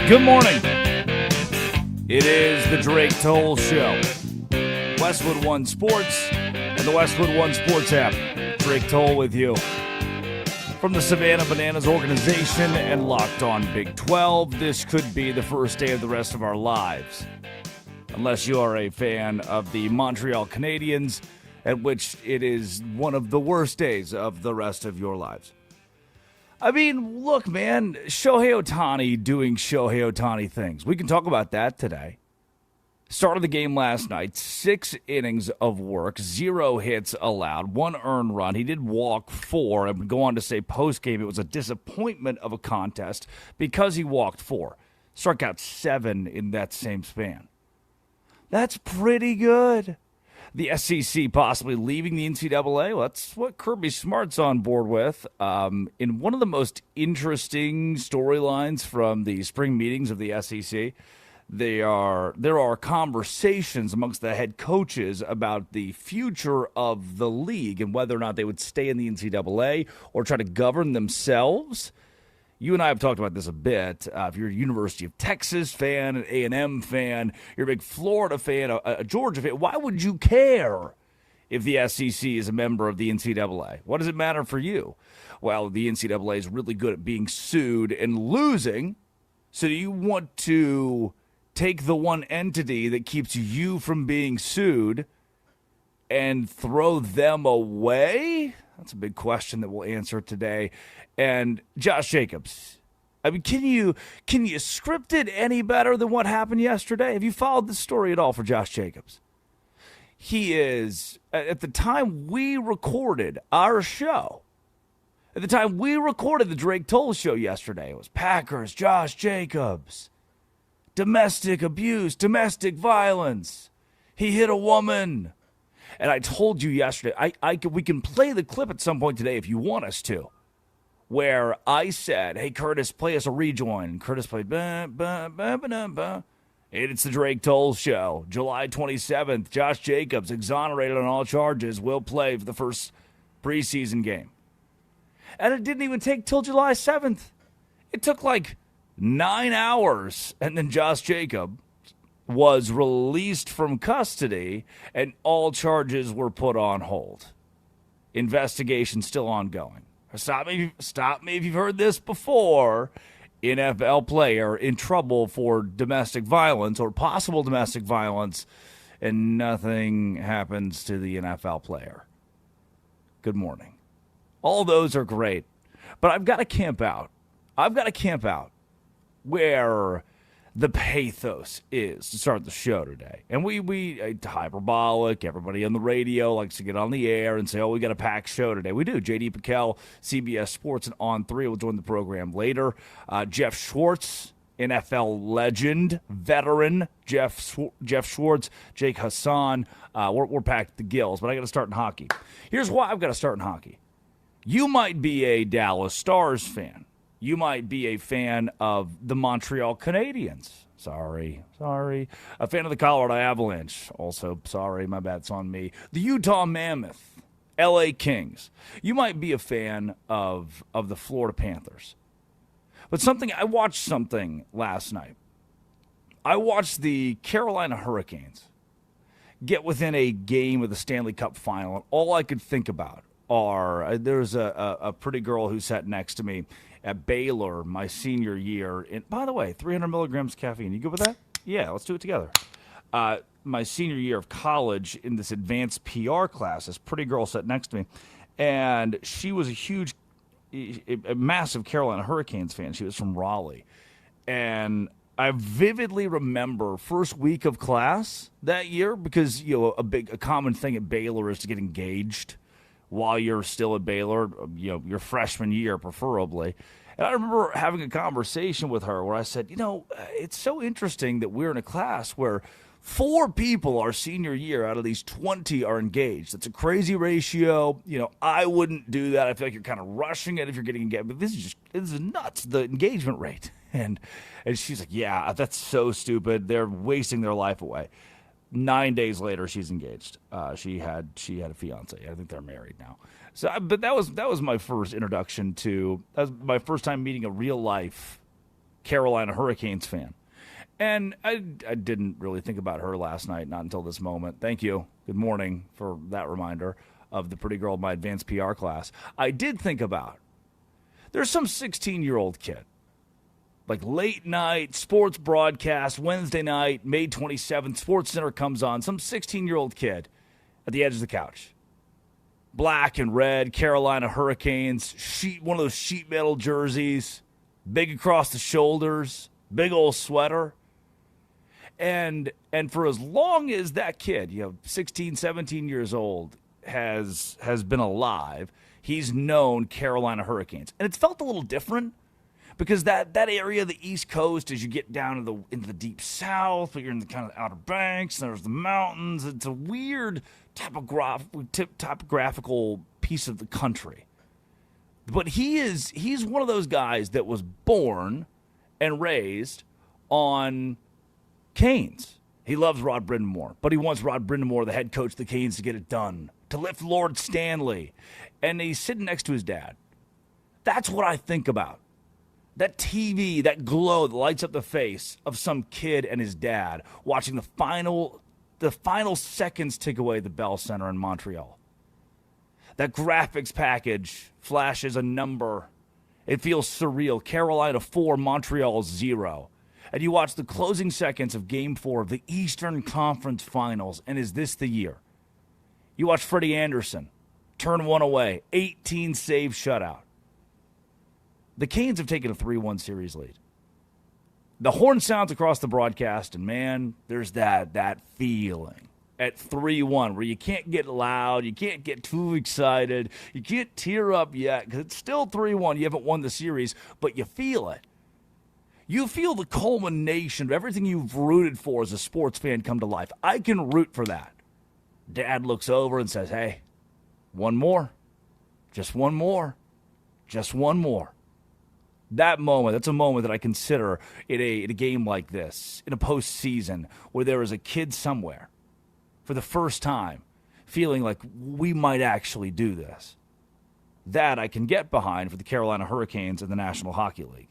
Good morning. It is the Drake Toll Show. Westwood One Sports and the Westwood One Sports app. Drake Toll with you. From the Savannah Bananas organization and Locked On Big 12, this could be the first day of the rest of our lives. Unless you are a fan of the Montreal Canadiens, at which it is one of the worst days of the rest of your lives. I mean, look, man, Shohei Ohtani doing Shohei Ohtani things. We can talk about that today. Started the game last night, 6 innings of work, 0 hits allowed, 1 earned run. He did walk 4 and would go on to say post-game it was a disappointment of a contest because he walked 4. Struck out 7 in that same span. That's pretty good. The SEC possibly leaving the NCAA. Well, that's what Kirby Smart's on board with. In one of the most interesting storylines from the spring meetings of the SEC, there are conversations amongst the head coaches about the future of the league and whether or not they would stay in the NCAA or try to govern themselves. You and I have talked about this a bit. If you're a University of Texas fan, an A&M fan, you're a big Florida fan, a Georgia fan, why would you care if the SEC is a member of the NCAA? What does it matter for you? Well, the NCAA is really good at being sued and losing, so do you want to take the one entity that keeps you from being sued and throw them away? That's a big question that we'll answer today. And Josh Jacobs, I mean, can you script it any better than what happened yesterday? Have you followed the story at all for Josh Jacobs? He is, at the time we recorded our show, at the time we recorded the Drake Toll Show yesterday, it was Packers, Josh Jacobs, domestic abuse, domestic violence. He hit a woman. And I told you yesterday, we can play the clip at some point today if you want us to, where I said, hey, Curtis, play us a rejoin. And Curtis played, bah, bah, bah, bah, bah, bah. And it's the Drake Toll Show. July 27th, Josh Jacobs, exonerated on all charges, will play for the first preseason game. And it didn't even take till July 7th. It took like 9 hours, and then Josh Jacobs was released from custody, and all charges were put on hold. Investigation still ongoing. Stop me if you've heard this before. NFL player in trouble for domestic violence or possible domestic violence, and nothing happens to the NFL player. Good morning. All those are great, but I've got to camp out. Where the pathos is to start the show today. And we hyperbolic, everybody on the radio likes to get on the air and say, oh, we got a packed show today. We do. J.D. Piquel, CBS Sports, and On3 will join the program later. Jeff Schwartz, NFL legend, veteran, Jeff Schwartz, Jake Hassan. We're packed the gills, but I got to start in hockey. Here's why I've got to start in hockey. You might be a Dallas Stars fan. You might be a fan of the Montreal Canadiens. Sorry. A fan of the Colorado Avalanche. Also, sorry, my bad, it's on me. The Utah Mammoth, LA Kings. You might be a fan of the Florida Panthers. But I watched something last night. I watched the Carolina Hurricanes get within a game of the Stanley Cup final, and all I could think about there's a pretty girl who sat next to me at Baylor my senior year. And by the way, 300 milligrams caffeine. You good with that? Yeah, let's do it together. My senior year of college in this advanced PR class, this pretty girl sat next to me, and she was a massive Carolina Hurricanes fan. She was from Raleigh. And I vividly remember first week of class that year because, a common thing at Baylor is to get engaged while you're still at Baylor, your freshman year preferably. And I remember having a conversation with her where I said, it's so interesting that we're in a class where 4 people our senior year out of these 20 are engaged. It's a crazy ratio. I wouldn't do that. I feel like you're kind of rushing it if you're getting engaged. But this is nuts, the engagement rate. And she's like, yeah, that's so stupid. They're wasting their life away. 9 days later, she's engaged. She had a fiance. I think they're married now. So, but that was my first introduction to. That was my first time meeting a real life Carolina Hurricanes fan. And I didn't really think about her last night, not until this moment. Thank you. Good morning for that reminder of the pretty girl of my advanced PR class. I did think about, there's some 16-year-old kid, like late night, sports broadcast, Wednesday night, May 27th, Sports Center comes on, some 16-year-old kid at the edge of the couch. Black and red, Carolina Hurricanes, one of those sheet metal jerseys, big across the shoulders, big old sweater. And for as long as that kid, 16, 17 years old, has been alive, he's known Carolina Hurricanes. And it's felt a little different because that area of the East Coast, as you get down into the deep South, but you're in the kind of Outer Banks, and there's the mountains. It's a weird topographical piece of the country. But he's one of those guys that was born and raised on Canes. He loves Rod Brindamore, but he wants Rod Brindamore, the head coach of the Canes, to get it done, to lift Lord Stanley. And he's sitting next to his dad. That's what I think about. That TV, that glow that lights up the face of some kid and his dad watching the final seconds tick away at the Bell Center in Montreal. That graphics package flashes a number. It feels surreal. Carolina 4, Montreal 0. And you watch the closing seconds of Game 4 of the Eastern Conference Finals, and is this the year? You watch Freddie Anderson turn one away, 18-save shutout. The Canes have taken a 3-1 series lead. The horn sounds across the broadcast, and man, there's that feeling at 3-1 where you can't get loud, you can't get too excited, you can't tear up yet because it's still 3-1. You haven't won the series, but you feel it. You feel the culmination of everything you've rooted for as a sports fan come to life. I can root for that. Dad looks over and says, hey, one more. Just one more. Just one more. That moment, that's a moment that I consider in a game like this, in a postseason, where there is a kid somewhere for the first time feeling like we might actually do this. That I can get behind for the Carolina Hurricanes in the National Hockey League.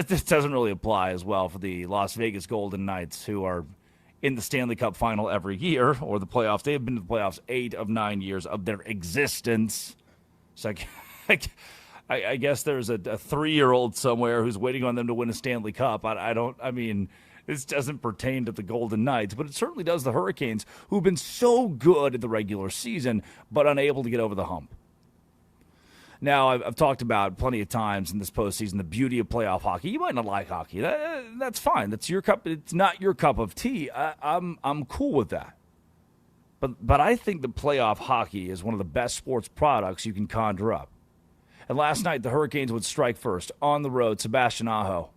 This doesn't really apply as well for the Las Vegas Golden Knights, who are in the Stanley Cup final every year, or the playoffs. They have been to the playoffs 8 of 9 years of their existence. So I guess there's a 3-year-old somewhere who's waiting on them to win a Stanley Cup. This doesn't pertain to the Golden Knights, but it certainly does the Hurricanes, who've been so good in the regular season, but unable to get over the hump. Now, I've talked about plenty of times in this postseason the beauty of playoff hockey. You might not like hockey. That's fine. That's your cup. It's not your cup of tea. I'm cool with that. But I think that playoff hockey is one of the best sports products you can conjure up. And last night, the Hurricanes would strike first on the road, Sebastian Aho.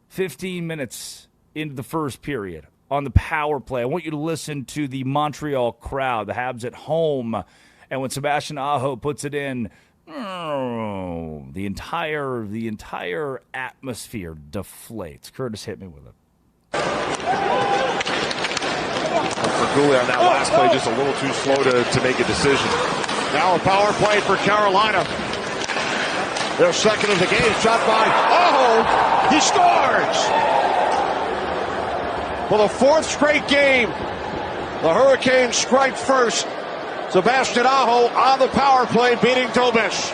15 minutes into the first period on the power play. I want you to listen to the Montreal crowd, the Habs at home. And when Sebastian Aho puts it in, the entire atmosphere deflates. Curtis, hit me with it. Goulet on that last play, just a little too slow to make a decision. Now a power play for Carolina. Their second of the game, shot by Aho. He scores! For the 4th straight game, the Hurricanes strike first. Sebastian Aho on the power play, beating Dobish.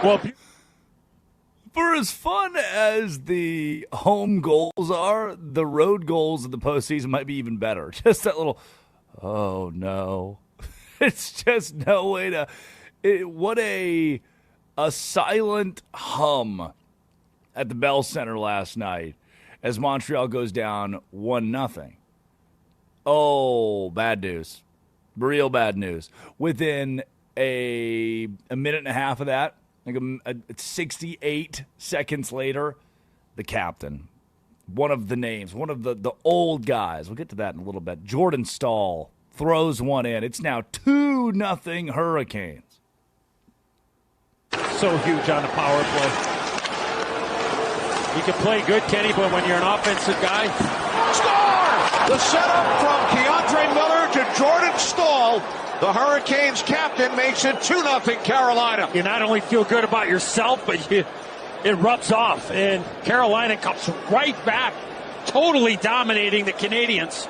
Well, for as fun as the home goals are, the road goals in the postseason might be even better. Just that little, oh no. It's just no way to, what a silent hum at the Bell Center last night as Montreal goes down 1-0. Oh, bad news. Real bad news. Within a minute and a half of that, 68 seconds later, the captain, one of the names, one of the old guys, we'll get to that in a little bit, Jordan Staal, throws one in. It's now 2-0 Hurricanes. So huge on the power play. You can play good, Kenny, but when you're an offensive guy, Score! The setup from Keandre Miller to Jordan Staal. The Hurricanes captain makes it 2-0 Carolina. You not only feel good about yourself, but it rubs off. And Carolina comes right back, totally dominating the Canadiens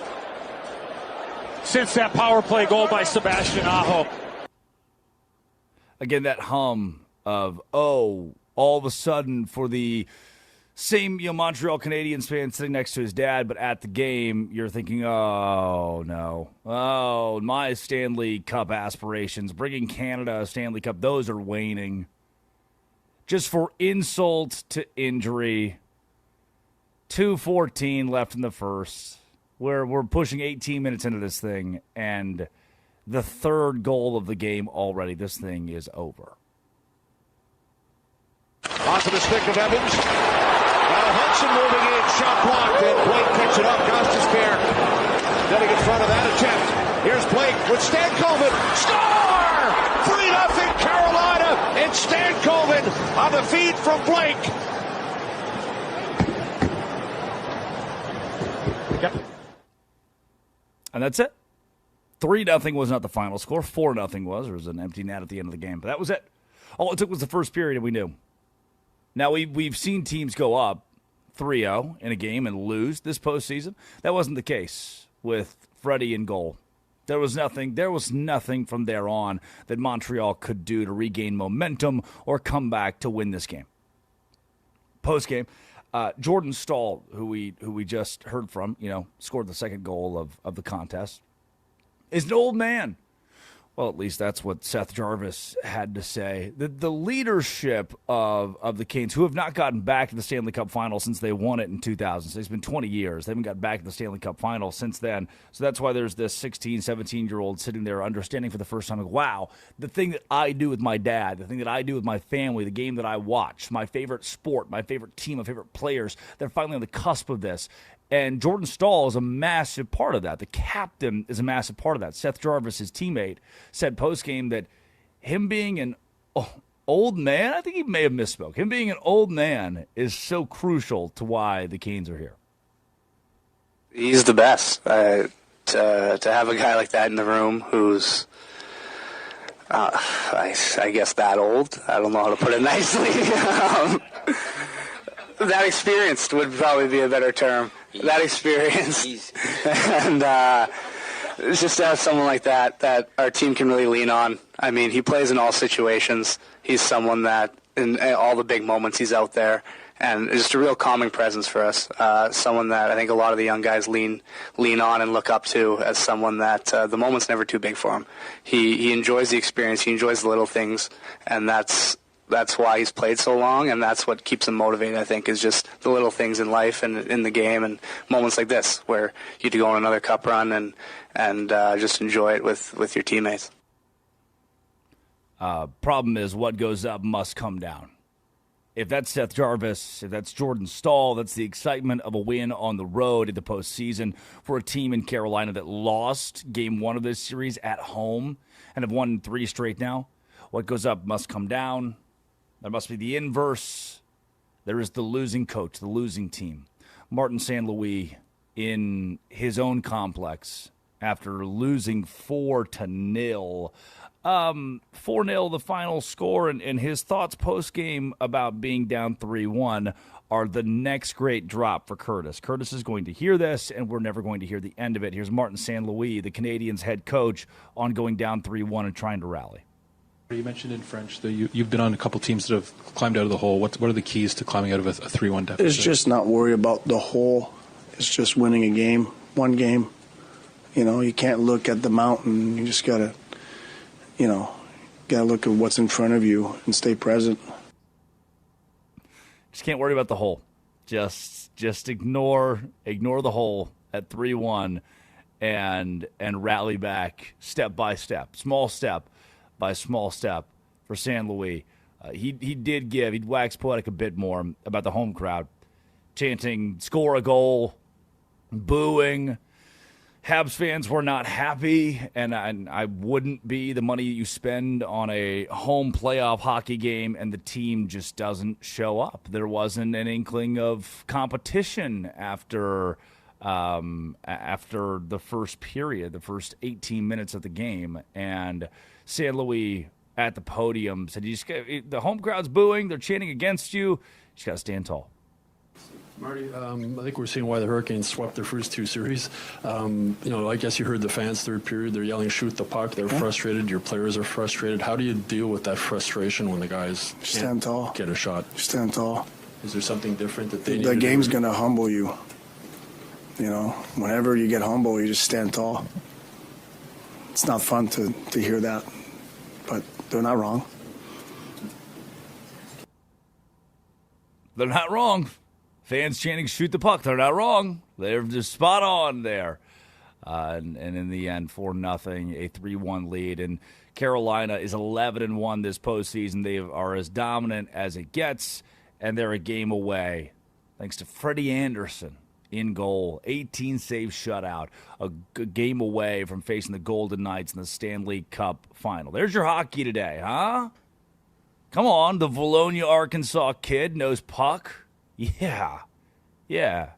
since that power play goal by Sebastian Aho. Again, that hum of, all of a sudden for the same Montreal Canadiens fan sitting next to his dad, but at the game, you're thinking, oh, no. Oh, my Stanley Cup aspirations, bringing Canada a Stanley Cup, those are waning. Just for insult to injury, 2:14 left in the first. We're pushing 18 minutes into this thing, and the third goal of the game already. This thing is over. Onto the stick of Evans. Now Hudson moving in, shot blocked, and Blake picks it up. Gostisbehere getting in front of that attempt. Here's Blake with Stankoven. Score! 3-0 Carolina, and Stankoven on the feed from Blake. Yep. And that's it. 3-0 was not the final score. 4-0 was. There was an empty net at the end of the game. But that was it. All it took was the first period, and we knew. Now, we've seen teams go up 3-0 in a game and lose this postseason. That wasn't the case with Freddie in goal. There was nothing from there on that Montreal could do to regain momentum or come back to win this game. Post-game, Jordan Staal, who we just heard from, scored the second goal of the contest, is an old man. Well, at least that's what Seth Jarvis had to say. The leadership of the Canes, who have not gotten back to the Stanley Cup Final since they won it in 2000. So it's been 20 years. They haven't got back to the Stanley Cup Final since then. So that's why there's this 16, 17-year-old sitting there understanding for the first time, like, wow, the thing that I do with my dad, the thing that I do with my family, the game that I watch, my favorite sport, my favorite team, my favorite players, they're finally on the cusp of this. And Jordan Staal is a massive part of that. The captain is a massive part of that. Seth Jarvis, his teammate, said post-game that him being an old man, I think he may have misspoke, him being an old man is so crucial to why the Canes are here. He's the best. To have a guy like that in the room who's, I guess, that old. I don't know how to put it nicely. That experienced would probably be a better term. That experience. And it's just to have someone like that our team can really lean on. I mean, he plays in all situations. He's someone that in all the big moments he's out there. And just a real calming presence for us. Someone that I think a lot of the young guys lean on and look up to as someone that the moment's never too big for him. He enjoys the experience. He enjoys the little things. And that's why he's played so long, and that's what keeps him motivated, I think, is just the little things in life and in the game and moments like this where you get to go on another cup run and just enjoy it with your teammates. Problem is, what goes up must come down. If that's Seth Jarvis, if that's Jordan Staal, that's the excitement of a win on the road in the postseason for a team in Carolina that lost game one of this series at home and have won 3 straight now. What goes up must come down. There must be the inverse. There is the losing coach, the losing team. Martin St. Louis in his own complex after losing 4-0. 4-0 the final score, and his thoughts post-game about being down 3-1 are the next great drop for Curtis. Curtis is going to hear this, and we're never going to hear the end of it. Here's Martin St. Louis, the Canadiens' head coach, on going down 3-1 and trying to rally. You mentioned in French that you've been on a couple teams that have climbed out of the hole. What are the keys to climbing out of a 3-1 deficit? It's just not worry about the hole. It's just winning a game, one game. You can't look at the mountain. You just gotta look at what's in front of you and stay present. Just can't worry about the hole. Just ignore the hole at 3-1 and rally back step by step, small step by small step for St. Louis. He'd wax poetic a bit more about the home crowd, chanting, score a goal, booing. Habs fans were not happy, and I wouldn't be. The money you spend on a home playoff hockey game and the team just doesn't show up. There wasn't an inkling of competition after after the first period, the first 18 minutes of the game, and St. Louis at the podium said, the home crowd's booing, they're chanting against you. You just got to stand tall. Marty, I think we're seeing why the Hurricanes swept their first two series. I guess you heard the fans third period. They're yelling, shoot the puck. They're frustrated. Your players are frustrated. How do you deal with that frustration when the guys stand tall, get a shot? Stand tall. Is there something different that they need The to game's do? going to humble you. Whenever you get humble, you just stand tall. It's not fun to hear that, but they're not wrong. They're not wrong. Fans chanting, shoot the puck. They're not wrong. They're just spot on there. And in the end, 4-0, a 3-1 lead. And Carolina is 11-1 this postseason. They are as dominant as it gets, and they're a game away, thanks to Freddie Anderson in goal. 18-save shutout. A game away from facing the Golden Knights in the Stanley Cup final. There's your hockey today, huh? Come on, the Valonia, Arkansas kid knows puck. Yeah. It's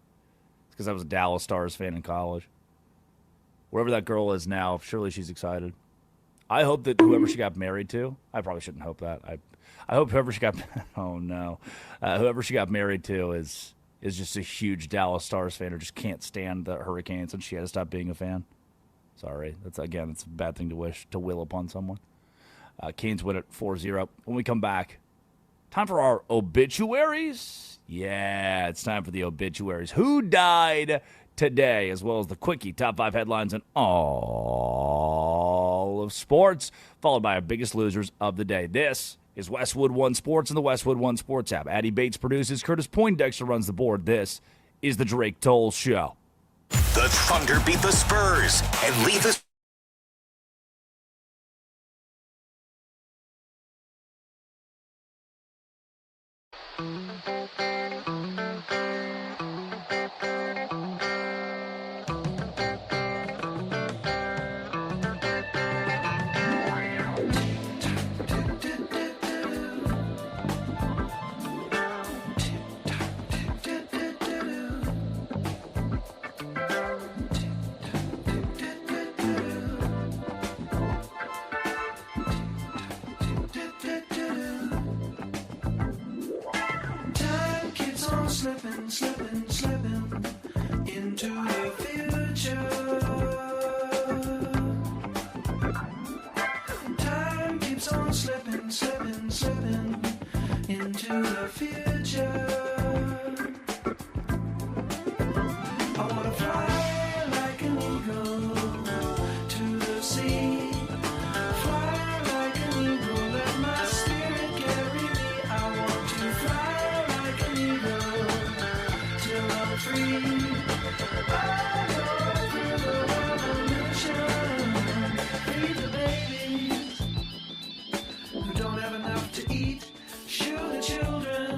because I was a Dallas Stars fan in college. Wherever that girl is now, surely she's excited. I hope that whoever she got married to, I probably shouldn't hope that. I hope whoever she got, whoever she got married to is just a huge Dallas Stars fan or just can't stand the Hurricanes and she had to stop being a fan. Sorry. It's a bad thing to will upon someone. Canes win at 4-0. When we come back, time for our obituaries. Yeah, it's time for the obituaries. Who died today, as well as the quickie top 5 headlines in all of sports, followed by our biggest losers of the day. This is Westwood One Sports and the Westwood One Sports app. Addie Bates produces. Curtis Poindexter runs the board. This is the Drake Toll Show. The Thunder beat the Spurs and lead the Slipping into the future. Time keeps on slipping into the future. I wanna fly like an eagle to the sea. Fly like an eagle, let my spirit carry me. I want to fly like an eagle till I'm free. I go through the revolution. Feed the babies who don't have enough to eat. Shoe the children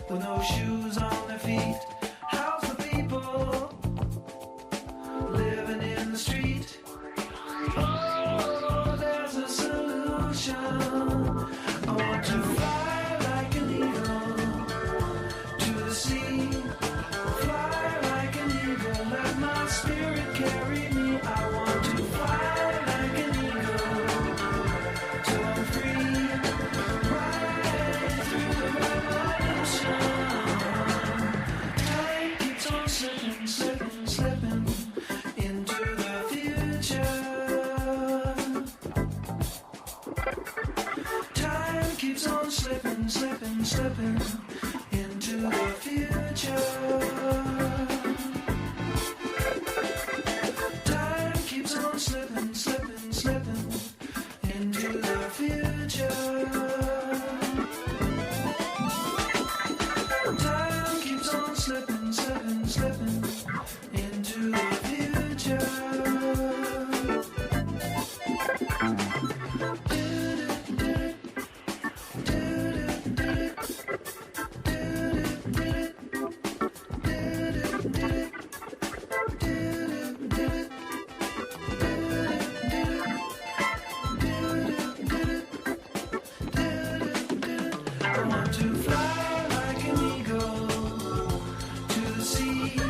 with no shoes on their feet. House the people living in the street. Oh, there's a solution. I want to fly like an eagle to the sea. Fly like an eagle, let my spirit carry me. I want to fly like an eagle till I'm free. Right through the revolution. Time keeps on slipping into the future. Time keeps on slipping into the future. Time keeps on slipping into the future. Time keeps on slipping into the future. I want to fly like an eagle to the sea.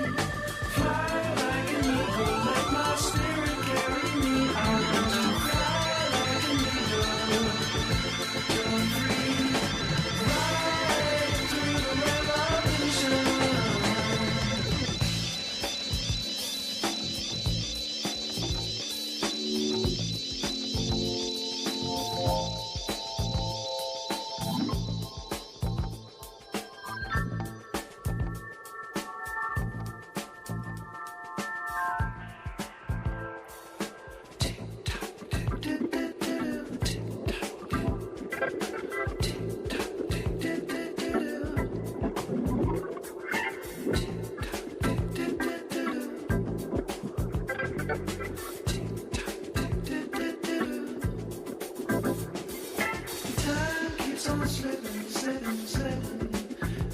slipping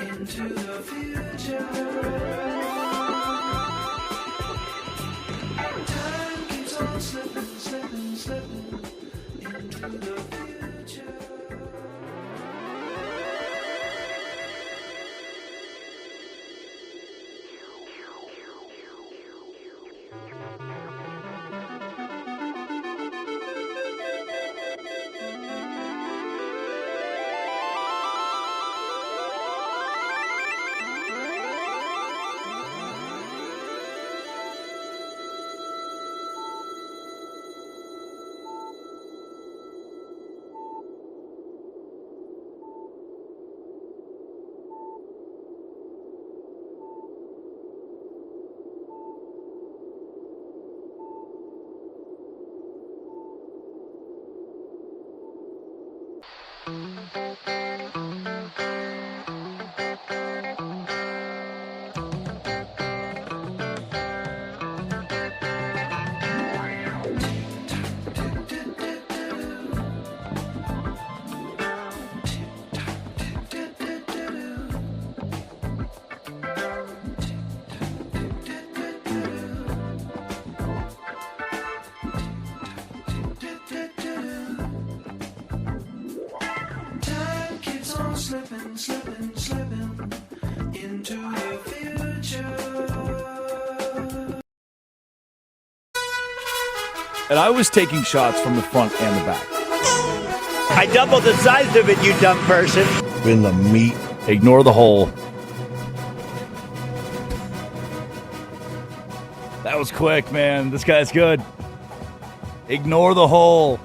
into the future. Time keeps on slipping, slipping, slipping into the future. Time keeps on slipping, slipping, slipping into the future. And I was taking shots from the front and the back. I doubled the size of it, you dumb person. In the meat. Ignore the hole. That was quick, man. This guy's good. Ignore the hole.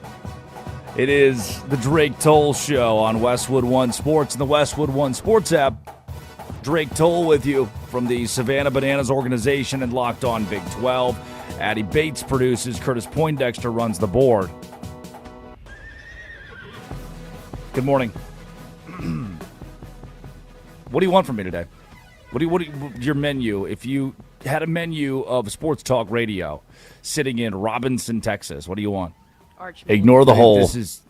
It is the Drake Toll Show on Westwood One Sports and the Westwood One Sports app. Drake Toll with you from the Savannah Bananas organization and Locked On Big 12. Addie Bates produces. Curtis Poindexter runs the board. Good morning. What do you want from me today? What do you, your menu? If you had a menu of sports talk radio sitting in Robinson, Texas, what do you want? Ignore the hole. This is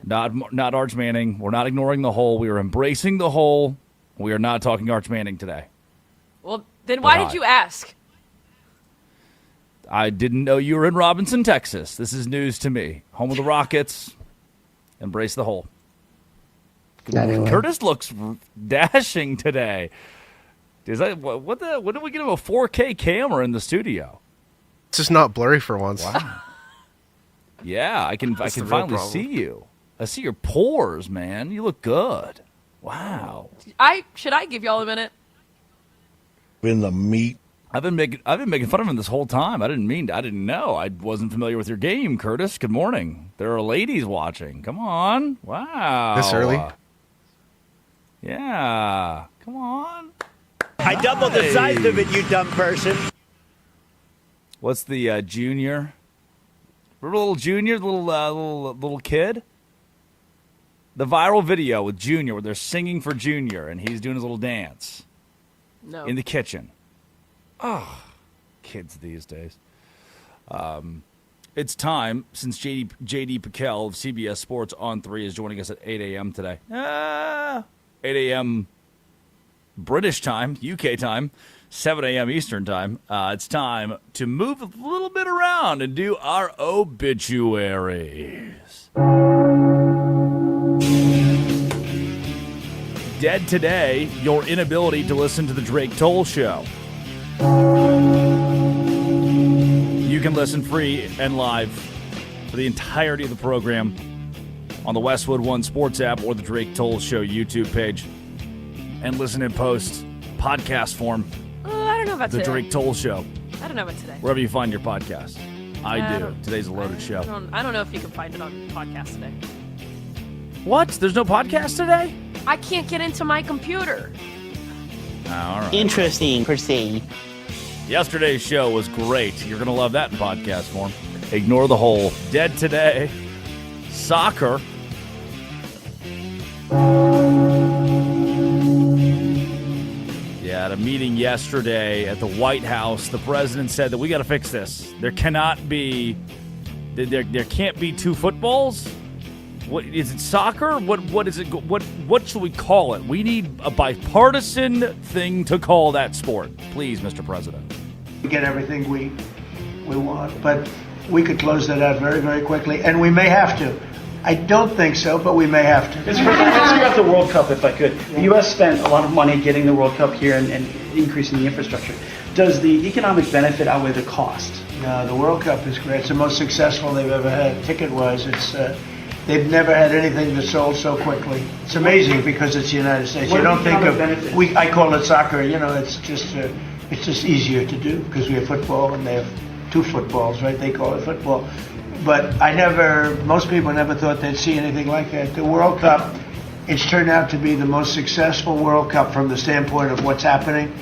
not Arch Manning. We're not ignoring the hole. We are embracing the hole. We are not talking Arch Manning today. Well, then why did you ask? I didn't know you were in Robinson, Texas. This is news to me. Home of the Rockets. Embrace the hole. Anyway. Curtis looks dashing today. Is that what did we get him a 4K camera in the studio? It's just not blurry for once. Wow. Yeah, I can finally see you. I see your pores, man. You look good. Wow. Should I give y'all a minute? In the meat. I've been making fun of him this whole time. I didn't know. I wasn't familiar with your game, Curtis. Good morning. There are ladies watching. Come on. Wow. This early? Yeah. Come on. I doubled the size of it, you dumb person. What's the junior? Remember little Junior, the little kid? The viral video with Junior where they're singing for Junior and he's doing his little dance. No. In the kitchen. Oh, kids these days. It's time, since J.D. Piquel of CBS Sports on 3 is joining us at 8 a.m. today. 8 a.m. British time, UK time, 7 a.m. Eastern time. It's time to move a little bit around and do our obituaries. Dead today, your inability to listen to the Drake Toll Show. You can listen free and live for the entirety of the program on the Westwood One Sports app or the Drake Toll Show YouTube page. And listen in post, podcast form. I don't know about the today. Drake Toll Show. I don't know about today. Wherever you find your podcast. I do. Today's a loaded show. I don't know if you can find it on podcast today. What? There's no podcast today? I can't get into my computer. All right. Interesting, per se. Yesterday's show was great. You're going to love that in podcast form. Ignore the hole. Dead today. Soccer. Yeah, at a meeting yesterday at the White House, the president said that we got to fix this. There can't be two footballs. What is it? Soccer? What is it? What should we call it? We need a bipartisan thing to call that sport, please, Mr. President. We get everything we want, but we could close that out very, very quickly, and we may have to. I don't think so, but we may have to. Mr. President, ask you about the World Cup, if I could. The U.S. spent a lot of money getting the World Cup here and increasing the infrastructure. Does the economic benefit outweigh the cost? No, the World Cup is great. It's the most successful they've ever had, ticket-wise. They've never had anything that sold so quickly. It's amazing because it's the United States. You don't think of I call it soccer. It's just easier to do because we have football and they have 2 footballs, right? They call it football. But most people never thought they'd see anything like that. The World Cup, it's turned out to be the most successful World Cup from the standpoint of what's happening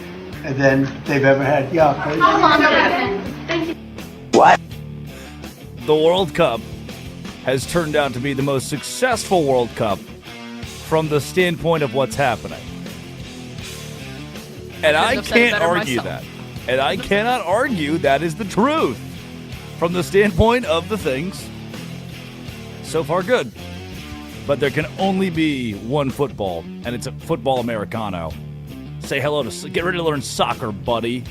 than they've ever had. Yeah, please. How long has it been? What? The World Cup has turned out to be the most successful World Cup from the standpoint of what's happening. And I can't argue that. And I cannot argue that is the truth. From the standpoint of the things, so far good. But there can only be one football, and it's a football Americano. Say hello to, get ready to learn soccer, buddy.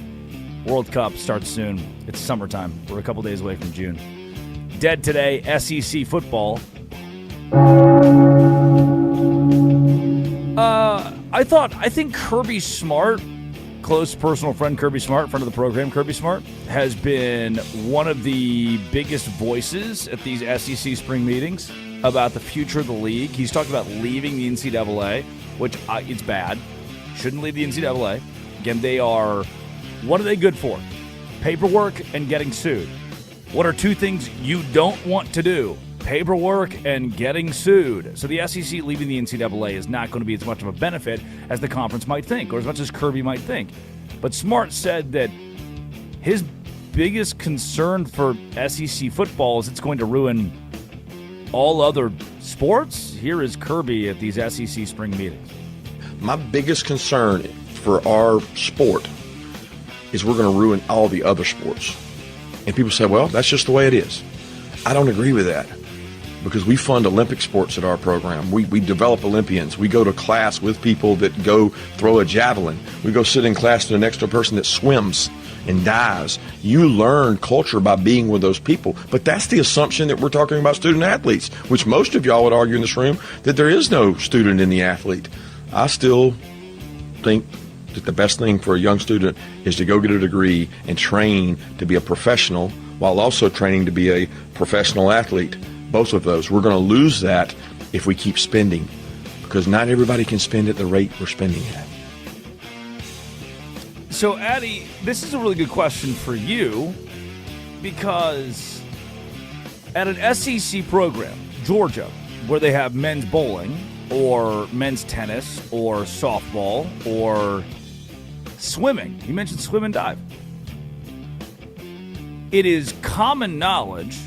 World Cup starts soon. It's summertime. We're a couple days away from June. Dead today, SEC football. I think Kirby Smart, close personal friend Kirby Smart, friend of the program Kirby Smart, has been one of the biggest voices at these SEC spring meetings about the future of the league. He's talked about leaving the NCAA, which it's bad. Shouldn't leave the NCAA. Again, what are they good for? Paperwork and getting sued. What are 2 things you don't want to do? Paperwork and getting sued. So the SEC leaving the NCAA is not going to be as much of a benefit as the conference might think, or as much as Kirby might think. But Smart said that his biggest concern for SEC football is it's going to ruin all other sports. Here is Kirby at these SEC spring meetings. My biggest concern for our sport is we're going to ruin all the other sports. And people say, well, that's just the way it is. I don't agree with that. Because we fund Olympic sports at our program. We develop Olympians. We go to class with people that go throw a javelin. We go sit in class to the next to a person that swims and dives. You learn culture by being with those people. But that's the assumption that we're talking about student athletes, which most of y'all would argue in this room that there is no student in the athlete. I still think that the best thing for a young student is to go get a degree and train to be a professional while also training to be a professional athlete. Both of those. We're going to lose that if we keep spending, because not everybody can spend at the rate we're spending at. So, Addie, this is a really good question for you, because at an SEC program, Georgia, where they have men's bowling or men's tennis or softball or swimming, you mentioned swim and dive, it is common knowledge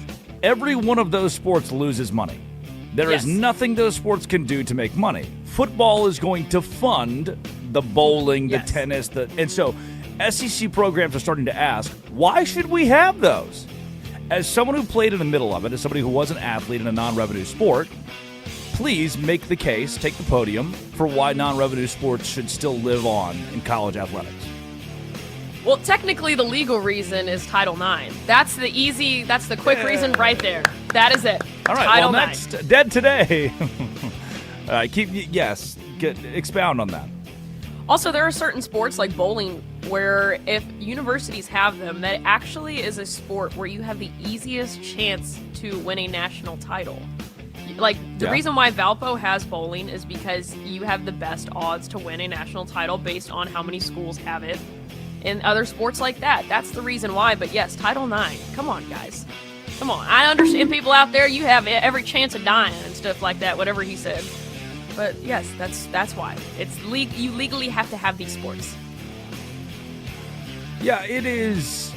every one of those sports loses money. There is nothing those sports can do to make money. Football is going to fund the bowling, the tennis, and so SEC programs are starting to ask, why should we have those? As someone who played in the middle of it, as somebody who was an athlete in a non-revenue sport, please make the case, take the podium for why non-revenue sports should still live on in college athletics. Well, technically, the legal reason is Title IX. That's the quick reason right there. That is it. All right, Title well, IX. next, Dead today. Expound on that. Also, there are certain sports like bowling where if universities have them, that actually is a sport where you have the easiest chance to win a national title. Like, the reason why Valpo has bowling is because you have the best odds to win a national title based on how many schools have it. In other sports like that, that's the reason why. But yes, Title IX. Come on, guys. Come on. I understand people out there, you have every chance of dying and stuff like that, whatever he said. But yes, that's why. You legally have to have these sports. Yeah, it is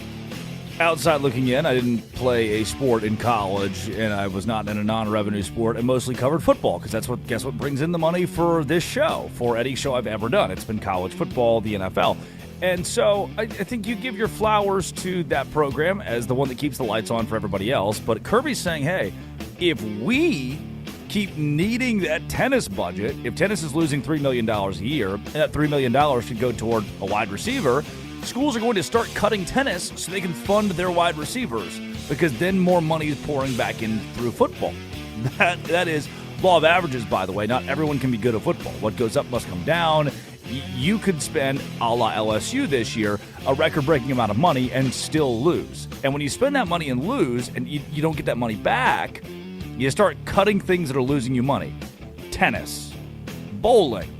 outside looking in. I didn't play a sport in college, and I was not in a non-revenue sport. I mostly covered football, because guess what brings in the money for this show, for any show I've ever done. It's been college football, the NFL. And so I think you give your flowers to that program as the one that keeps the lights on for everybody else. But Kirby's saying, hey, if we keep needing that tennis budget. If tennis is losing $3 million a year, and that $3 million should go toward a wide receiver, schools are going to start cutting tennis so they can fund their wide receivers, because then more money is pouring back in through football. That is law of averages, by the way. Not everyone can be good at football. What goes up must come down. You could spend, a la LSU this year, a record-breaking amount of money and still lose. And when you spend that money and lose, and you don't get that money back, you start cutting things that are losing you money. Tennis, bowling,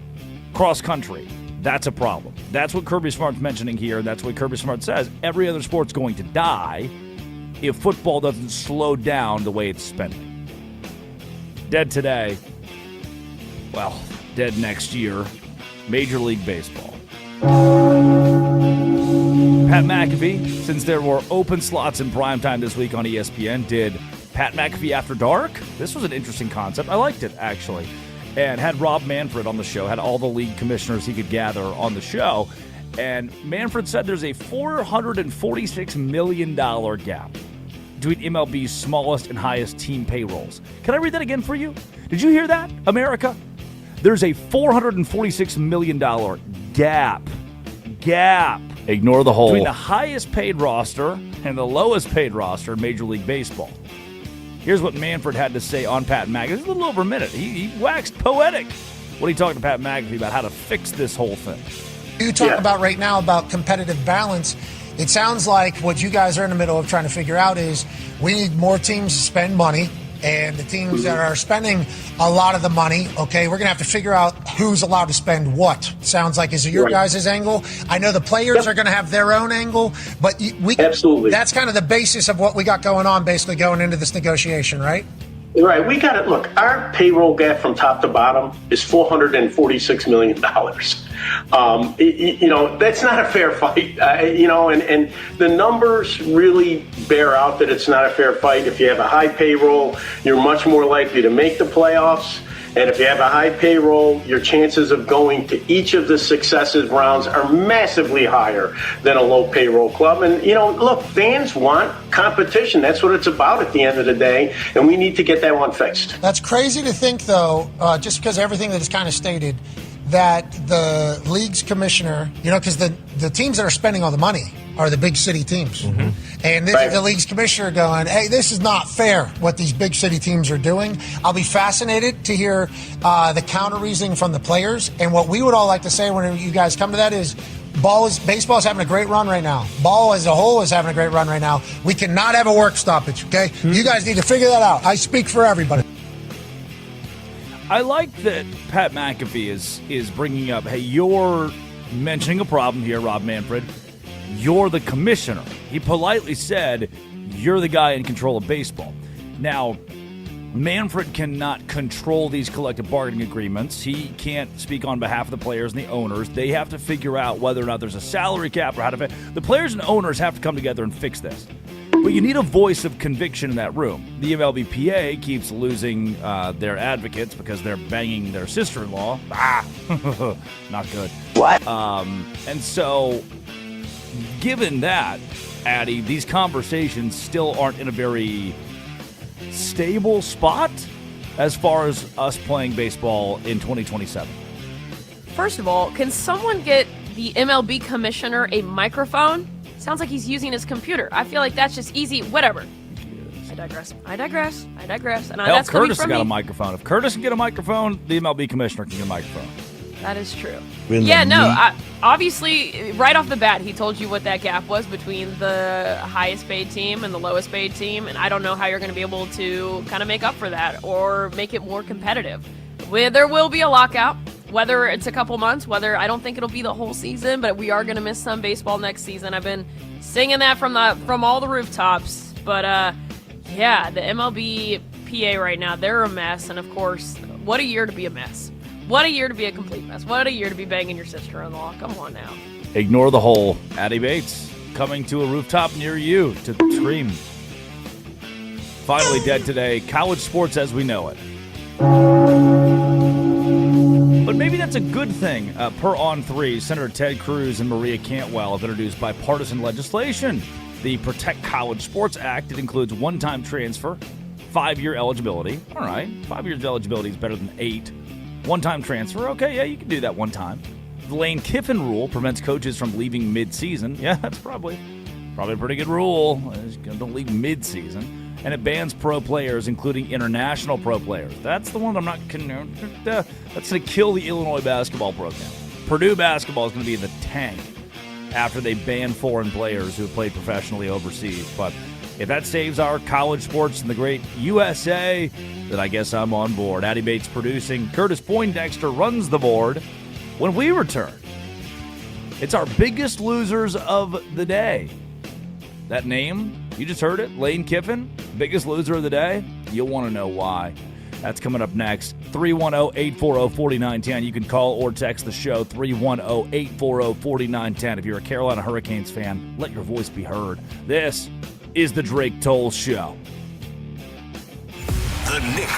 cross-country. That's a problem. That's what Kirby Smart's mentioning here. That's what Kirby Smart says. Every other sport's going to die if football doesn't slow down the way it's spending. Dead today. Well, dead next year. Major League Baseball. Pat McAfee, since there were open slots in primetime this week on ESPN, did Pat McAfee After Dark. This was an interesting concept. I liked it, actually. And had Rob Manfred on the show, had all the league commissioners he could gather on the show. And Manfred said there's a $446 million gap between MLB's smallest and highest team payrolls. Can I read that again for you? Did you hear that, America? There's a $446 million gap. Ignore the hole. Between the highest paid roster and the lowest paid roster in Major League Baseball. Here's what Manfred had to say on Pat McAfee. It's a little over a minute. He waxed poetic when he talked to Pat McAfee about how to fix this whole thing. You talk about right now about competitive balance. It sounds like what you guys are in the middle of trying to figure out is we need more teams to spend money, and the teams that are spending a lot of the money, okay, we're going to have to figure out who's allowed to spend what. Sounds like, is it your guys' angle? I know the players are going to have their own angle, but absolutely, that's kind of the basis of what we got going on, basically going into this negotiation, right? Right. We got to look, our payroll gap from top to bottom is $446 million. That's not a fair fight, and the numbers really bear out that it's not a fair fight. If you have a high payroll, you're much more likely to make the playoffs. And if you have a high payroll, your chances of going to each of the successive rounds are massively higher than a low payroll club. And, look, fans want competition. That's what it's about at the end of the day. And we need to get that one fixed. That's crazy to think, though, just because everything that is kind of stated, that the league's commissioner, because the teams that are spending all the money are the big city teams. Mm-hmm. And this is the league's commissioner going, hey, this is not fair what these big city teams are doing. I'll be fascinated to hear the counter reasoning from the players. And what we would all like to say when you guys come to that is baseball is having a great run right now. Ball as a whole is having a great run right now. We cannot have a work stoppage, okay? Mm-hmm. You guys need to figure that out. I speak for everybody. I like that Pat McAfee is bringing up, hey, you're mentioning a problem here, Rob Manfred. You're the commissioner. He politely said, you're the guy in control of baseball. Now, Manfred cannot control these collective bargaining agreements. He can't speak on behalf of the players and the owners. They have to figure out whether or not there's a salary cap or how to. The players and owners have to come together and fix this. But you need a voice of conviction in that room. The MLBPA keeps losing their advocates because they're banging their sister-in-law. Not good. What? And so, given that, Addy, these conversations still aren't in a very stable spot as far as us playing baseball in 2027. First of all, can someone get the MLB commissioner a microphone? Sounds like he's using his computer. I feel like that's just easy. Whatever. I digress. And Hell, that's Curtis has got a microphone. If Curtis can get a microphone, the MLB commissioner can get a microphone. That is true. Obviously, right off the bat, he told you what that gap was between the highest paid team and the lowest paid team, and I don't know how you're going to be able to kind of make up for that or make it more competitive. There will be a lockout, whether it's a couple months, I don't think it'll be the whole season, but we are going to miss some baseball next season. I've been singing that from all the rooftops, but the MLB PA right now, they're a mess, and of course, what a year to be a mess. What a year to be a complete mess. What a year to be banging your sister-in-law. Come on now. Ignore the hole. Addy Bates coming to a rooftop near you to stream. Finally dead today. College sports as we know it. But maybe that's a good thing. Per On 3, Senator Ted Cruz and Maria Cantwell have introduced bipartisan legislation. The Protect College Sports Act. It includes one-time transfer 5-year eligibility. All right, 5 years eligibility is better than 8. One-time transfer. Okay, yeah, you can do that one time. The Lane Kiffin rule prevents coaches from leaving mid-season. Yeah, that's probably a pretty good rule. Don't leave mid-season. And it bans pro players, including international pro players. That's the one I'm not. That's going to kill the Illinois basketball program. Purdue basketball is going to be in the tank after they ban foreign players who have played professionally overseas. But if that saves our college sports in the great USA, then I guess I'm on board. Addie Bates producing. Curtis Poindexter runs the board. When we return, it's our biggest losers of the day. That name, you just heard it, Lane Kiffin, biggest loser of the day. You'll want to know why. That's coming up next. 310-840-4910. You can call or text the show, 310-840-4910. If you're a Carolina Hurricanes fan, let your voice be heard. This is the Drake Toll Show. The Knicks.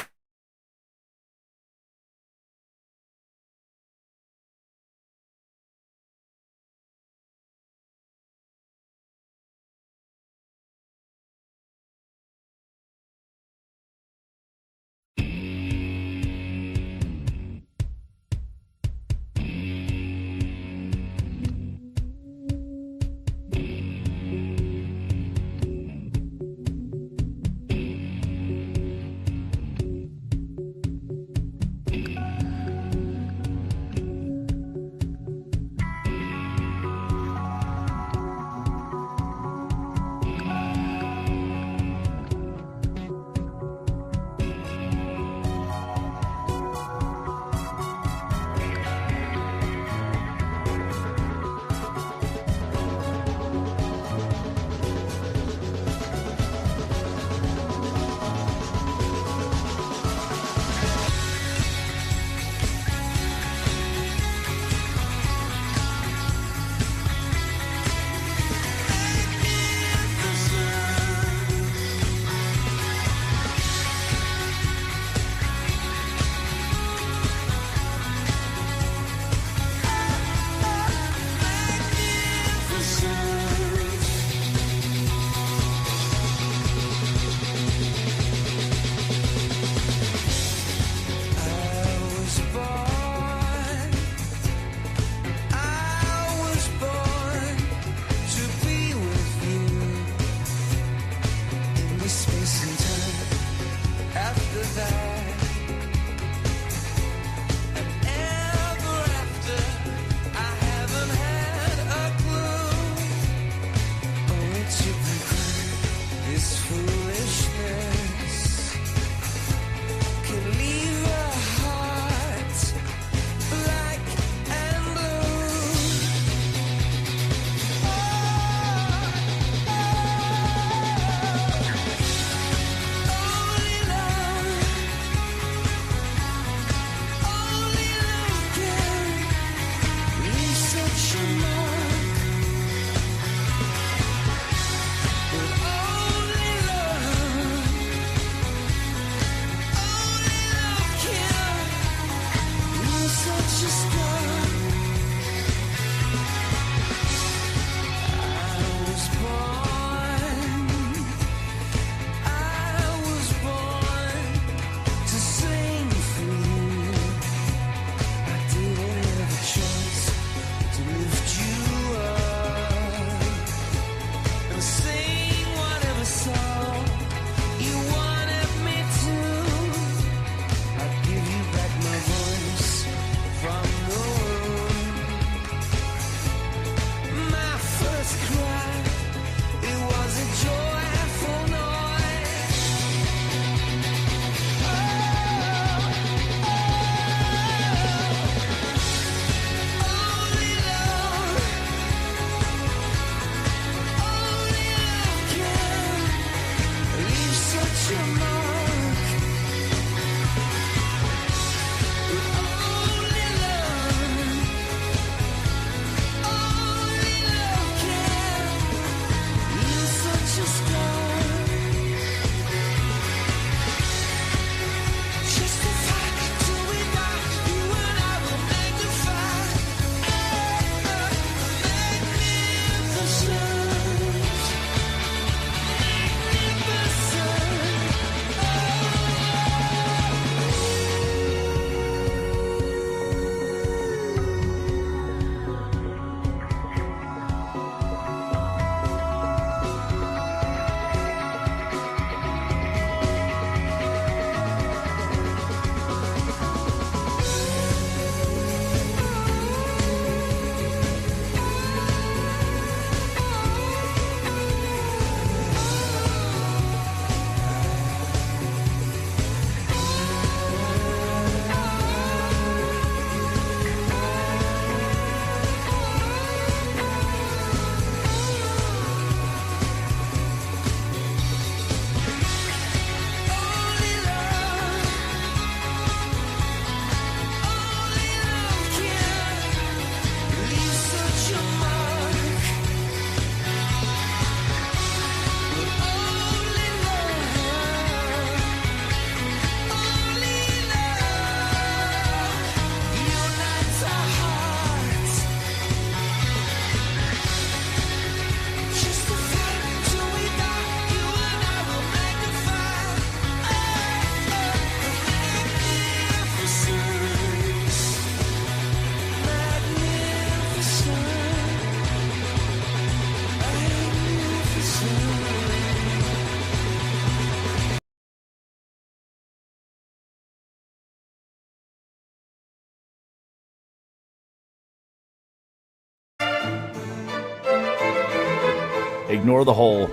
Ignore the hole.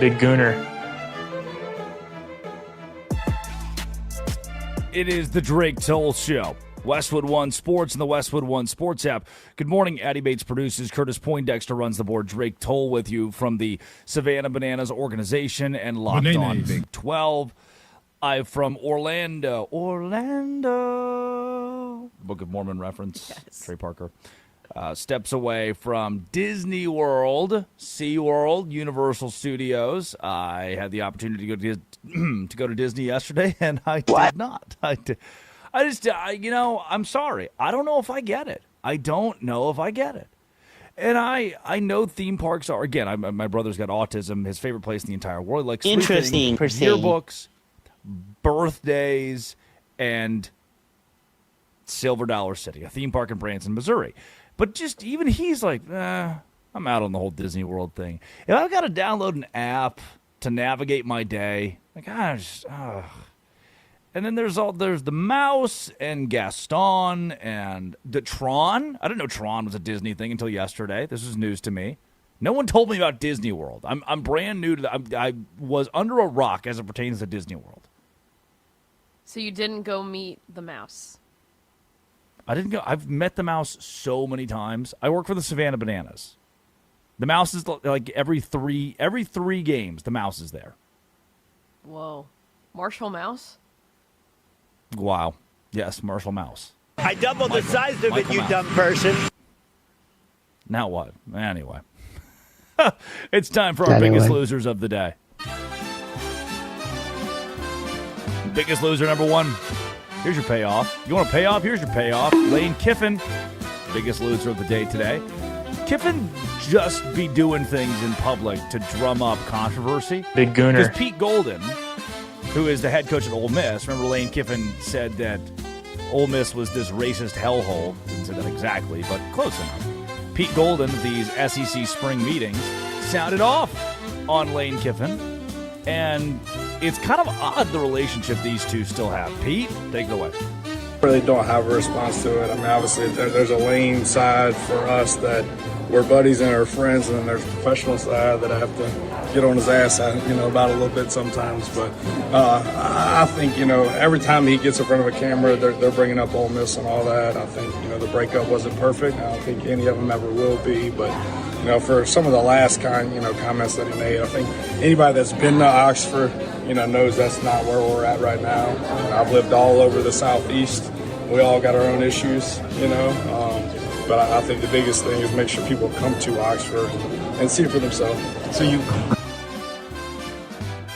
Big Gooner. It is the Drake Toll Show. Westwood One Sports and the Westwood One Sports app. Good morning. Addie Bates produces. Curtis Poindexter runs the board. Drake Toll with you from the Savannah Bananas organization and Locked On Big 12. I'm from Orlando. Book of Mormon reference. Yes. Trey Parker. Steps away from Disney World, SeaWorld, Universal Studios. I had the opportunity to go to Disney yesterday, and I did not. I'm sorry. I don't know if I get it. And I know theme parks are, again, my brother's got autism. His favorite place in the entire world. Like interesting, per se. Yearbooks, birthdays, and Silver Dollar City, a theme park in Branson, Missouri. But just even he's like, I'm out on the whole Disney World thing. If I've got to download an app to navigate my day, like, and then there's the Mouse and Gaston and the Tron. I didn't know Tron was a Disney thing until yesterday. This is news to me. No one told me about Disney World. I'm brand new to that. I was under a rock as it pertains to Disney World. So you didn't go meet the Mouse? I didn't go. I've met the Mouse so many times. I work for the Savannah Bananas. The Mouse is like every three games, the Mouse is there. Whoa. Marshall Mouse? Wow. Yes, Marshall Mouse. I doubled the size of it, you dumb person. Now what? Anyway. It's time for our biggest losers of the day. Biggest loser number one. Here's your payoff. You want a payoff? Here's your payoff. Lane Kiffin, biggest loser of the day today. Kiffin just be doing things in public to drum up controversy. Big Gooner. Because Pete Golden, who is the head coach at Ole Miss, remember Lane Kiffin said that Ole Miss was this racist hellhole. Didn't say that exactly, but close enough. Pete Golden, at these SEC spring meetings, sounded off on Lane Kiffin. And it's kind of odd, the relationship these two still have. Pete, take it away. Really don't have a response to it. I mean, obviously, there's a Lane side for us that we're buddies and are friends, and then there's a professional side that I have to get on his ass about a little bit sometimes. But I think, every time he gets in front of a camera, they're bringing up Ole Miss and all that. I think, the breakup wasn't perfect. I don't think any of them ever will be, but for some of the last comments that he made, I think anybody that's been to Oxford, knows that's not where we're at right now. I've lived all over the Southeast. We all got our own issues, but I think the biggest thing is make sure people come to Oxford and see it for themselves.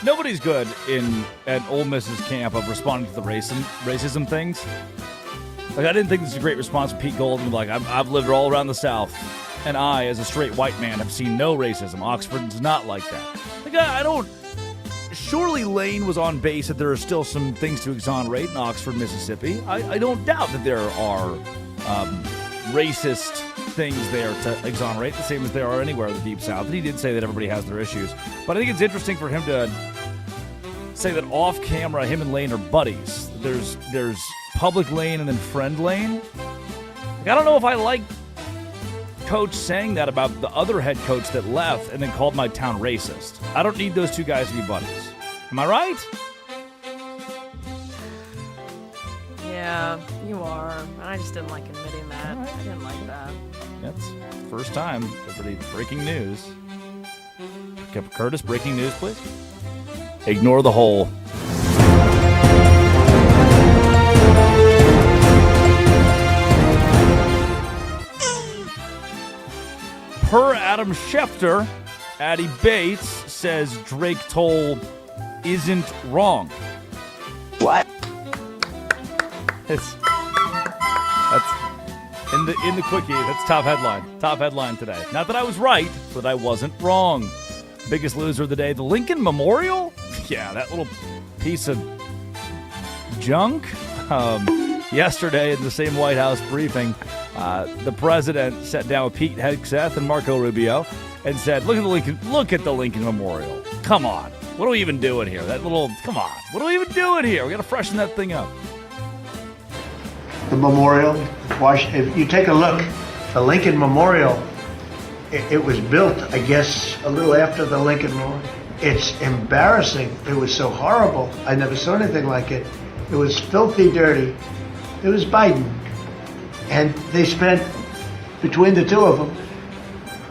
Nobody's good at Ole Miss's camp of responding to the racism things. Like, I didn't think this was a great response from Pete Golden. Like, I've lived all around the South, and I, as a straight white man, have seen no racism. Oxford's not like that. Like, I don't. Surely Lane was on base that there are still some things to exonerate in Oxford, Mississippi. I don't doubt that there are racist things there to exonerate, the same as there are anywhere in the Deep South. And he did say that everybody has their issues. But I think it's interesting for him to say that off camera, him and Lane are buddies. There's public Lane and then friend Lane. Like, I don't know if I like coach saying that about the other head coach that left and then called my town racist. I don't need those two guys to be buddies. Am I right? Yeah, you are. I just didn't like admitting that. I didn't like that. That's first time. Everybody, breaking news. Curtis, breaking news, please. Ignore the hole. Per Adam Schefter, Addie Bates says Drake Toll isn't wrong. What? That's in the quickie. That's top headline. Top headline today. Not that I was right, but I wasn't wrong. Biggest loser of the day, the Lincoln Memorial. Yeah, that little piece of junk. Yesterday in the same White House briefing, the president sat down with Pete Hegseth and Marco Rubio and said, look at the Lincoln Memorial. Come on. What are we even doing here? Come on. What are we even doing here? We got to freshen that thing up. The memorial, if you take a look, the Lincoln Memorial, It was built, I guess, a little after the Lincoln Law. It's embarrassing. It was so horrible. I never saw anything like it. It was filthy dirty. It was Biden. And they spent, between the two of them,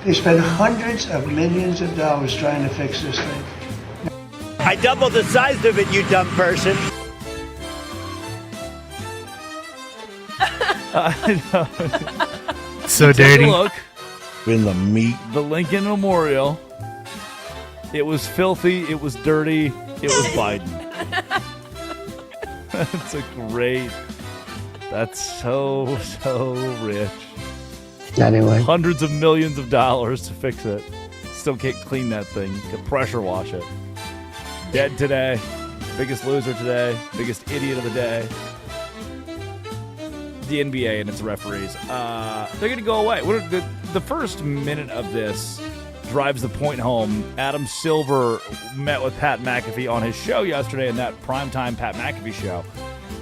they spent hundreds of millions of dollars trying to fix this thing. I doubled the size of it, you dumb person. I know. So Take dirty. a look. In the meat. The Lincoln Memorial. It was filthy. It was dirty. It was Biden. That's a great. That's so rich. Anyway. Hundreds of millions of dollars to fix it. Still can't clean that thing. Can pressure wash it. Dead today. Biggest loser today. Biggest idiot of the day. The NBA and its referees. They're going to go away. The first minute of this drives the point home. Adam Silver met with Pat McAfee on his show yesterday, in that primetime Pat McAfee show,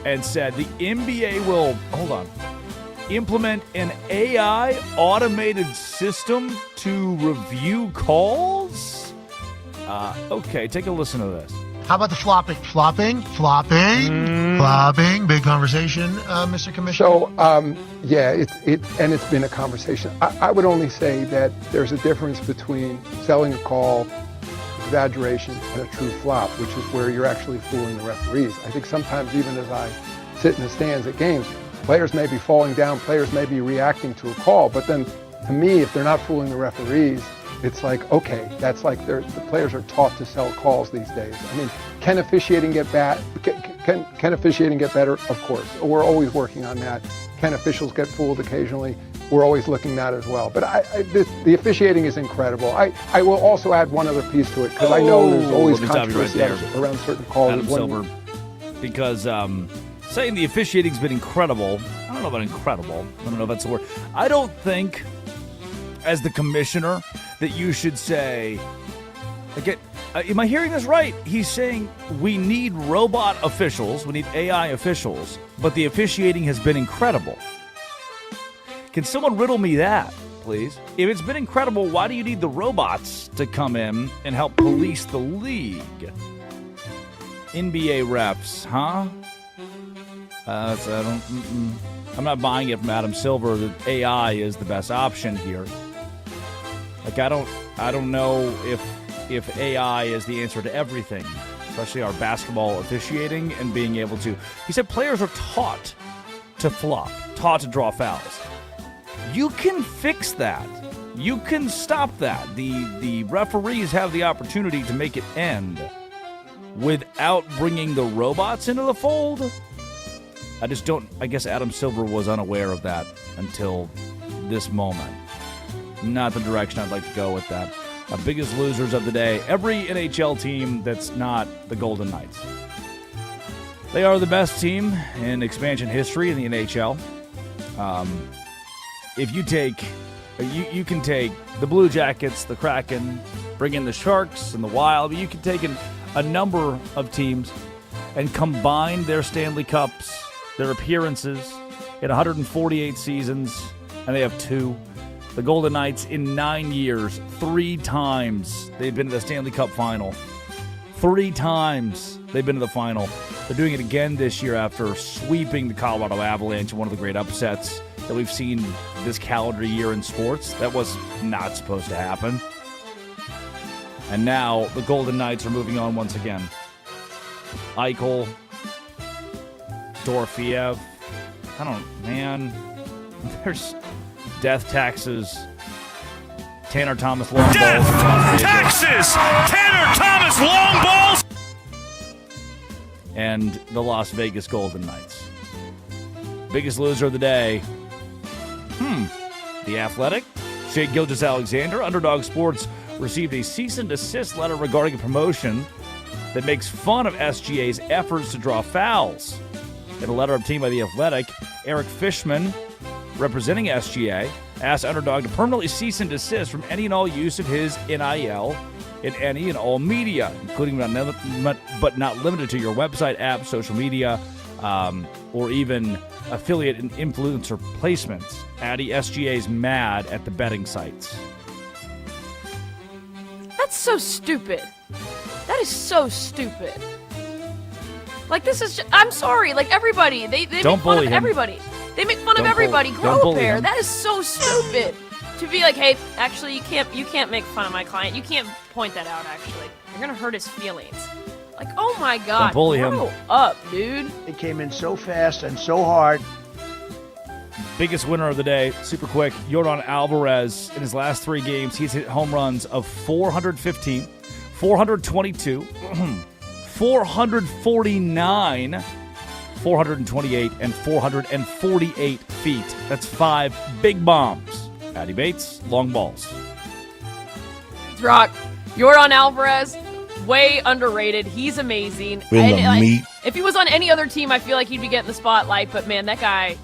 and said the NBA will, implement an AI automated system to review calls? Okay, take a listen to this. How about the flopping? Flopping? Big conversation, Mr. Commissioner. So, it's been a conversation. I would only say that there's a difference between selling a call, exaggeration, and a true flop, which is where you're actually fooling the referees. I think sometimes, even as I sit in the stands at games, players may be falling down, players may be reacting to a call, but then, to me, if they're not fooling the referees, it's like, okay, that's like the players are taught to sell calls these days. I mean, can officiating get bad? Can officiating get better? Of course. We're always working on that. Can officials get fooled occasionally? We're always looking at that as well. But the officiating is incredible. I will also add one other piece to it, because I know there's always controversy around certain calls. Adam Silver, because saying the officiating's been incredible, I don't know about incredible. I don't know if that's the word. I don't think, as the commissioner, that you should say, again, am I hearing this right? He's saying we need robot officials, we need AI officials, but the officiating has been incredible. Can someone riddle me that, please? If it's been incredible, why do you need the robots to come in and help police the league? NBA refs, huh? I'm not buying it from Adam Silver that AI is the best option here. Like, I don't know if AI is the answer to everything, especially our basketball officiating and being able to. He said players are taught to flop, taught to draw fouls. You can fix that. You can stop that. The referees have the opportunity to make it end without bringing the robots into the fold. I guess Adam Silver was unaware of that until this moment. Not the direction I'd like to go with that. Biggest losers of the day. Every NHL team that's not the Golden Knights. They are the best team in expansion history in the NHL. If you take, you can take the Blue Jackets, the Kraken, bring in the Sharks and the Wild. You can take a number of teams and combine their Stanley Cups, their appearances in 148 seasons, and they have 2. The Golden Knights, in 9 years, 3 times they've been to the Stanley Cup final. 3 times they've been to the final. They're doing it again this year after sweeping the Colorado Avalanche, one of the great upsets that we've seen this calendar year in sports. That was not supposed to happen. And now the Golden Knights are moving on once again. Eichel, Dorofeev. There's death taxes. Tanner Thomas long balls. Taxes! Tanner Thomas long balls! And the Las Vegas Golden Knights. Biggest loser of the day. The Athletic. Shea Gilgeous-Alexander. Underdog Sports received a cease and desist letter regarding a promotion that makes fun of SGA's efforts to draw fouls. In a letter obtained by The Athletic, Eric Fishman, representing SGA, asked Underdog to permanently cease and desist from any and all use of his NIL in any and all media, including but not limited to your website, app, social media, or even affiliate and influencer placements. Addy, SGA's mad at the betting sites. That's so stupid. That is so stupid. Like, this is I'm sorry, like, everybody, they make fun of everybody. They make fun of everybody. Grow a pair. That is so stupid. To be like, hey, actually, you can't make fun of my client. You can't point that out, actually. You're going to hurt his feelings. Like, oh my God. Don't bully him. Grow up, dude. It came in so fast and so hard. Biggest winner of the day, super quick, Yordan Alvarez. In his last 3 games, he's hit home runs of 415, 422, 449, 428, and 448 feet. That's 5 big bombs. Patty Bates, long balls. Rock. Yordan Alvarez, way underrated. He's amazing. If he was on any other team, I feel like he'd be getting the spotlight. But, man, that guy,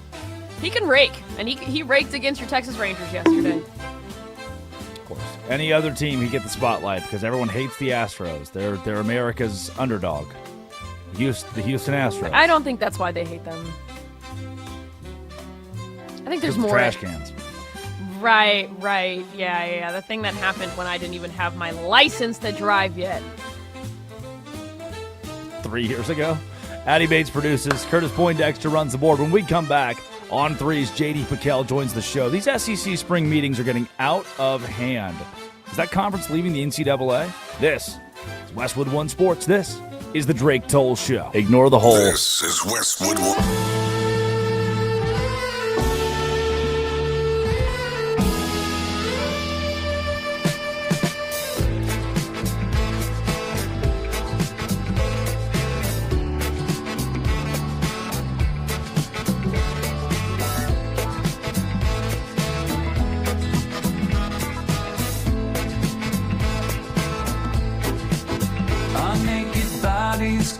he can rake. And he raked against your Texas Rangers yesterday. Of course. Any other team, he'd get the spotlight because everyone hates the Astros. They're America's underdog. The Houston Astros. I don't think that's why they hate them. I think there's more. Trash cans. Right. Yeah. The thing that happened when I didn't even have my license to drive yet. 3 years ago. Patty Bates produces. Curtis Poindexter runs the board. When we come back, on threes, J.D. Piquel joins the show. These SEC spring meetings are getting out of hand. Is that conference leaving the NCAA? This is Westwood One Sports. This is the Drake Toll Show. Ignore the hole. This is Westwood One.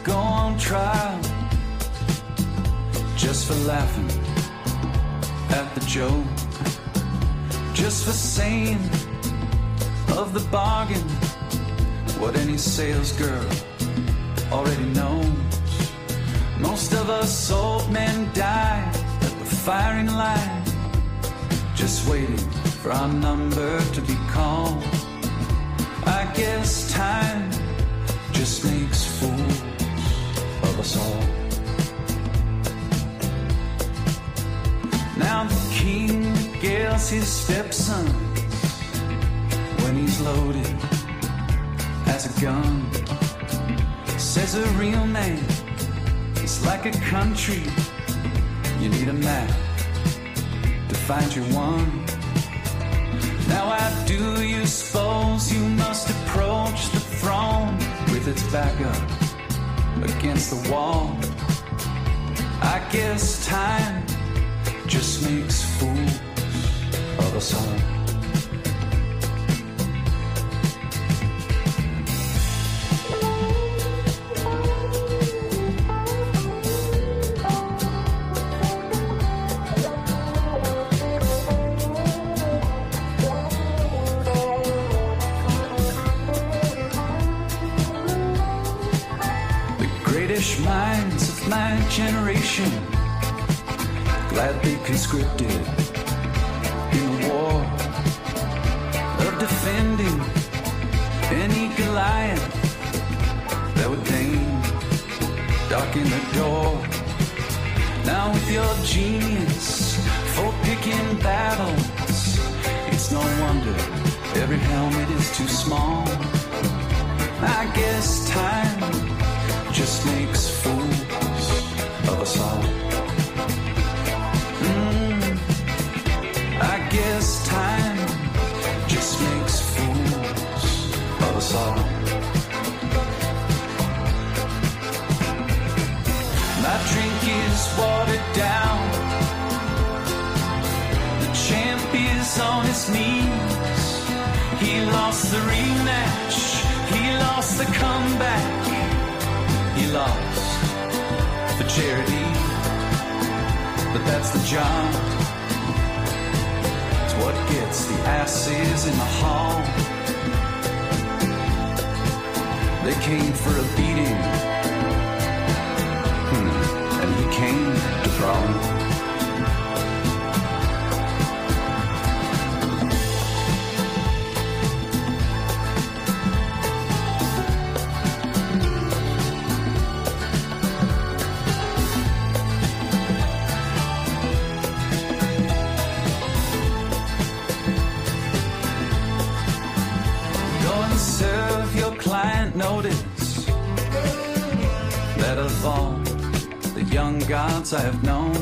Go on trial just for laughing at the joke, just for saying of the bargain what any sales girl already knows. Most of us old men die at the firing line, just waiting for our number to be called. I guess time just makes fools of us all. Now the king gets his stepson when he's loaded as a gun. Says a real man is like a country. You need a map to find your one. Now I do you suppose you must approach the throne with its back up against the wall. I guess time just makes fools of us all. Minds of my generation gladly conscripted in the war of defending any Goliath that would deign darken the door. Now with your genius for picking battles, it's no wonder every helmet is too small. I guess time just makes fools of us all. I guess time just makes fools of us all. My drink is watered down. The champ is on his knees. He lost the rematch. He lost the comeback. He lost for charity, but that's the job. It's what gets the asses in the hall. They came for a beating, and he came to brawl. of all the young gods I have known.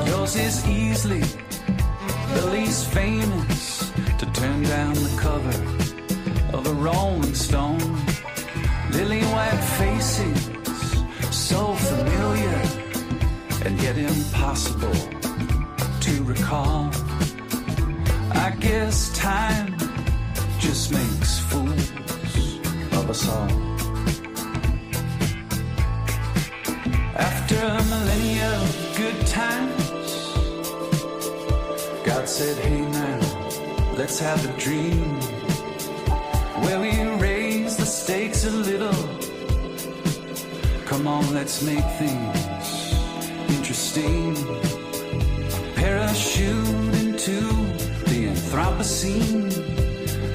Yours is easily the least famous to turn down the cover of a Rolling Stone. Lily white faces, so familiar and yet impossible to recall. I guess time just makes fools of us all. After a millennia of good times, God said, hey now, let's have a dream where we raise the stakes a little. Come on, let's make things interesting. Parachute into the Anthropocene,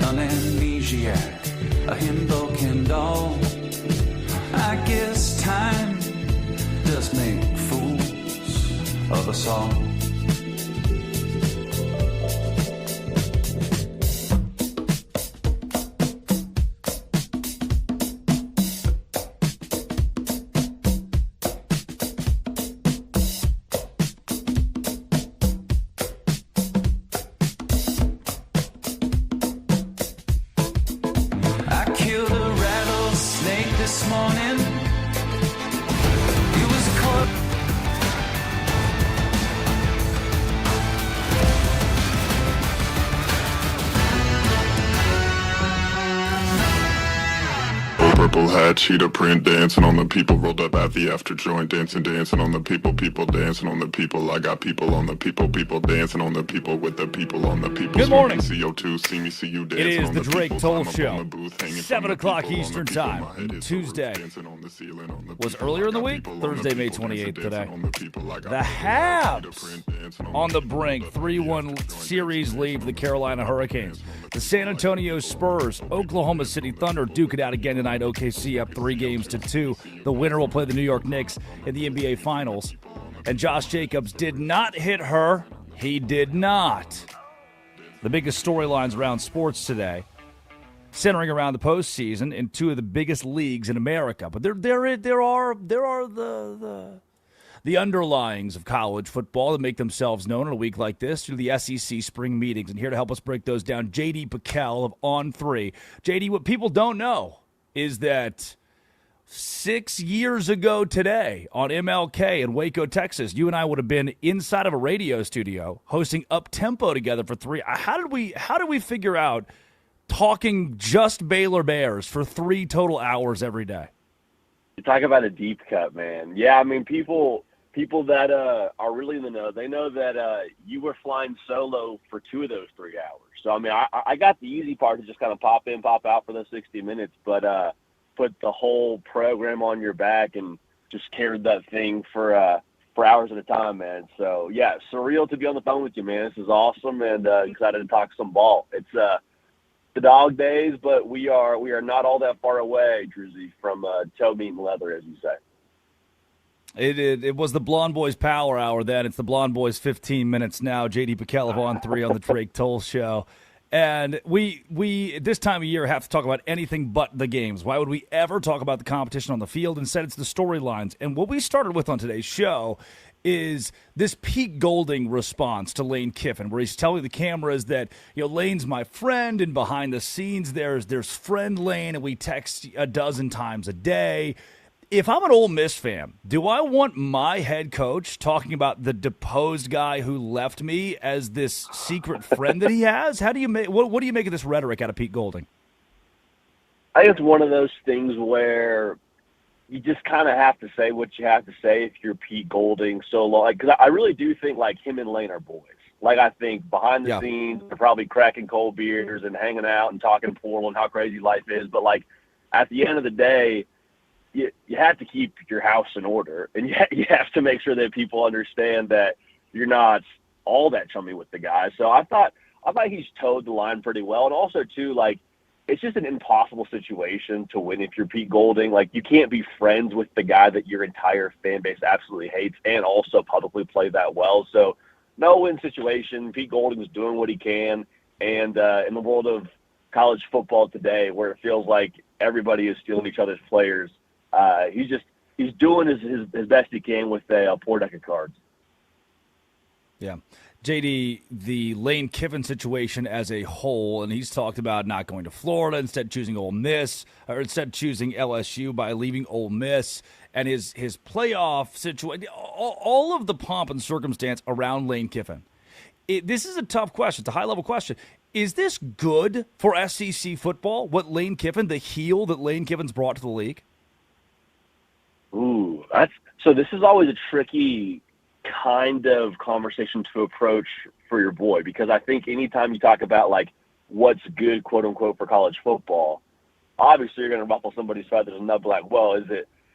an amnesiac, a himbo Kendall. I guess time does make fools of us all. Cheetah print dancing on the people, rolled up at the after joint, dancing on the people dancing on the people. I got people on the people dancing on the people with the people on the people. Good morning. CO2, see me, see you dancing. It is on the the Drake people. Toll I'm up Show. on the booth, hanging 7 from the o'clock people, on the Eastern people. Time. My head is Tuesday dancing on the ceiling, on the was people. earlier in the I got week. people on Thursday, the May people, 28th dancing today. on the people. I got The people Habs on the brink. 3-1 series lead for the Carolina Hurricanes. The San Antonio Spurs, Oklahoma City Thunder duke it out again tonight. OKC up 3-2. The winner will play the New York Knicks in the NBA Finals. And Josh Jacobs did not hit her. He did not. The biggest storylines around sports today, centering around the postseason in two of the biggest leagues in America. But there are the underlyings of college football that make themselves known on a week like this through the SEC spring meetings. And here to help us break those down, J.D. Piquel of On3. J.D., what people don't know is that 6 years ago today on MLK in Waco, Texas, you and I would have been inside of a radio studio hosting Up Tempo together for 3. How did we figure out talking just Baylor Bears for 3 total hours every day? You talk about a deep cut, man. Yeah, I mean, people that are really in the know, they know that you were flying solo for 2 of those 3 hours. So, I mean, I got the easy part to just kind of pop in, pop out for those 60 minutes, but put the whole program on your back and just carried that thing for hours at a time, man. So, yeah, surreal to be on the phone with you, man. This is awesome, and excited to talk some ball. It's the dog days, but we are not all that far away, Drizzy, from toe meat and leather, as you say. It was the Blonde Boys Power Hour then. It's the Blonde Boys 15 minutes now. J.D. Piquel of On3 on the Drake Toll Show. And we at this time of year have to talk about anything but the games. Why would we ever talk about the competition on the field? Instead, it's the storylines. And what we started with on today's show is this Pete Golding response to Lane Kiffin, where he's telling the cameras that, Lane's my friend, and behind the scenes there's friend Lane, and we text a dozen times a day. If I'm an Ole Miss fan, do I want my head coach talking about the deposed guy who left me as this secret friend that he has? How do you make what do you make of this rhetoric out of Pete Golding? I think it's one of those things where you just kind of have to say what you have to say if you're Pete Golding. So, because I really do think him and Lane are boys. I think behind the scenes they're probably cracking cold beers and hanging out and talking pool and how crazy life is. But at the end of the day, you have to keep your house in order, and you have to make sure that people understand that you're not all that chummy with the guy. So I thought he's towed the line pretty well, and also too, it's just an impossible situation to win if you're Pete Golding. You can't be friends with the guy that your entire fan base absolutely hates and also publicly play that well. So no win situation. Pete Golding was doing what he can, and in the world of college football today, where it feels like everybody is stealing each other's players, he's doing his best he can with a poor deck of cards. Yeah. JD, the Lane Kiffin situation as a whole, and he's talked about not going to Florida, instead choosing Ole Miss, or instead choosing LSU by leaving Ole Miss, and his playoff situation, all of the pomp and circumstance around Lane Kiffin. This is a tough question. It's a high-level question. Is this good for SEC football, what Lane Kiffin, the heel that Lane Kiffin's brought to the league? Ooh, so this is always a tricky kind of conversation to approach for your boy, because I think anytime you talk about like what's good, quote unquote, for college football, obviously you're going to ruffle somebody's feathers and they'll be like, well, is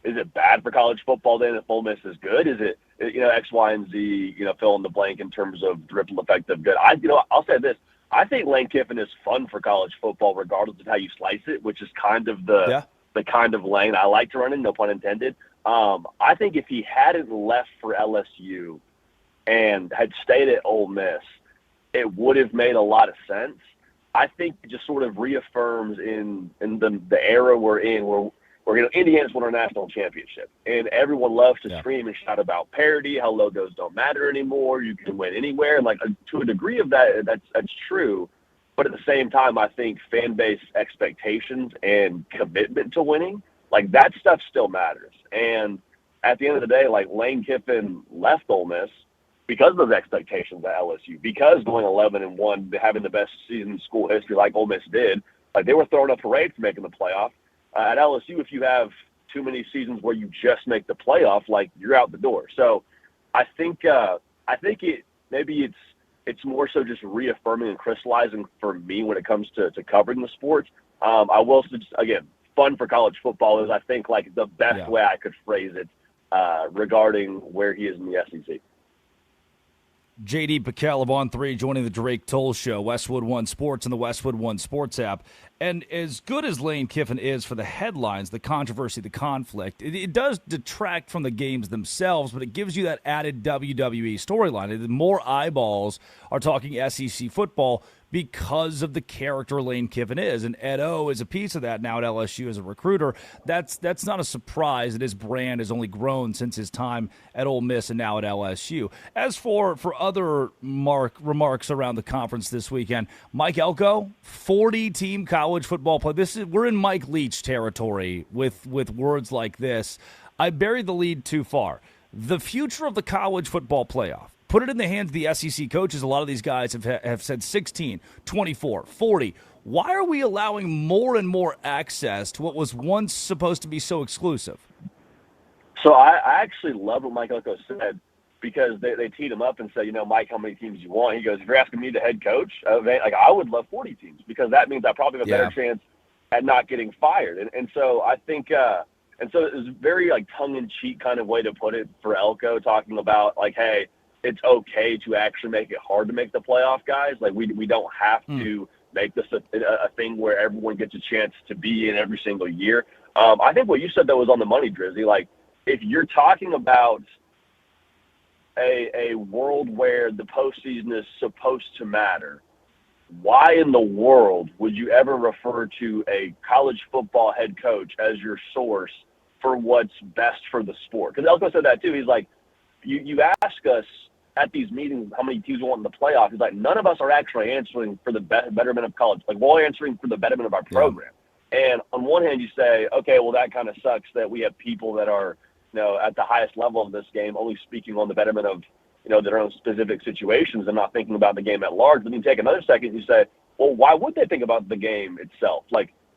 it bad for college football then if Ole Miss is good? Is it, X, Y, and Z, fill in the blank in terms of the ripple effect of good? I'll say this. I think Lane Kiffin is fun for college football regardless of how you slice it, which is kind of the kind of lane I like to run in, no pun intended. I think if he hadn't left for LSU and had stayed at Ole Miss, it would have made a lot of sense. I think it just sort of reaffirms in the era we're in where Indiana's won our national championship, and everyone loves to scream and shout about parity, how logos don't matter anymore, you can win anywhere. And to a degree of that's true. But at the same time, I think fan base expectations and commitment to winning, that stuff still matters. And at the end of the day, Lane Kiffin left Ole Miss because of those expectations at LSU, because going 11-1, having the best season in school history like Ole Miss did, they were throwing a parade for making the playoff. At LSU, if you have too many seasons where you just make the playoff, you're out the door. So I think it's more so just reaffirming and crystallizing for me when it comes to covering the sport. I will just, again, fun for college football is, I think, the best way I could phrase it regarding where he is in the SEC. JD Piquel of On3 joining the Drake Toll Show, Westwood One Sports and the Westwood One Sports app. And as good as Lane Kiffin is for the headlines, the controversy, the conflict, it does detract from the games themselves, but it gives you that added WWE storyline. More eyeballs are talking SEC football because of the character Lane Kiffin is. And Ed O is a piece of that now at LSU as a recruiter. That's not a surprise that his brand has only grown since his time at Ole Miss and now at LSU. As for other remarks around the conference this weekend, Mike Elko, 40-team college football play. We're in Mike Leach territory with words like this. I buried the lead too far. The future of the college football playoff, put it in the hands of the SEC coaches. A lot of these guys have said 16, 24, 40. Why are we allowing more and more access to what was once supposed to be so exclusive? So I actually love what Mike Elko said, because they teed him up and said, Mike, how many teams you want? He goes, if you're asking me, the head coach, I would love 40 teams, because that means I probably have a better chance at not getting fired. And so I think and so it was a very tongue-in-cheek kind of way to put it for Elko, talking about hey, it's okay to actually make it hard to make the playoff, guys. We don't have to make this a thing where everyone gets a chance to be in every single year. I think what you said, though, was on the money, Drizzy. If you're talking about a world where the postseason is supposed to matter, why in the world would you ever refer to a college football head coach as your source for what's best for the sport? Because Elko said that, too. He's like, you ask us at these meetings how many teams want in the playoff. He's like, none of us are actually answering for the betterment of college. We're all answering for the betterment of our program. And on one hand, you say, okay, well, that kind of sucks that we have people that are, at the highest level of this game only speaking on the betterment of, their own specific situations and not thinking about the game at large. But then you take another second and you say, well, why would they think about the game itself?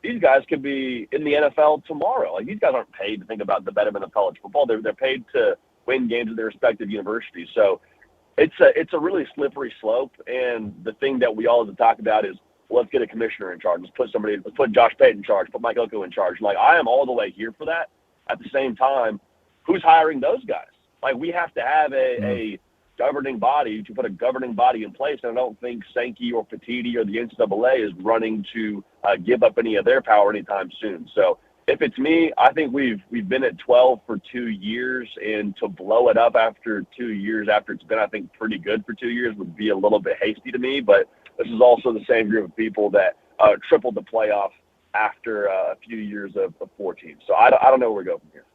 These guys could be in the NFL tomorrow. These guys aren't paid to think about the betterment of college football. They're paid to win games at their respective universities. So it's a really slippery slope. And the thing that we always talk about is, well, let's get a commissioner in charge. Let's put Josh Payton in charge, put Mike Elko in charge. I am all the way here for that. At the same time, who's hiring those guys? We have to have a governing body to put a governing body in place. And I don't think Sankey or Petitti or the NCAA is running to give up any of their power anytime soon. So if it's me, I think we've been at 12 for 2 years, and to blow it up after 2 years after it's been, I think, pretty good for 2 years would be a little bit hasty to me. But this is also the same group of people that tripled the playoff after a few years of 4 teams. So I don't know where we go from here.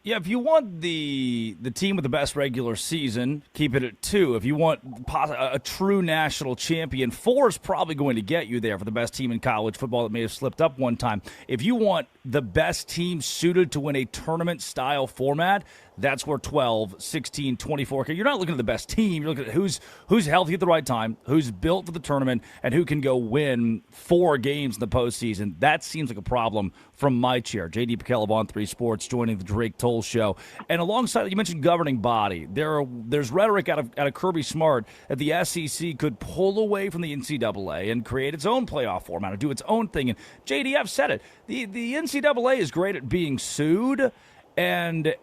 Yeah, if you want the team with the best regular season, keep it at 2. If you want a true national champion, 4 is probably going to get you there for the best team in college football that may have slipped up one time. If you want the best team suited to win a tournament-style format, that's where 12, 16, 24. You're not looking at the best team. You're looking at who's healthy at the right time, who's built for the tournament, and who can go win 4 games in the postseason. That seems like a problem from my chair. J.D. Pickell of On3 Sports joining the Drake Toll Show. And alongside, you mentioned governing body. There's rhetoric out of Kirby Smart that the SEC could pull away from the NCAA and create its own playoff format or do its own thing. And J.D., I've said it. The NCAA is great at being sued and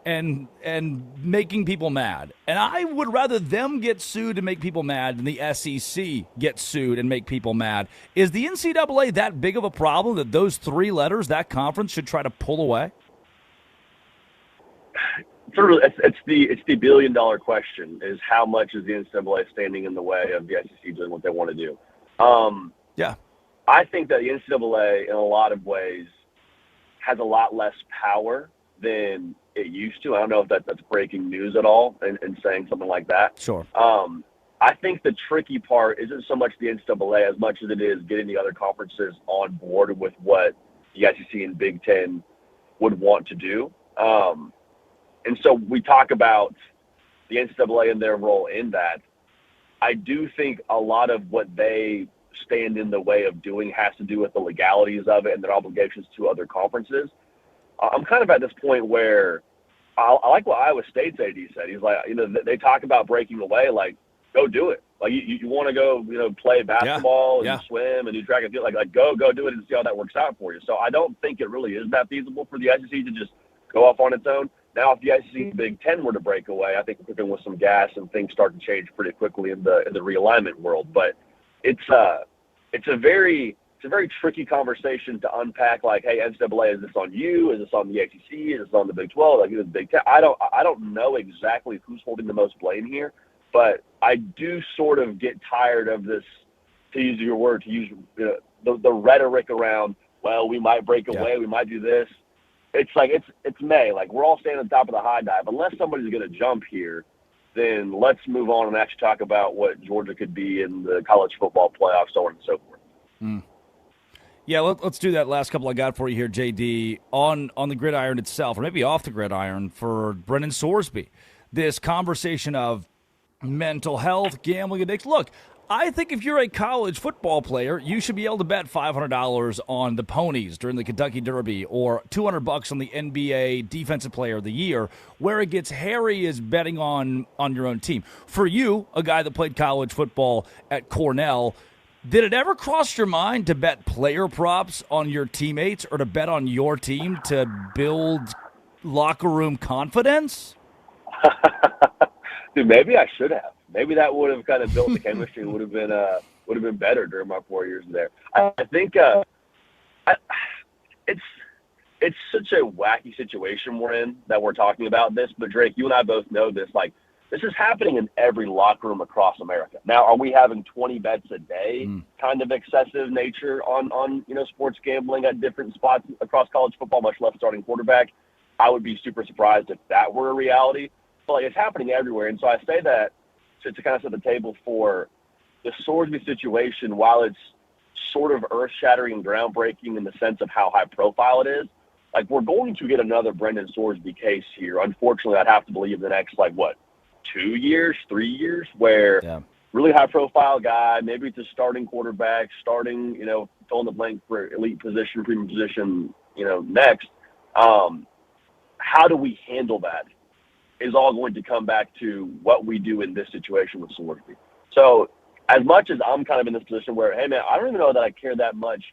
making people mad. And I would rather them get sued and make people mad than the SEC get sued and make people mad. Is the NCAA that big of a problem that those 3 letters, that conference, should try to pull away? It's the billion-dollar question: is how much is the NCAA standing in the way of the SEC doing what they want to do? Yeah, I think that the NCAA, in a lot of ways, has a lot less power than it used to. I don't know if that's breaking news at all in saying something like that. Sure. I think the tricky part isn't so much the NCAA as much as it is getting the other conferences on board with what the SEC and Big Ten would want to do. And so we talk about the NCAA and their role in that. I do think a lot of what they stand in the way of doing has to do with the legalities of it and their obligations to other conferences. I'm kind of at this point where I like what Iowa State's AD said. He's like, they talk about breaking away, like, go do it. Like, you want to go, play basketball and swim and do track and field, like go do it and see how that works out for you. So I don't think it really is that feasible for the SEC to just go off on its own. Now, if the SEC and Big Ten were to break away, I think we're cooking with some gas and things start to change pretty quickly in the realignment world. But it's a very tricky conversation to unpack. Like, hey, NCAA, is this on you? Is this on the ACC? Is this on the Big 12? Like, is it Big Ten? I don't know exactly who's holding the most blame here, but I do sort of get tired of this, to use your word, to use the rhetoric around, well, we might break away, we might do this. It's like it's May. Like, we're all standing on top of the high dive. Unless somebody's going to jump here, then let's move on and actually talk about what Georgia could be in the college football playoffs, so on and so forth. Yeah, let's do that last couple I got for you here, JD, on the gridiron itself, or maybe off the gridiron for Brendan Sorsby. This conversation of mental health, gambling addicts. Look, I think if you're a college football player, you should be able to bet $500 on the Ponies during the Kentucky Derby or $200 on the NBA Defensive Player of the Year. Where it gets hairy is betting on your own team. For you, a guy that played college football at Cornell, did it ever cross your mind to bet player props on your teammates or to bet on your team to build locker room confidence? Dude, maybe I should have. Maybe that would have kind of built the chemistry and would have been better during my 4 years there. I think it's such a wacky situation we're in that we're talking about this. But Drake, you and I both know this. Like, this is happening in every locker room across America. Now, are we having 20 bets a day kind of excessive nature on sports gambling at different spots across college football, much less starting quarterback? I would be super surprised if that were a reality. But like, it's happening everywhere. And so I say that to kind of set the table for the Sorsby situation. While it's sort of earth-shattering and groundbreaking in the sense of how high profile it is, like, we're going to get another Brendan Sorsby case here. Unfortunately, I'd have to believe the next, 2 years, 3 years, where really high-profile guy, maybe it's a starting quarterback, fill in the blank for elite position, premium position, next. How do we handle that is all going to come back to what we do in this situation with Sorsby. So as much as I'm kind of in this position where, hey, man, I don't even know that I care that much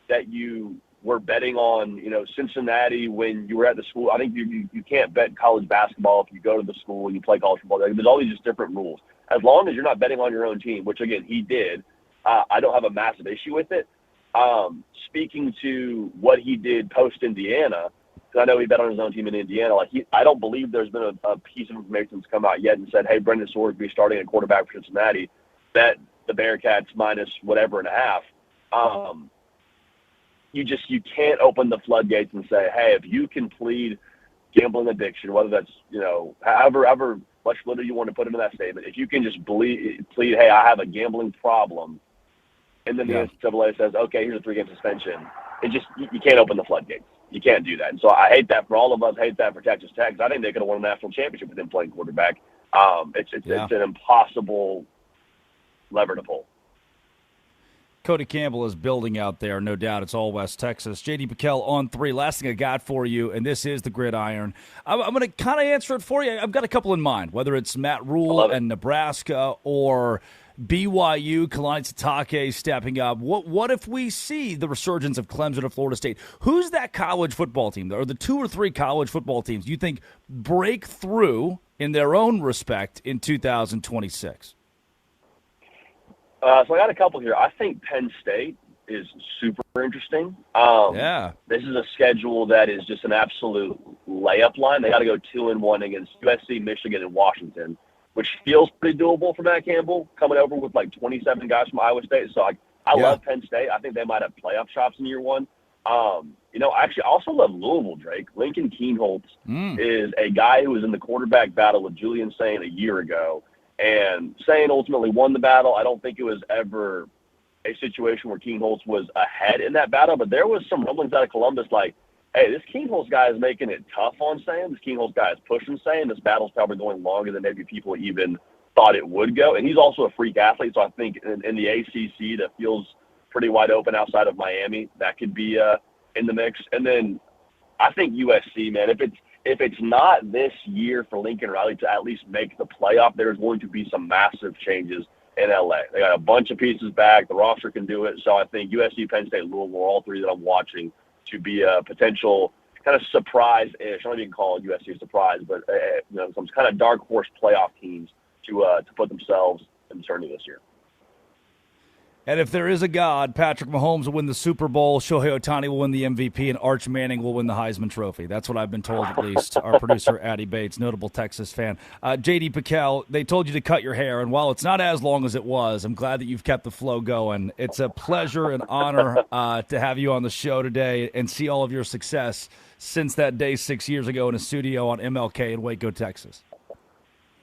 that you were betting on, Cincinnati when you were at the school. I think you can't bet college basketball if you go to the school and you play college football. There's all these just different rules. As long as you're not betting on your own team, which, again, he did, I don't have a massive issue with it. Speaking to what he did post-Indiana, because I know he bet on his own team in Indiana, I don't believe there's been a piece of information that's come out yet and said, hey, Brendan Sorsby starting a quarterback for Cincinnati, bet the Bearcats minus whatever and a half. You can't open the floodgates and say, hey, if you can plead gambling addiction, whether that's, however much little you want to put into that statement, if you can just plead, hey, I have a gambling problem, and then the NCAA says, okay, here's a 3-game suspension, you can't open the floodgates. You can't do that. And so I hate that for all of us, hate that for Texas Tech, 'cause I think they could have won a national championship with him playing quarterback. It's an impossible lever to pull. Cody Campbell is building out there, no doubt. It's all West Texas. J.D. Piquel on 3. Last thing I got for you, and this is the gridiron. I'm going to kind of answer it for you. I've got a couple in mind, whether it's Matt Rule and Nebraska or BYU, Kalani Sitake stepping up. What if we see the resurgence of Clemson or Florida State? Who's that college football team, or the 2 or 3 college football teams you think break through in their own respect in 2026? So I got a couple here. I think Penn State is super interesting. This is a schedule that is just an absolute layup line. They got to go 2-1 against USC, Michigan, and Washington, which feels pretty doable for Matt Campbell, coming over with like 27 guys from Iowa State. So I love Penn State. I think they might have playoff shots in year one. Actually, I also love Louisville, Drake. Lincoln Kienholz is a guy who was in the quarterback battle with Julian Sain a year ago. And Sain ultimately won the battle. I don't think it was ever a situation where Kienholz was ahead in that battle, but there was some rumblings out of Columbus like, hey, this Kienholz guy is making it tough on Sain. This Kienholz guy is pushing Sain. This battle's probably going longer than maybe people even thought it would go. And he's also a freak athlete, so I think in the ACC that feels pretty wide open outside of Miami, that could be in the mix. And then I think USC, man, if it's not this year for Lincoln Riley to at least make the playoff, there's going to be some massive changes in LA. They got a bunch of pieces back. The roster can do it. So I think USC, Penn State, Louisville, all 3 that I'm watching to be a potential kind of surprise-ish. I don't even call USC a surprise, but some kind of dark horse playoff teams to put themselves in the tourney this year. And if there is a God, Patrick Mahomes will win the Super Bowl, Shohei Ohtani will win the MVP, and Arch Manning will win the Heisman Trophy. That's what I've been told, at least. Our producer, Addie Bates, notable Texas fan. J.D. Piquel, they told you to cut your hair, and while it's not as long as it was, I'm glad that you've kept the flow going. It's a pleasure and honor to have you on the show today and see all of your success since that day 6 years ago in a studio on MLK in Waco, Texas.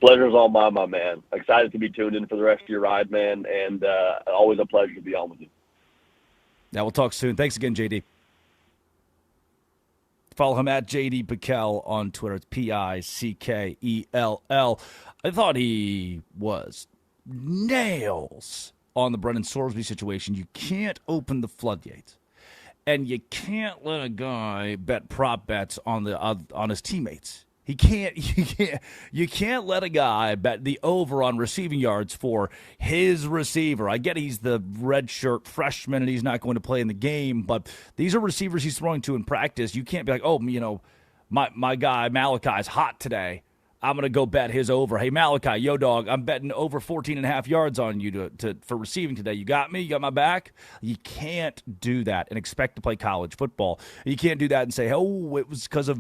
Pleasure's all mine, my man. Excited to be tuned in for the rest of your ride, man, and always a pleasure to be on with you. Now, we'll talk soon. Thanks again, JD. Follow him at JD Piquel on Twitter. It's Pickell. I thought he was nails on the Brendan Sorsby situation. You can't open the floodgates, and you can't let a guy bet prop bets on his teammates. You can't let a guy bet the over on receiving yards for his receiver. I get he's the redshirt freshman and he's not going to play in the game, but these are receivers he's throwing to in practice. You can't be like, my guy Malachi's hot today. I'm going to go bet his over. Hey, Malachi, yo, dog, I'm betting over 14.5 yards on you for receiving today. You got me? You got my back? You can't do that and expect to play college football. You can't do that and say, oh, it was because of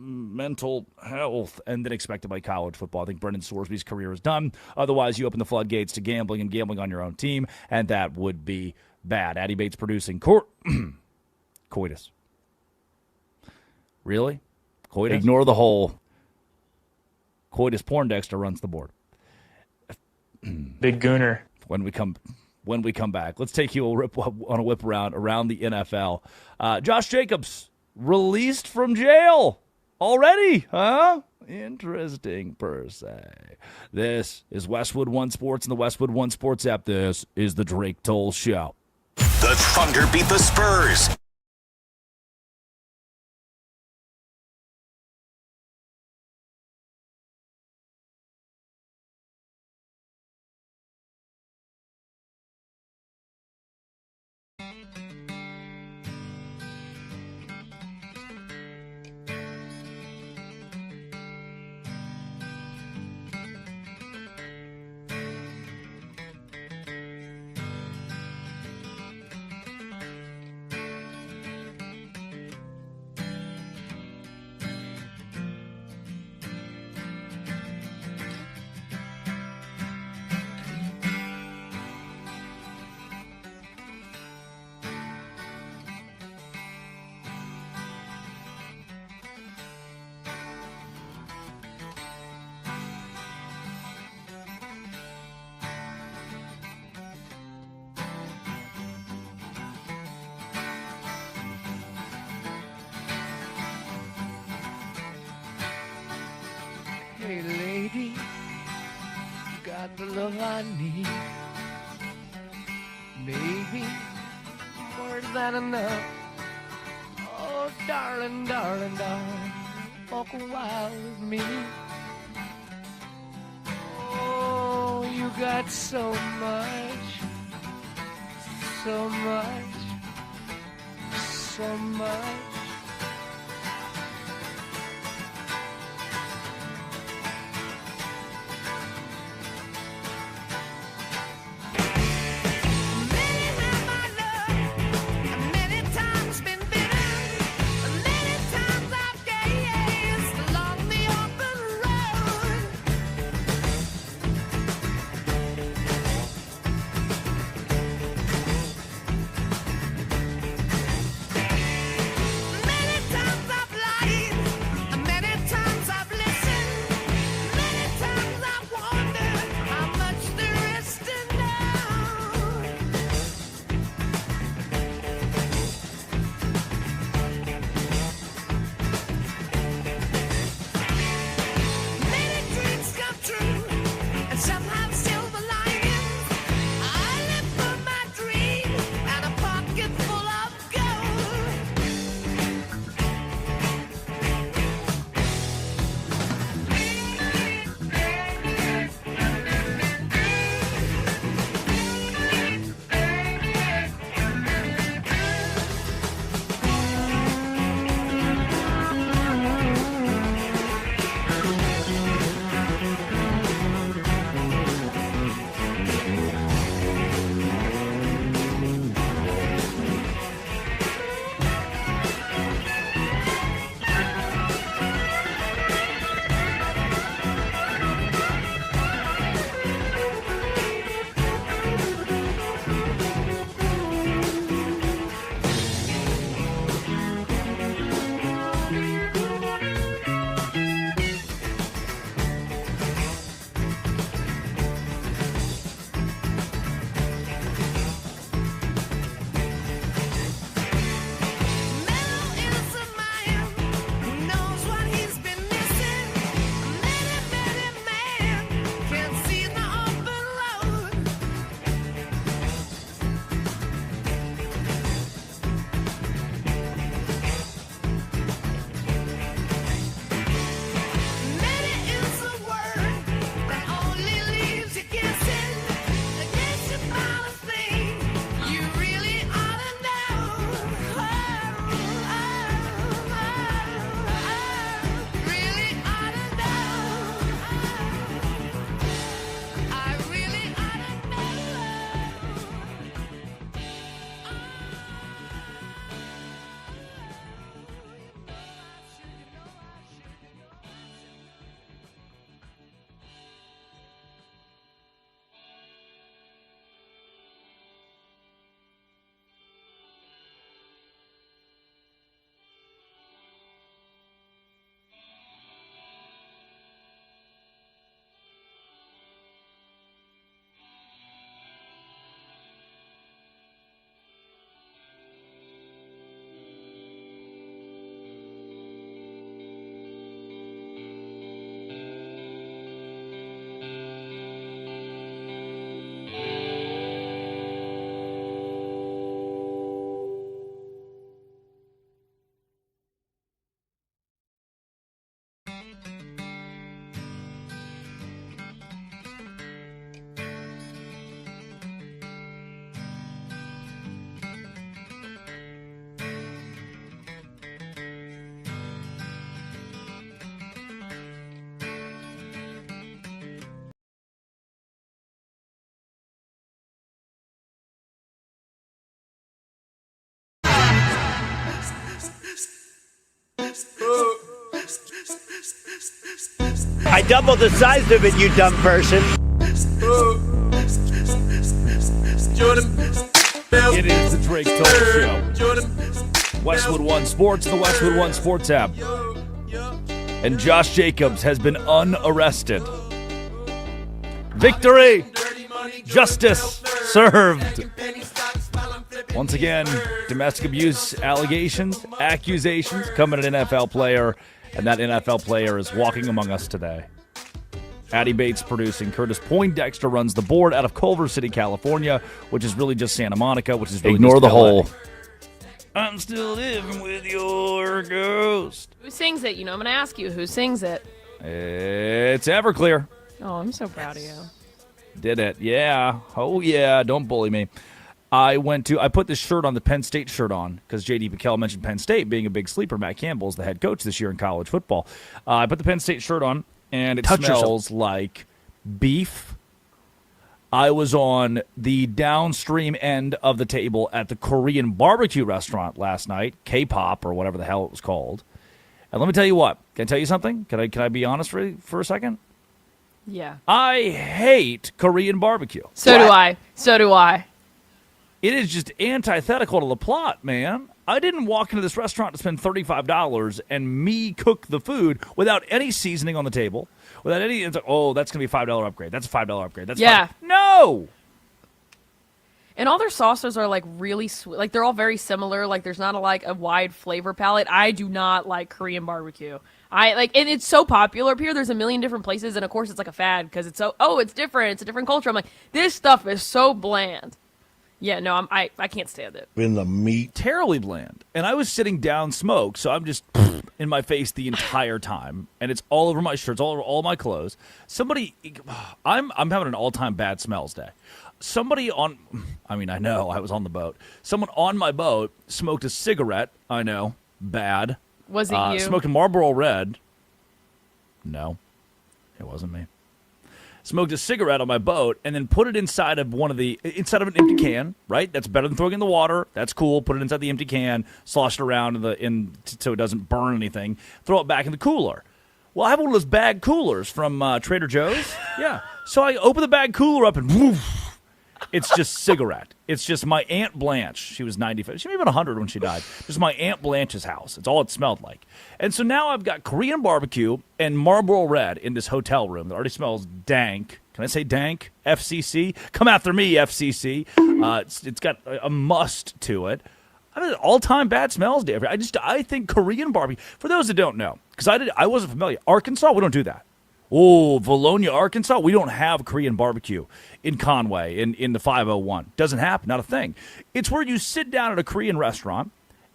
mental health, and then expect to play college football. I think Brendan Sorsby's career is done. Otherwise, you open the floodgates to gambling and gambling on your own team, and that would be bad. Addie Bates producing coitus. Really? Coitus? Ignore the whole coitus. Poindexter runs the board. Big gooner. When we come back, let's take you on a whip around the NFL. Josh Jacobs released from jail already, huh? Interesting per se. This is Westwood One Sports and the Westwood One Sports app. This is the Drake Toll Show. The Thunder beat the Spurs. Hey lady, you got the love I need. Baby, more than enough. Oh, darling, darling, darling, walk a while with me. Oh, you got so much, so much, so much. I doubled the size of it, you dumb person. It is the Drake Toll Show. Westwood One Sports, the Westwood One Sports app. And Josh Jacobs has been unarrested. Victory! Justice served. Once again, domestic abuse allegations, accusations coming at an NFL player, and that NFL player is walking among us today. Addie Bates producing. Curtis Poindexter runs the board out of Culver City, California, which is really just Santa Monica, which is really Ignore just the LA. hole. I'm still living with your ghost. Who sings it? I'm going to ask you, who sings it? It's Everclear. Oh, I'm so proud of you. Did it. Yeah. Oh, yeah. Don't bully me. I put this shirt on, the Penn State shirt on, because J.D. Piquel mentioned Penn State being a big sleeper. Matt Campbell's the head coach this year in college football. I put the Penn State shirt on, and it smells like beef. I was on the downstream end of the table at the Korean barbecue restaurant last night, K-pop or whatever the hell it was called. And let me tell you what. Can I tell you something? Can I be honest for a second? Yeah. I hate Korean barbecue. So do I. It is just antithetical to the plot, man. I didn't walk into this restaurant to spend $35 and me cook the food without any seasoning on the table, without any. It's like, oh, that's gonna be a $5 upgrade. That's a $5 upgrade. That's no. And all their sauces are like really sweet. Like they're all very similar. Like there's not a wide flavor palette. I do not like Korean barbecue. And it's so popular up here. There's a million different places, and of course it's like a fad because it's it's different. It's a different culture. I'm like, this stuff is so bland. Yeah, no, I can't stand it. In the meat. Terribly bland. And I was sitting down smoke, so I'm just in my face the entire time. And it's all over my shirts, all over all my clothes. I'm having an all-time bad smells day. I know, I was on the boat. Someone on my boat smoked a cigarette. I know, bad. Was it you? Smoked a Marlboro Red. No, it wasn't me. Smoked a cigarette on my boat and then put it inside of an empty can, right? That's better than throwing it in the water. That's cool. Put it inside the empty can, slosh it around so it doesn't burn anything. Throw it back in the cooler. Well, I have one of those bag coolers from Trader Joe's. Yeah. So I open the bag cooler up and woof. It's just cigarette. It's just my Aunt Blanche. She was 95. She may have been 100 when she died. Just my Aunt Blanche's house. It's all it smelled like. And so now I've got Korean barbecue and Marlboro Red in this hotel room that already smells dank. Can I say dank? FCC? Come after me, FCC. It's got a must to it. I mean, all-time bad smells day. I think Korean barbecue, for those that don't know, because I wasn't familiar. Arkansas, we don't do that. Oh, Valonia, Arkansas, we don't have Korean barbecue in Conway, in the 501. Doesn't happen, not a thing. It's where you sit down at a Korean restaurant,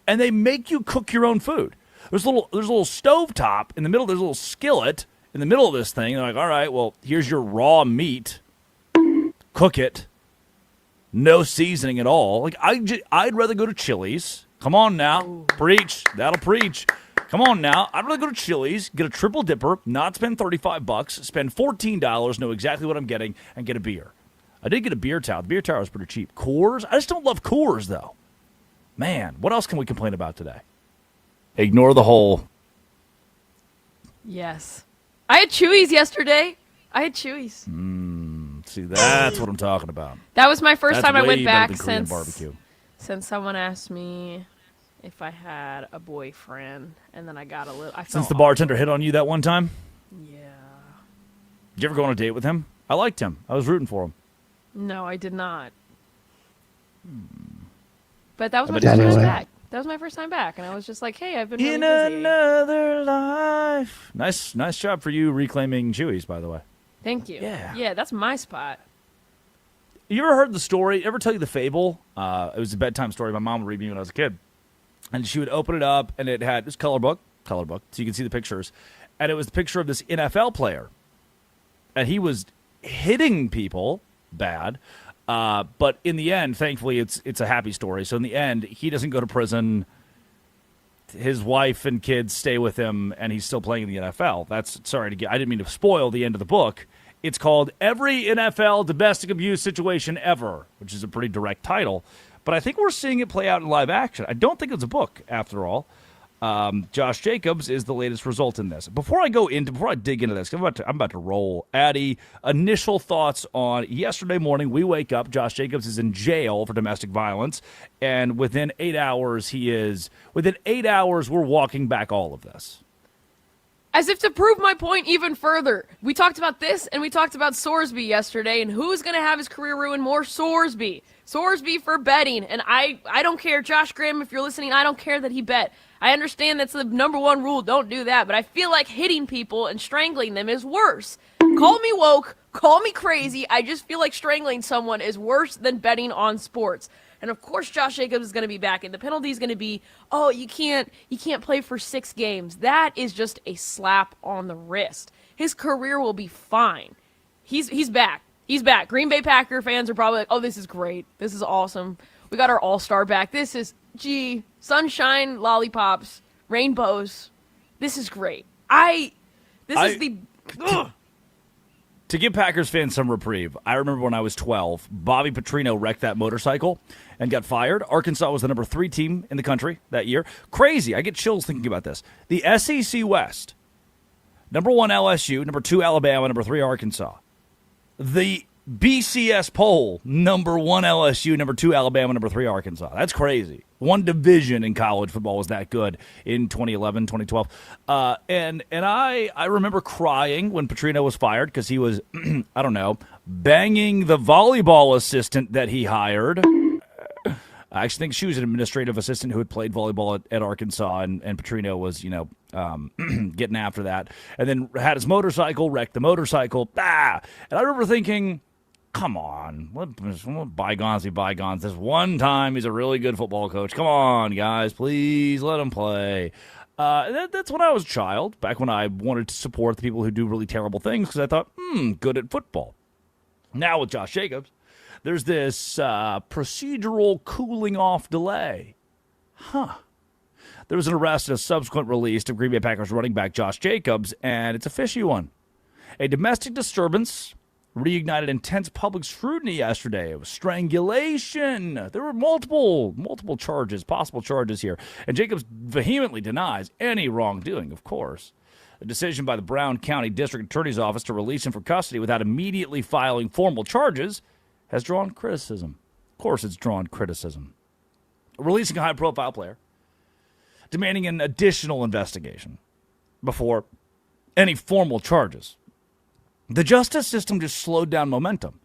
and they make you cook your own food. There's a little stove top in the middle. There's a little skillet in the middle of this thing. They're like, all right, well, here's your raw meat. Cook it. No seasoning at all. Like I'd rather go to Chili's. Come on now, preach. That'll preach. Come on now. I'd rather go to Chili's, get a triple dipper, not spend $35, spend $14, know exactly what I'm getting, and get a beer. I did get a beer tower. The beer tower was pretty cheap. Coors? I just don't love Coors, though. Man, what else can we complain about today? Ignore the hole. Yes. I had Chewies yesterday. See, that's what I'm talking about. That was my first time I went back since someone asked me if I had a boyfriend, and then I got a little. Since the bartender hit on you that one time? Yeah. Did you ever go on a date with him? I liked him. I was rooting for him. No, I did not. But that was my first time back. That was my first time back, and I was just like, "Hey, I've been really busy." In another life. Nice job for you reclaiming Chewies, by the way. Thank you. Yeah, that's my spot. You ever heard the story? Ever tell you the fable? It was a bedtime story my mom would read me when I was a kid. And she would open it up, and it had this color book, so you can see the pictures. And it was the picture of this NFL player. And he was hitting people bad. But in the end, thankfully, it's a happy story. So in the end, he doesn't go to prison. His wife and kids stay with him, and he's still playing in the NFL. I didn't mean to spoil the end of the book. It's called Every NFL Domestic Abuse Situation Ever, which is a pretty direct title. But I think we're seeing it play out in live action. I don't think it's a book, after all. Josh Jacobs is the latest result in this. Before I dig into this, I'm about to roll. Addie, initial thoughts on yesterday morning. We wake up. Josh Jacobs is in jail for domestic violence, and within 8 hours, we're walking back all of this. As if to prove my point even further, we talked about this, and we talked about Sorsby yesterday, and who's going to have his career ruined more? Sorsby for betting, and I don't care. Josh Graham, if you're listening, I don't care that he bet. I understand that's the number one rule, don't do that, but I feel like hitting people and strangling them is worse. Call me woke, call me crazy. I just feel like strangling someone is worse than betting on sports. And of course Josh Jacobs is going to be back, and the penalty is going to be, oh, you can't play for 6 games. That is just a slap on the wrist. His career will be fine. He's back. He's back. Green Bay Packer fans are probably like, oh, this is great. This is awesome. We got our all-star back. This is, sunshine, lollipops, rainbows. This is great. To give Packers fans some reprieve, I remember when I was 12, Bobby Petrino wrecked that motorcycle and got fired. Arkansas was the number 3 team in the country that year. Crazy. I get chills thinking about this. The SEC West, number 1 LSU, number 2 Alabama, number 3 Arkansas. The BCS poll, number 1 LSU, number 2 Alabama, number 3 Arkansas. That's crazy. One division in college football was that good in 2011, 2012. And I remember crying when Petrino was fired because he was, I don't know, banging the volleyball assistant that he hired. I actually think she was an administrative assistant who had played volleyball at Arkansas, and Petrino was, getting after that. And then had his motorcycle, wrecked the motorcycle. And I remember thinking, come on, let bygones be bygones. This one time he's a really good football coach. Come on, guys, please let him play. That's when I was a child, back when I wanted to support the people who do really terrible things because I thought, good at football. Now with Josh Jacobs, there's this procedural cooling off delay. There was an arrest and a subsequent release of Green Bay Packers running back Josh Jacobs, and it's a fishy one. A domestic disturbance reignited intense public scrutiny yesterday. It was strangulation. There were multiple charges, possible charges here. And Jacobs vehemently denies any wrongdoing, of course. A decision by the Brown County District Attorney's Office to release him from custody without immediately filing formal charges has drawn criticism. Of course it's drawn criticism. Releasing a high-profile player, demanding an additional investigation before any formal charges. The justice system just slowed down momentum.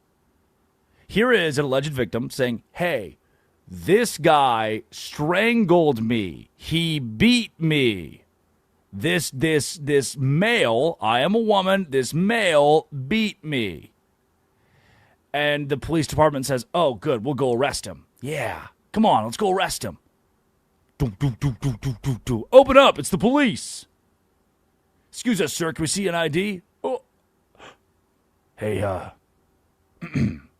Here is an alleged victim saying, hey, this guy strangled me. He beat me. This male, I am a woman, this male beat me. And the police department says, oh, good, we'll go arrest him. Yeah, come on, let's go arrest him. Open up, it's the police. Excuse us, sir, can we see an ID? Oh. Hey,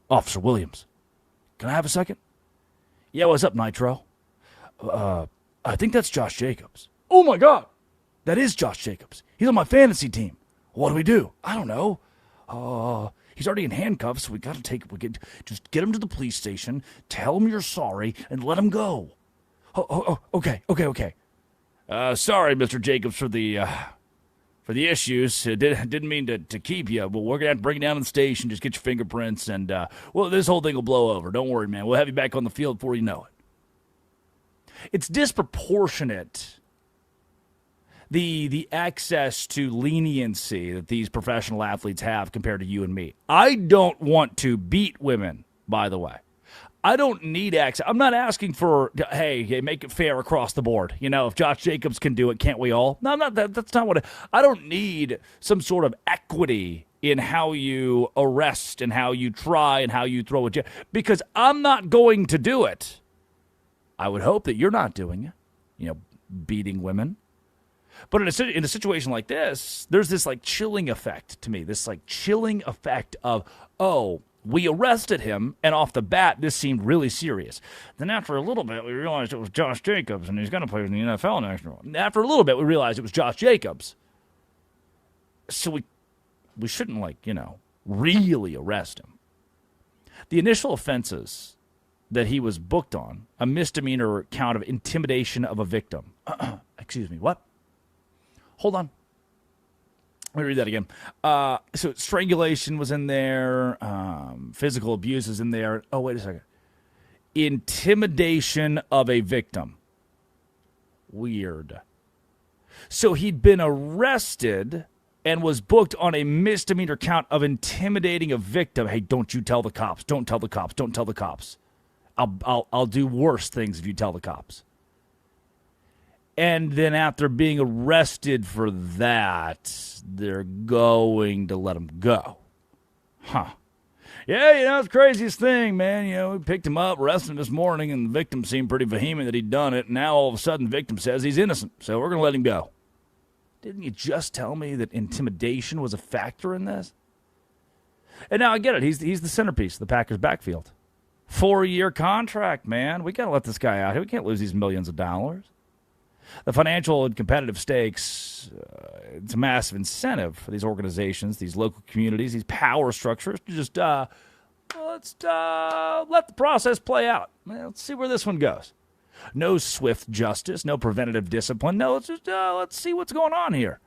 Officer Williams, can I have a second? Yeah, what's up, Nitro? I think that's Josh Jacobs. Oh, my God. That is Josh Jacobs. He's on my fantasy team. What do we do? I don't know. He's already in handcuffs, so just get him to the police station, tell him you're sorry, and let him go. Okay. Sorry, Mr. Jacobs, for the issues. Didn't mean to keep you, but we're going to have to bring you down to the station, just get your fingerprints, and, this whole thing will blow over. Don't worry, man. We'll have you back on the field before you know it. It's disproportionate, the access to leniency that these professional athletes have compared to you and me. I don't want to beat women, by the way. I don't need access. I'm not asking for, hey, make it fair across the board. If Josh Jacobs can do it, can't we all? No, I'm not. That's not what I don't need some sort of equity in how you arrest and how you try and how you throw it, because I'm not going to do it. I would hope that you're not doing it, beating women. But in a situation like this, there's this chilling effect to me, this chilling effect of, oh, we arrested him, and off the bat, this seemed really serious. Then after a little bit, we realized it was Josh Jacobs, and he's going to play in the NFL next year. After a little bit, we realized it was Josh Jacobs. So we shouldn't, really arrest him. The initial offenses that he was booked on, a misdemeanor count of intimidation of a victim. Excuse me, what? Hold on. Let me read that again. So strangulation was in there. Physical abuse is in there. Oh, wait a second. Intimidation of a victim. Weird. So he'd been arrested and was booked on a misdemeanor count of intimidating a victim. Hey, don't you tell the cops. Don't tell the cops. Don't tell the cops. I'll do worse things if you tell the cops. And then after being arrested for that, they're going to let him go. Huh. Yeah, it's the craziest thing, man. We picked him up, arrested him this morning, and the victim seemed pretty vehement that he'd done it. And now all of a sudden the victim says he's innocent, so we're going to let him go. Didn't you just tell me that intimidation was a factor in this? And now I get it. He's the centerpiece of the Packers' backfield. 4-year contract, man. We got to let this guy out here. We can't lose these millions of dollars. The financial and competitive stakes, it's a massive incentive for these organizations, these local communities, these power structures to just let's let the process play out. Let's see where this one goes. No swift justice, no preventative discipline. No, let's see what's going on here.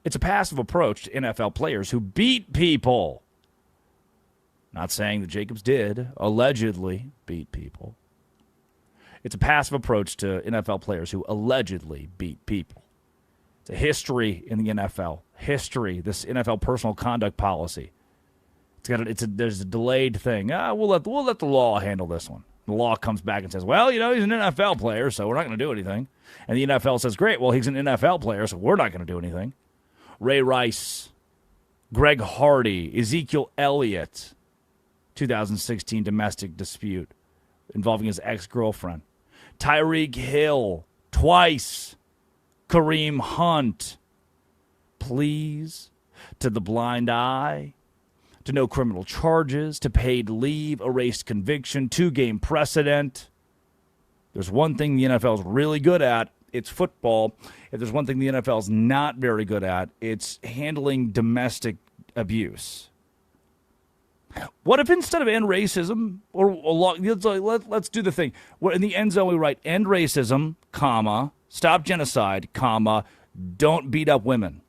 It's a passive approach to NFL players who beat people. Not saying that Jacobs did allegedly beat people. It's a passive approach to NFL players who allegedly beat people. It's a history in the NFL. History, this NFL personal conduct policy. There's a delayed thing. We'll let the law handle this one. The law comes back and says, well, he's an NFL player, so we're not going to do anything. And the NFL says, great, well, he's an NFL player, so we're not going to do anything. Ray Rice, Greg Hardy, Ezekiel Elliott, 2016 domestic dispute involving his ex-girlfriend. Tyreek Hill, twice. Kareem Hunt, pleas to the blind eye, to no criminal charges, to paid leave, erased conviction, 2-game precedent. There's one thing the NFL is really good at, it's football. If there's one thing the NFL is not very good at, it's handling domestic abuse. What if instead of end racism, let's do the thing. In the end zone we write end racism, comma, stop genocide, comma, don't beat up women.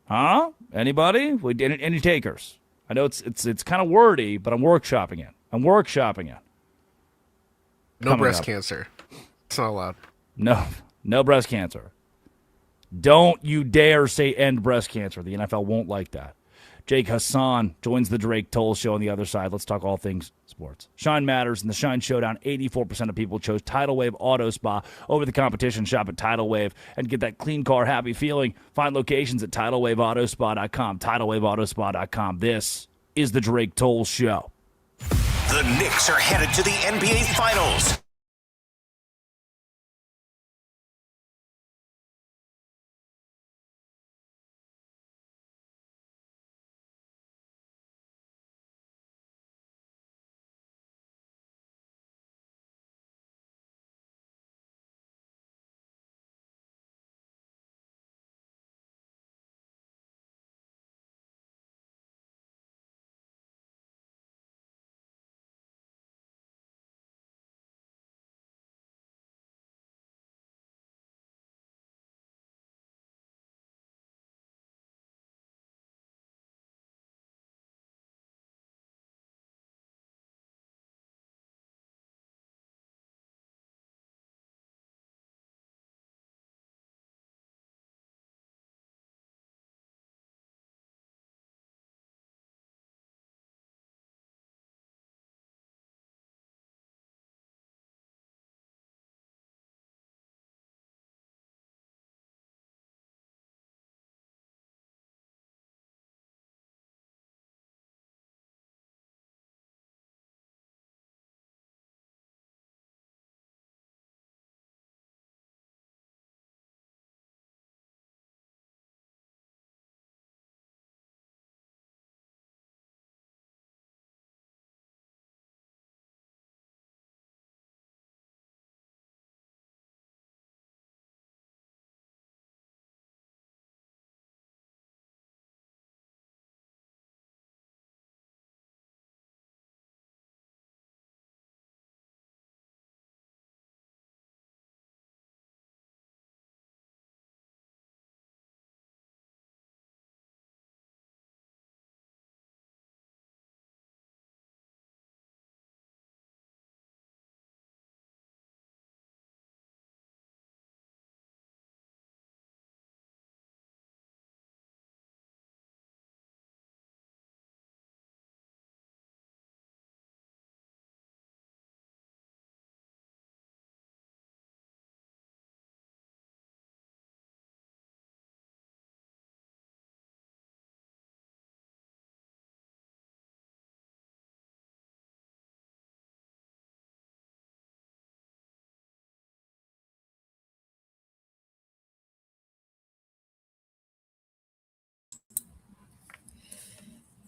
Huh? Anybody? Any takers? I know it's kind of wordy, but I'm workshopping it. No breast cancer. It's not allowed. No breast cancer. Don't you dare say end breast cancer. The NFL won't like that. Jake Hassan joins the Drake Toll Show on the other side. Let's talk all things sports. Shine matters. In the Shine Showdown, 84% of people chose Tidal Wave Auto Spa over the competition. Shop at Tidal Wave and get that clean car happy feeling. Find locations at TidalWaveAutoSpa.com. TidalWaveAutoSpa.com. This is the Drake Toll Show. The Knicks are headed to the NBA Finals.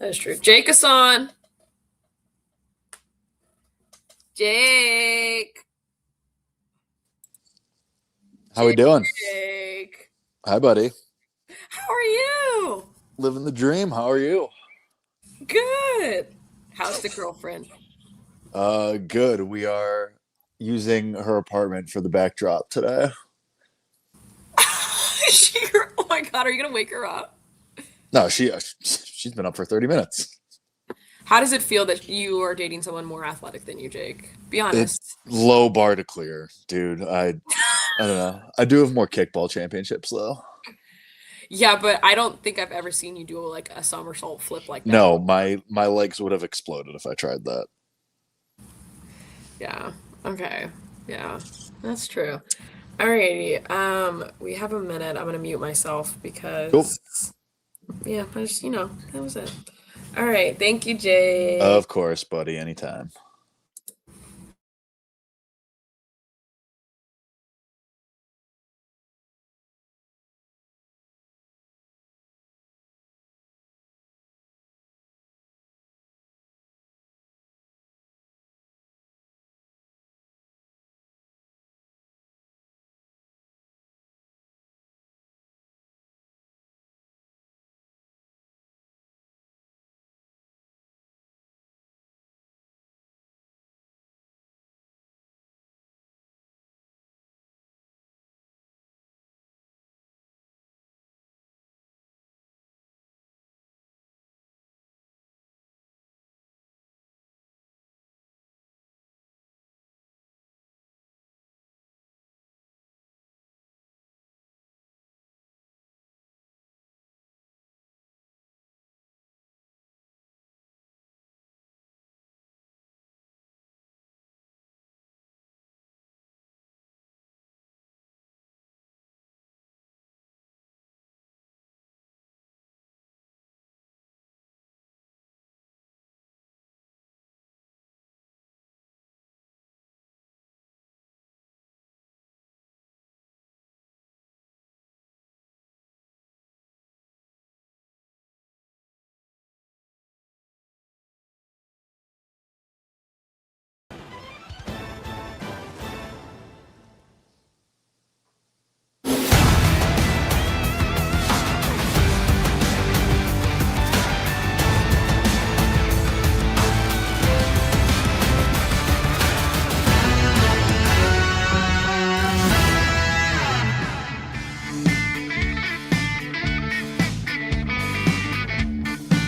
That is true. Jake Hassan. Jake. How we doing? Jake. Hi, buddy. How are you? Living the dream. How are you? Good. How's the girlfriend? Good. We are using her apartment for the backdrop today. Oh my God, are you going to wake her up? No, she's been up for 30 minutes. How does it feel that you are dating someone more athletic than you, Jake? Be honest. It's low bar to clear, dude. I don't know. I do have more kickball championships, though. Yeah, but I don't think I've ever seen you do like a somersault flip like that. No, my legs would have exploded if I tried that. Yeah. Okay. Yeah. That's true. Alrighty. We have a minute. I'm gonna mute myself because yeah, I just that was it. All right. Thank you, Jay. Of course, buddy. Anytime.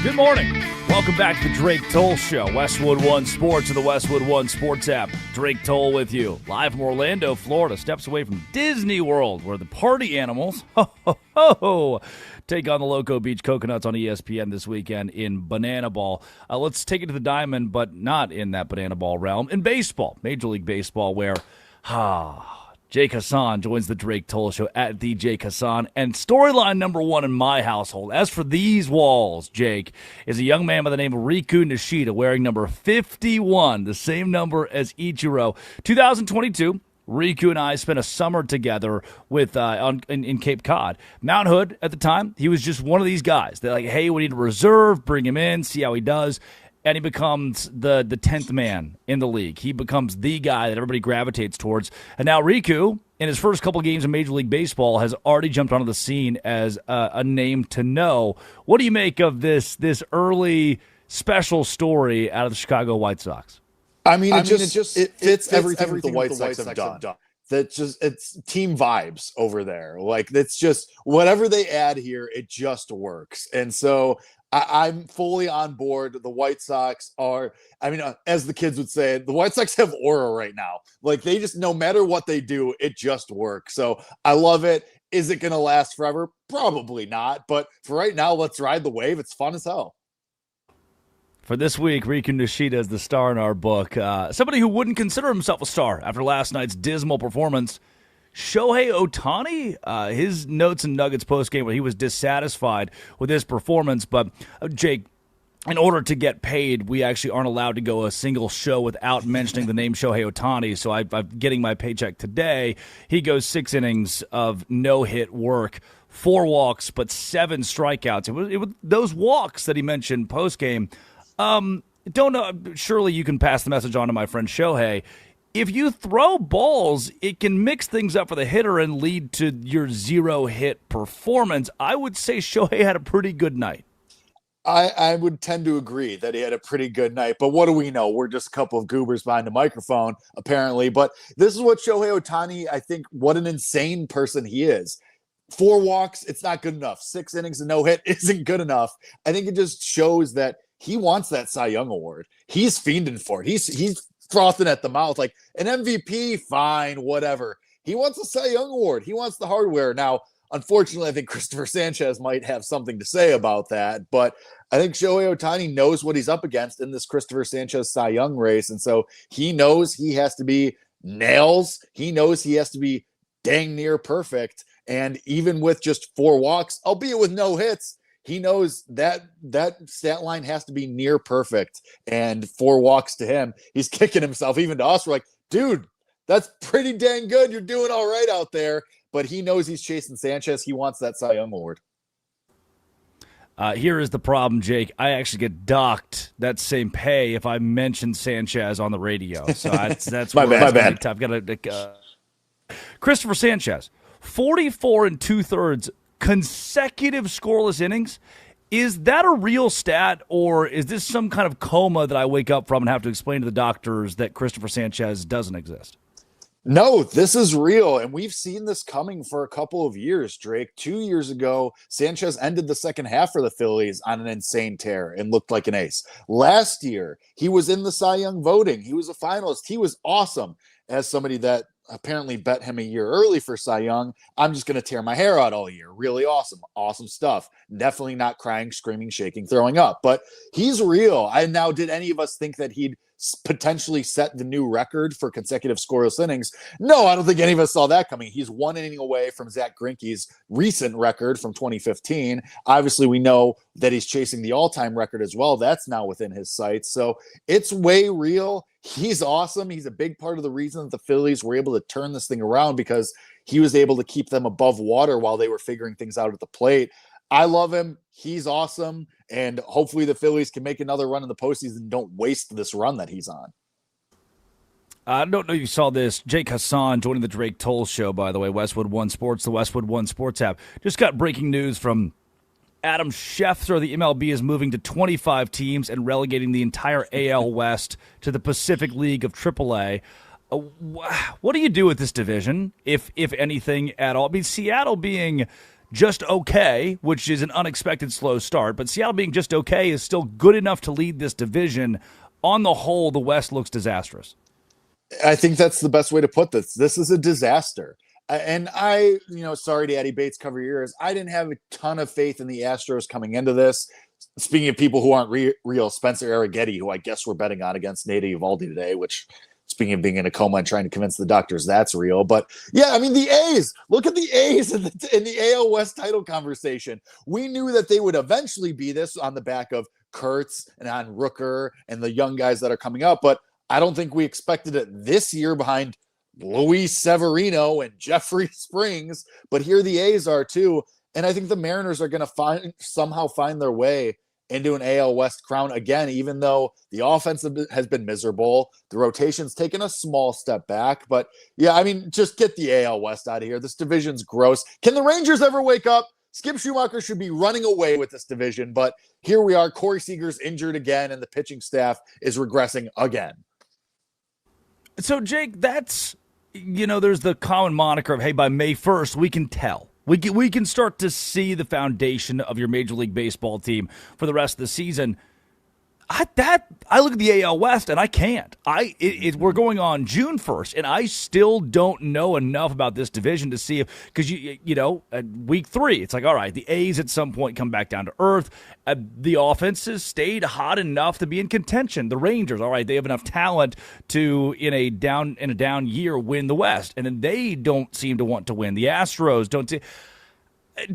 Good morning. Welcome back to the Drake Toll Show. Westwood One Sports and the Westwood One Sports app. Drake Toll with you. Live from Orlando, Florida. Steps away from Disney World, where the party animals take on the Loco Beach Coconuts on ESPN this weekend in Banana Ball. Let's take it to the diamond, but not in that Banana Ball realm. In baseball, Major League Baseball, where Jake Hassan joins the Drake Toll Show at the Jake Hassan. And storyline number one in my household, as for these walls, Jake, is a young man by the name of Riku Nishida wearing number 51, the same number as Ichiro. 2022, Riku and I spent a summer together with in Cape Cod. Mount Hood, at the time, he was just one of these guys. They're like, hey, we need a reserve, bring him in, see how he does. And he becomes the 10th man in the league. He becomes the guy that everybody gravitates towards. And now Riku, in his first couple games of Major League Baseball, has already jumped onto the scene as a name to know. What do you make of this early special story out of the Chicago White Sox? I mean, it fits everything the White Sox have done. It's team vibes over there. Like, it's just whatever they add here, it just works. And so I'm fully on board. The White Sox are, as the kids would say, the White Sox have aura right now. Like, they just, no matter what they do, it just works. So I love it. Is it going to last forever? Probably not. But for right now, let's ride the wave. It's fun as hell. For this week, Riku Nishida is the star in our book. Somebody who wouldn't consider himself a star after last night's dismal performance. Shohei Ohtani, his notes and nuggets postgame where he was dissatisfied with his performance. But, Jake, in order to get paid, we actually aren't allowed to go a single show without mentioning the name Shohei Ohtani. So I'm getting my paycheck today. He goes 6 innings of no-hit work 4 walks, but 7 strikeouts. It was those walks that he mentioned post-game. Don't know. Surely you can pass the message on to my friend Shohei. If you throw balls, it can mix things up for the hitter and lead to your 0-hit performance. I would say Shohei had a pretty good night. I would tend to agree that he had a pretty good night, but what do we know? We're just a couple of goobers behind the microphone, apparently. But this is what Shohei Ohtani, I think, what an insane person he is. 4 walks, it's not good enough. 6 innings and no hit isn't good enough. I think it just shows that he wants that Cy Young award. He's fiending for it. He's frothing at the mouth. Like an MVP, fine, whatever. He wants a Cy Young award. He wants the hardware. Now, unfortunately, I think Christopher Sanchez might have something to say about that, but I think Shohei Ohtani knows what he's up against in this Christopher Sanchez Cy Young race, and so he knows he has to be nails. He knows he has to be dang near perfect, and even with just 4 walks, albeit with no hits, he knows that stat line has to be near perfect, and 4 walks to him, he's kicking himself. Even to us, we're like, dude, that's pretty dang good. You're doing all right out there. But he knows he's chasing Sanchez. He wants that Cy Young award. Here is the problem, Jake. I actually get docked that same pay if I mention Sanchez on the radio. So that's my bad. I've got Christopher Sanchez, 44 2/3 consecutive scoreless innings. Is that a real stat, or is this some kind of coma that I wake up from and have to explain to the doctors that Christopher Sanchez doesn't exist? No, this is real, and we've seen this coming for a couple of years, Drake. 2 years ago, Sanchez ended the second half for the Phillies on an insane tear and looked like an ace. Last year, he was in the Cy Young voting. He was a finalist. He was awesome. As somebody that apparently bet him a year early for Cy Young, I'm just going to tear my hair out all year. Really awesome. Awesome stuff. Definitely not crying, screaming, shaking, throwing up. But he's real. Now, did any of us think that he'd potentially set the new record for consecutive scoreless innings? No, I don't think any of us saw that coming. He's 1 inning away from Zach Greinke's recent record from 2015. Obviously, we know that he's chasing the all-time record as well. That's now within his sights. So it's way real. He's awesome. He's a big part of the reason that the Phillies were able to turn this thing around, because he was able to keep them above water while they were figuring things out at the plate. I love him. He's awesome. And hopefully the Phillies can make another run in the postseason and don't waste this run that he's on. I don't know if you saw this. Jake Hassan joining the Drake Toll Show, by the way, Westwood One Sports, the Westwood One Sports app. Just got breaking news from Adam Schefter. The MLB is moving to 25 teams and relegating the entire AL West to the Pacific League of AAA. What do you do with this division, if anything at all? I mean, Seattle being just okay, which is an unexpected slow start, but Seattle being just okay is still good enough to lead this division. On the whole, the West looks disastrous. I think that's the best way to put this. This is a disaster. And sorry to Eddie Bates cover your ears, I didn't have a ton of faith in the Astros coming into this. Speaking of people who aren't real, Spencer Arrighetti, who I guess we're betting on against Nate Eovaldi today, which, speaking of being in a coma and trying to convince the doctors that's real. But yeah, I mean, the A's, look at the A's in the AL West title conversation. We knew that they would eventually be this on the back of Kurtz and on Rooker and the young guys that are coming up. But I don't think we expected it this year behind Luis Severino and Jeffrey Springs. But here the A's are too. And I think the Mariners are going to somehow find their way into an AL West crown again, even though the offense has been miserable. The rotation's taken a small step back. But yeah, I mean, just get the AL West out of here. This division's gross. Can the Rangers ever wake up? Skip Schumacher should be running away with this division. But here we are. Corey Seager's injured again, and the pitching staff is regressing again. So, Jake, that's, there's the common moniker of, hey, by May 1st, we can tell. We can start to see the foundation of your Major League Baseball team for the rest of the season. I look at the AL West and I can't. We're going on June 1st, and I still don't know enough about this division to see if, because at week 3, it's like, all right, the A's at some point come back down to earth. The offense has stayed hot enough to be in contention. The Rangers, all right, they have enough talent to in a down year win the West, and then they don't seem to want to win. The Astros don't.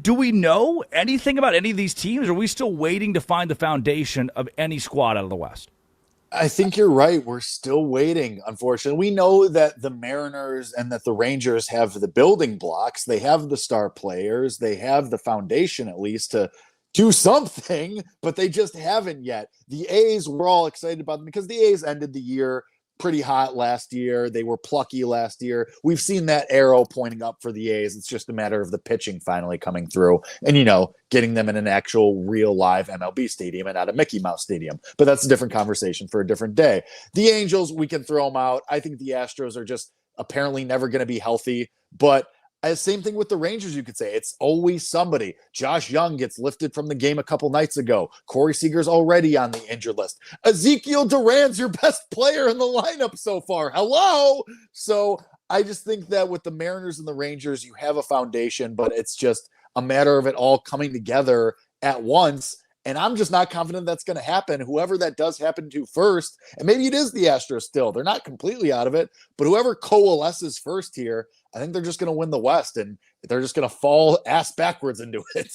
Do we know anything about any of these teams? Or are we still waiting to find the foundation of any squad out of the West? I think you're right. We're still waiting, unfortunately. We know that the Mariners and that the Rangers have the building blocks. They have the star players. They have the foundation, at least, to do something, but they just haven't yet. The A's, we're all excited about them because the A's ended the year pretty hot last year. They were plucky last year. We've seen that arrow pointing up for the A's. It's just a matter of the pitching finally coming through and, getting them in an actual real live MLB stadium and not a Mickey Mouse stadium. But that's a different conversation for a different day. The Angels, we can throw them out. I think the Astros are just apparently never going to be healthy, but same thing with the Rangers, you could say. It's always somebody. Josh Young gets lifted from the game a couple nights ago. Corey Seager's already on the injured list. Ezekiel Duran's your best player in the lineup so far. Hello? So I just think that with the Mariners and the Rangers, you have a foundation, but it's just a matter of it all coming together at once. And I'm just not confident that's going to happen. Whoever that does happen to first, and maybe it is the Astros still. They're not completely out of it, but whoever coalesces first here, I think they're just going to win the West, and they're just going to fall ass backwards into it.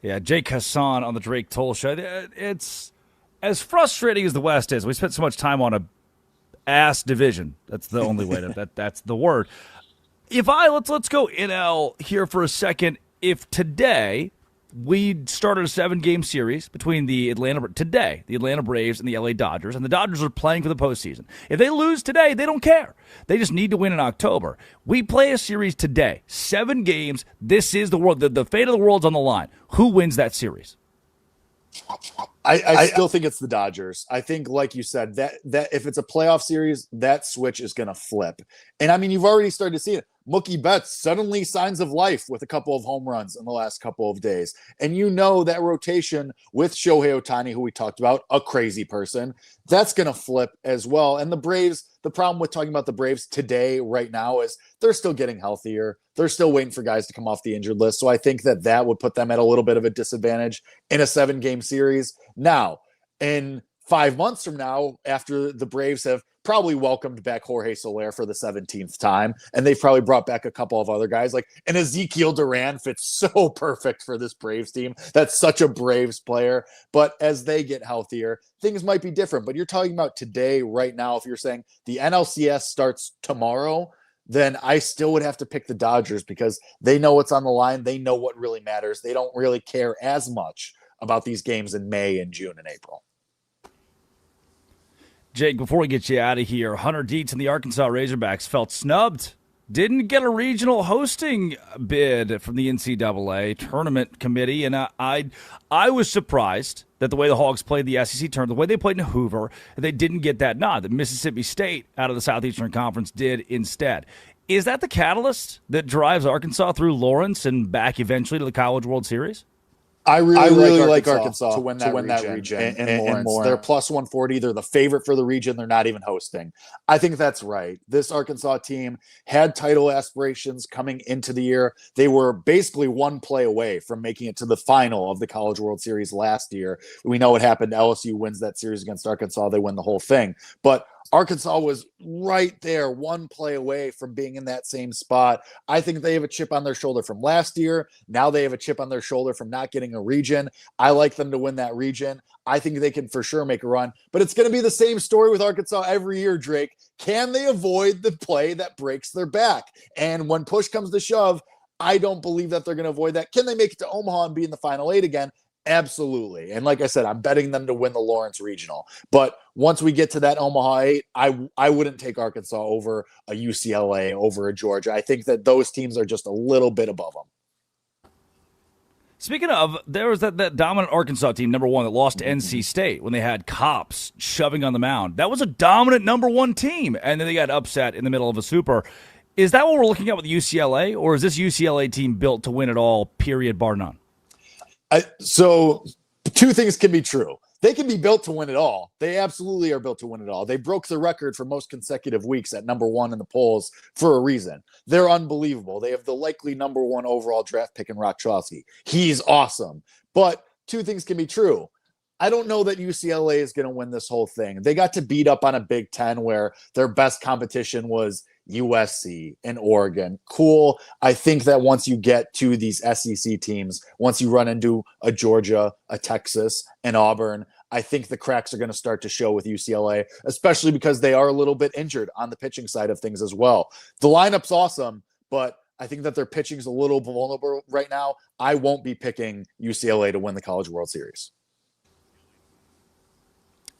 Yeah, Jake Hassan on the Drake Toll Show. It's as frustrating as the West is. We spent so much time on a ass division. That's the only way that's the word. Let's go NL here for a second. If today we started a 7-game series between the Atlanta Braves and the LA Dodgers, and the Dodgers are playing for the postseason. If they lose today, they don't care. They just need to win in October. We play a series today, 7 games. This is the world. The fate of the world's on the line. Who wins that series? I still think it's the Dodgers. I think, like you said, that if it's a playoff series, that switch is going to flip. And I mean, you've already started to see it. Mookie Betts suddenly signs of life with a couple of home runs in the last couple of days. And that rotation with Shohei Ohtani, who we talked about, a crazy person, that's going to flip as well. And the Braves, the problem with talking about the Braves today, right now, is they're still getting healthier. They're still waiting for guys to come off the injured list. So I think that would put them at a little bit of a disadvantage in a 7-game series. Now, in 5 months from now, after the Braves have probably welcomed back Jorge Soler for the 17th time, and they've probably brought back a couple of other guys, like an Ezekiel Duran fits so perfect for this Braves team. That's such a Braves player. But as they get healthier, things might be different. But you're talking about today, right now, if you're saying the NLCS starts tomorrow, then I still would have to pick the Dodgers because they know what's on the line. They know what really matters. They don't really care as much about these games in May and June and April. Jake, before we get you out of here, Hunter Dietz and the Arkansas Razorbacks felt snubbed. Didn't get a regional hosting bid from the NCAA tournament committee, and I was surprised that the way the Hogs played the SEC tournament, the way they played in Hoover, they didn't get that nod. That Mississippi State out of the Southeastern Conference did instead. Is that the catalyst that drives Arkansas through Lawrence and back eventually to the College World Series? I really like Arkansas to win that region. And Lawrence. They're plus 140. They're the favorite for the region. They're not even hosting. I think that's right. This Arkansas team had title aspirations coming into the year. They were basically one play away from making it to the final of the College World Series last year. We know what happened. LSU wins that series against Arkansas. They win the whole thing. But Arkansas was right there, one play away from being in that same spot. I think they have a chip on their shoulder from last year. Now they have a chip on their shoulder from not getting a region. I like them to win that region. I think they can for sure make a run. But it's going to be the same story with Arkansas every year, Drake. Can they avoid the play that breaks their back? And when push comes to shove, I don't believe that they're going to avoid that. Can they make it to Omaha and be in the Final Eight again? Absolutely. And like I said, I'm betting them to win the Lawrence Regional. But once we get to that Omaha 8, I wouldn't take Arkansas over a UCLA, over a Georgia. I think that those teams are just a little bit above them. Speaking of, there was that dominant Arkansas team, number 1, that lost to NC State when they had Cops shoving on the mound. That was a dominant number 1 team, and then they got upset in the middle of a super. Is that what we're looking at with UCLA, or is this UCLA team built to win it all, period, bar none? So 2 things can be true. They can be built to win it all. They absolutely are built to win it all. They broke the record for most consecutive weeks at number 1 in the polls for a reason. They're unbelievable. They have the likely number 1 overall draft pick in Rock Chalsky. He's awesome. But 2 things can be true. I don't know that UCLA is going to win this whole thing. They got to beat up on a Big Ten where their best competition was USC and Oregon. Cool. I think that once you get to these SEC teams, once you run into a Georgia, a Texas, and Auburn, I think the cracks are going to start to show with UCLA, especially because they are a little bit injured on the pitching side of things as well. The lineup's awesome, but I think that their pitching's a little vulnerable right now. I won't be picking UCLA to win the College World Series.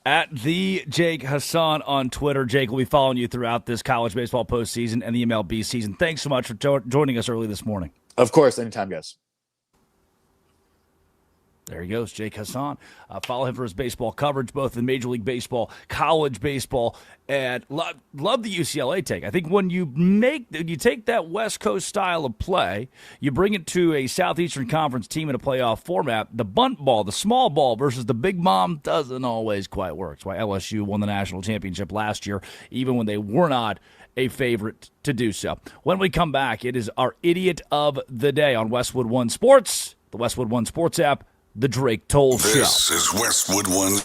At the Jake Hassan on Twitter. Jake will be following you throughout this college baseball postseason and the MLB season. Thanks so much for joining us early this morning. Of course, anytime, guys. There he goes, Jake Hassan. Follow him for his baseball coverage, both in Major League Baseball, college baseball, and love the UCLA take. I think when you take that West Coast style of play, you bring it to a Southeastern Conference team in a playoff format, the bunt ball, the small ball versus the big bomb doesn't always quite work. That's why LSU won the national championship last year, even when they were not a favorite to do so. When we come back, it is our Idiot of the Day on Westwood One Sports, the Westwood One Sports app, The Drake Toll Show. This is Westwood One.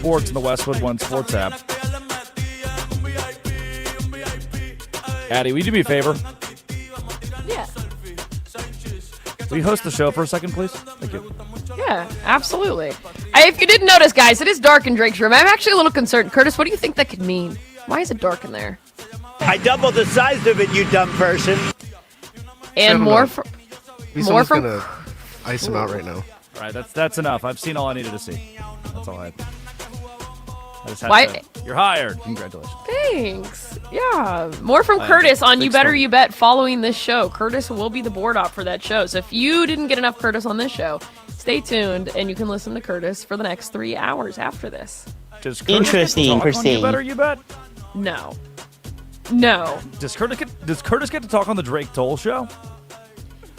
Sports and the Westwood One Sports app. Addie, will you do me a favor? Yeah. Will you host the show for a second, please? Thank you. Yeah, absolutely. If you didn't notice, guys, it is dark in Drake's room. I'm actually a little concerned. Curtis, what do you think that could mean? Why is it dark in there? I doubled the size of it, you dumb person. And more from... Someone's going to ice him out right now. All right, that's enough. I've seen all I needed to see. That's all I had. Why? You're hired. Congratulations. Thanks. Yeah. More from Curtis on You Better You Bet following this show. Curtis will be the board op for that show. So if you didn't get enough Curtis on this show, stay tuned and you can listen to Curtis for the next 3 hours after this. Interesting. On You Better You Bet? No. Does Curtis get to talk on the Drake Toll show?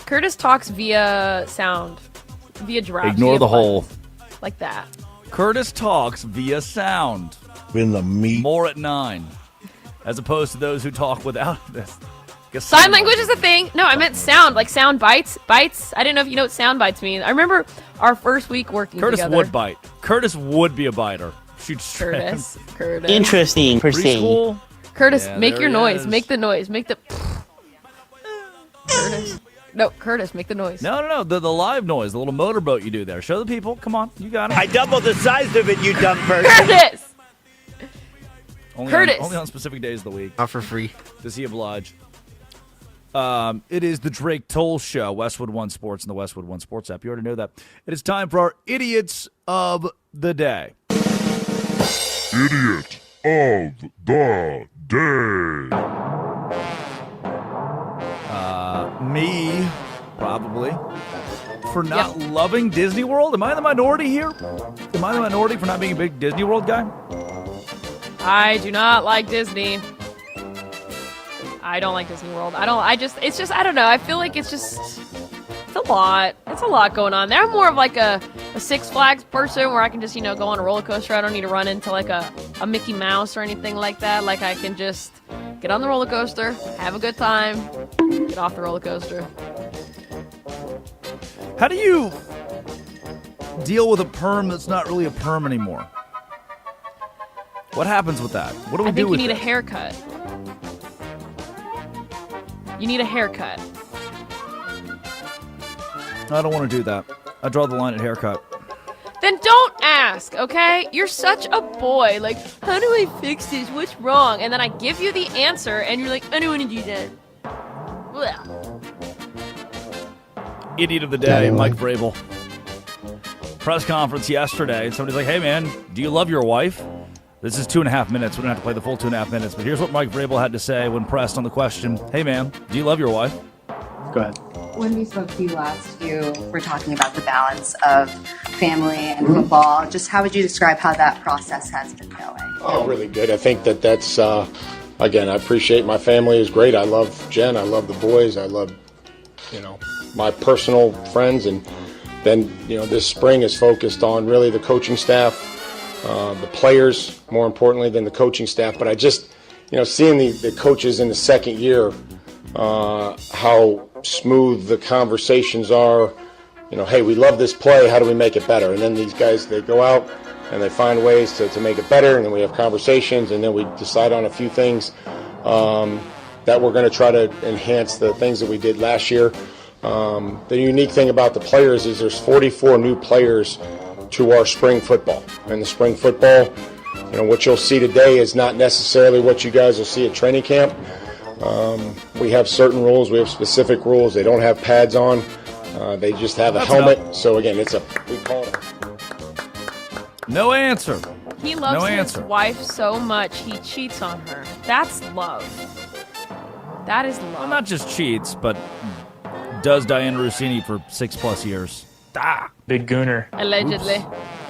Curtis talks via sound, via drafts. Ignore via the buttons, hole. like that. Curtis talks via sound. In the meat. More at 9. As opposed to those who talk without this. Sign language is a thing. No, I meant sound, like sound bites. Bites. I didn't know if you know what sound bites mean. I remember our first week working together. Curtis would bite. Curtis would be a biter. Curtis. Interesting. Preschool. Curtis, Yeah, make there your he noise. is. Make the noise. Make the... Curtis. No, Curtis, make the noise. No. The live noise, the little motorboat you do there. Show the people. Come on. You got it. I doubled the size of it, you dumb person. Curtis! Only on specific days of the week. Not for free. Does he oblige? It is the Drake Toll Show, Westwood One Sports and the Westwood One Sports app. You already know that. It is time for our Idiots of the Day. Idiot of the day. Me, probably, for not loving Disney World. Am I the minority here? Am I the minority for not being a big Disney World guy? I do not like Disney. I don't like Disney World. I don't know. I feel like it's a lot. It's a lot going on there. I'm more of like a Six Flags person where I can just, go on a roller coaster. I don't need to run into like a Mickey Mouse or anything like that. Like I can just get on the roller coaster, have a good time, get off the roller coaster. How do you deal with a perm that's not really a perm anymore? What happens with that? What do we do with it? I think you need a haircut. You need a haircut. I don't want to do that. I draw the line at haircut. Then don't ask, okay? You're such a boy. Like, how do I fix this? What's wrong? And then I give you the answer, and you're like, I don't want to do that. Well. Idiot of the day, Mike Vrabel. Press conference yesterday. Somebody's like, hey, man, do you love your wife? This is 2.5 minutes. We don't have to play the full 2.5 minutes. But here's what Mike Vrabel had to say when pressed on the question, hey, man, do you love your wife? Go ahead. When we spoke to you last, you were talking about the balance of family and football. Just how would you describe how that process has been going? Oh, really good. I think that's, again, I appreciate my family is great. I love Jen. I love the boys. I love, my personal friends. And then, this spring is focused on really the coaching staff, the players, more importantly than the coaching staff. But I just, seeing the coaches in the second year, how smooth the conversations are, hey, we love this play, how do we make it better? And then these guys, they go out and they find ways to make it better, and then we have conversations, and then we decide on a few things that we're going to try to enhance the things that we did last year. The unique thing about the players is there's 44 new players to our spring football. And the spring football, what you'll see today is not necessarily what you guys will see at training camp. We have certain rules. We have specific rules. They don't have pads on. They just have a helmet. So again, we call it No answer. He loves his wife so much, he cheats on her. That's love. That is love. Well, not just cheats, but does Diane Rossini for 6+ years. Big gooner. Allegedly.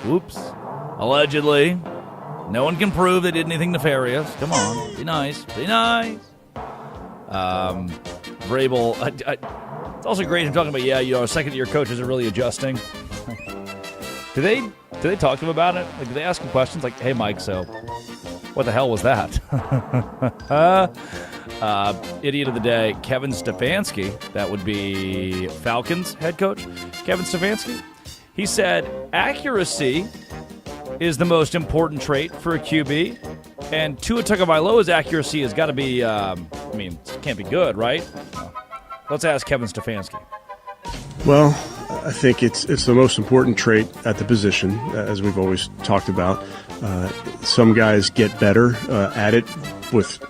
Oops. Allegedly. No one can prove they did anything nefarious. Come on. Be nice. Be nice. Vrabel, it's also great him talking about, second-year coaches are really adjusting. Do they talk to him about it? Like, do they ask him questions like, hey, Mike, so what the hell was that? Idiot of the day, Kevin Stefanski. That would be Falcons head coach, Kevin Stefanski. He said, accuracy is the most important trait for a QB. And Tua Tagovailoa's accuracy has got to be, it can't be good, right? Let's ask Kevin Stefanski. Well, I think it's the most important trait at the position, as we've always talked about. Some guys get better at it with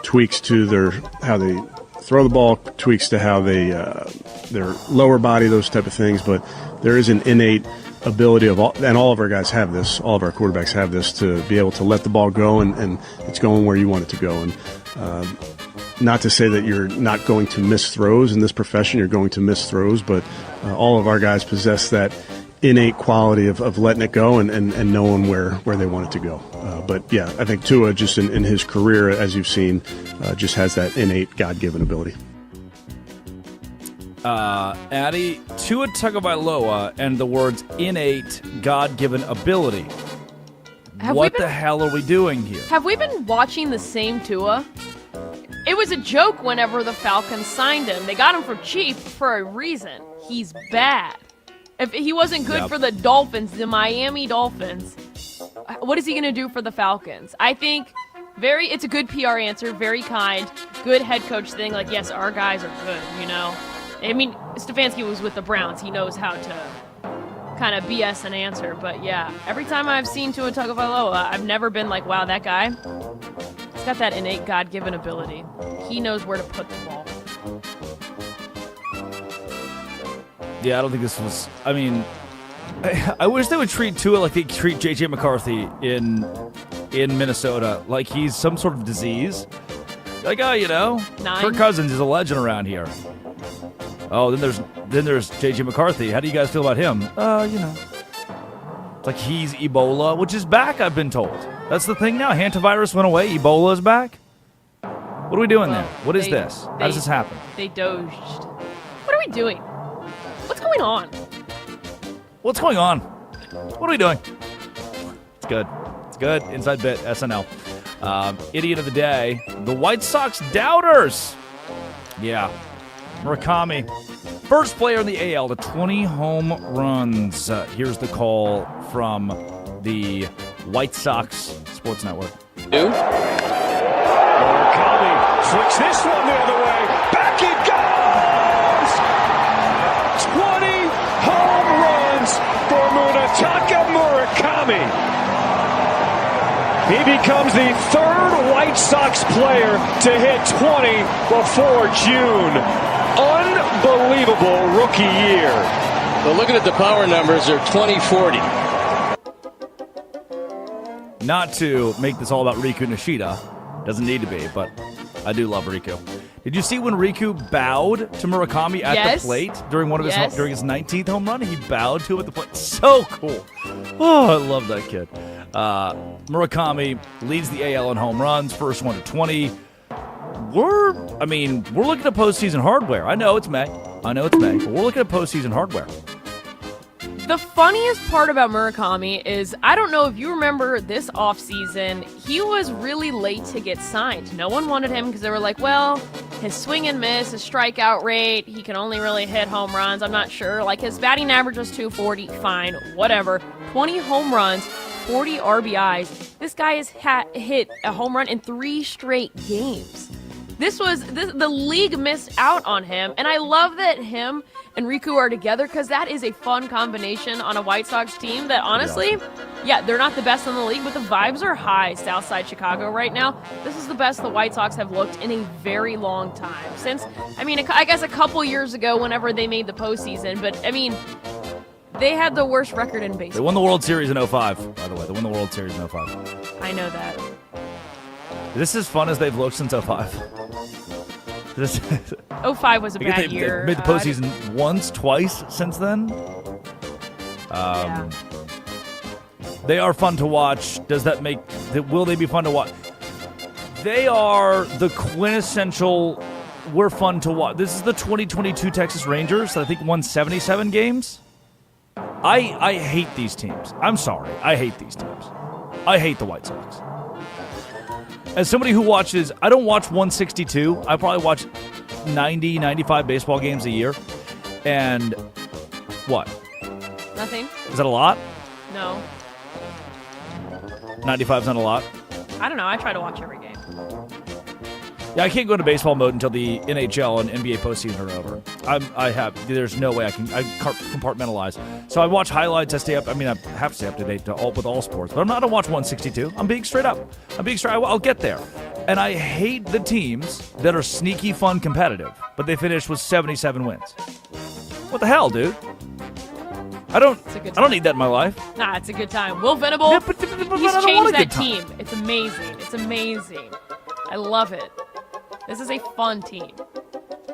tweaks to how they throw the ball, tweaks to how they their lower body, those type of things. But there is an innate ability of all of our guys have this, all of our quarterbacks have this, to be able to let the ball go and it's going where you want it to go. And not to say that you're not going to miss throws in this profession, you're going to miss throws, but all of our guys possess that innate quality of letting it go and knowing where they want it to go. But yeah, I think Tua, just in his career, as you've seen, just has that innate God-given ability. Addy, Tua Tagovailoa and the words innate God-given ability. What the hell are we doing here? Have we been watching the same Tua? It was a joke whenever the Falcons signed him. They got him for cheap for a reason. He's bad. If he wasn't good for the Dolphins, the Miami Dolphins, what is he going to do for the Falcons? I think it's a good PR answer, very kind, good head coach thing. Like, yes, our guys are good, I mean, Stefanski was with the Browns. He knows how to kind of BS an answer. But, yeah, every time I've seen Tua Tagovailoa, I've never been like, wow, that guy, he's got that innate God-given ability. He knows where to put the ball. Yeah, I don't think this was... I mean, I wish they would treat Tua like they treat J.J. McCarthy in Minnesota, like he's some sort of disease. Like, Kirk Cousins is a legend around here. Oh, then there's J.J. McCarthy. How do you guys feel about him? It's like he's Ebola, which is back, I've been told. That's the thing now. Hantavirus went away. Ebola is back. What are we doing there? What is this? How does this happen? They doged. What are we doing? What's going on? What's going on? What are we doing? It's good. It's good. Inside Bit, SNL. Idiot of the day. The White Sox doubters. Yeah. Murakami. First player in the AL to 20 home runs. Here's the call from the White Sox Sports Network. Murakami flicks this one the other way. Back it goes! 20 home runs for Munetaka Murakami. He becomes the third White Sox player to hit 20 before June. Unbelievable rookie year. But looking at the power numbers, they're 20-40. Not to make this all about Riku Nishida. Doesn't need to be, but I do love Riku. Did you see when Riku bowed to Murakami at the plate during during his 19th home run? He bowed to him at the plate. So cool. Oh, I love that kid. Murakami leads the AL in home runs, first one to 20. We're looking at postseason hardware. I know it's May, but we're looking at postseason hardware. The funniest part about Murakami is, I don't know if you remember this offseason, he was really late to get signed. No one wanted him because they were like, well, his swing and miss, his strikeout rate, he can only really hit home runs. I'm not sure. Like, his batting average was 240, fine, whatever. 20 home runs, 40 RBIs. This guy has hit a home run in 3 straight games. The league missed out on him, and I love that him and Riku are together because that is a fun combination on a White Sox team that, honestly, they're not the best in the league, but the vibes are high Southside Chicago right now. This is the best the White Sox have looked in a very long time. Since, I guess a couple years ago whenever they made the postseason, but, they had the worst record in baseball. They won the World Series in 05, by the way. They won the World Series in 05. I know that. This is as fun as they've looked since 05. 05 was a bad year. They made the postseason once, twice since then. They are fun to watch. Will they be fun to watch? They are the quintessential, we're fun to watch. This is the 2022 Texas Rangers that I think won 77 games. I hate these teams. I'm sorry. I hate these teams. I hate the White Sox. As somebody who watches, I don't watch 162. I probably watch 90, 95 baseball games a year. And what? Nothing. Is that a lot? No. 95's not a lot. I don't know. I try to watch every game. Yeah, I can't go into baseball mode until the NHL and NBA postseason are over. There's no way I compartmentalize. So I watch highlights. I have to stay up to date with all sports. But I'm not going to watch 162. I'm being straight up. I'll get there. And I hate the teams that are sneaky, fun, competitive, but they finish with 77 wins. What the hell, dude? I don't need that in my life. Nah, it's a good time. Will Venable, Yeah, but he's I don't want changed a that good time. team. It's amazing. It's amazing. I love it. This is a fun team.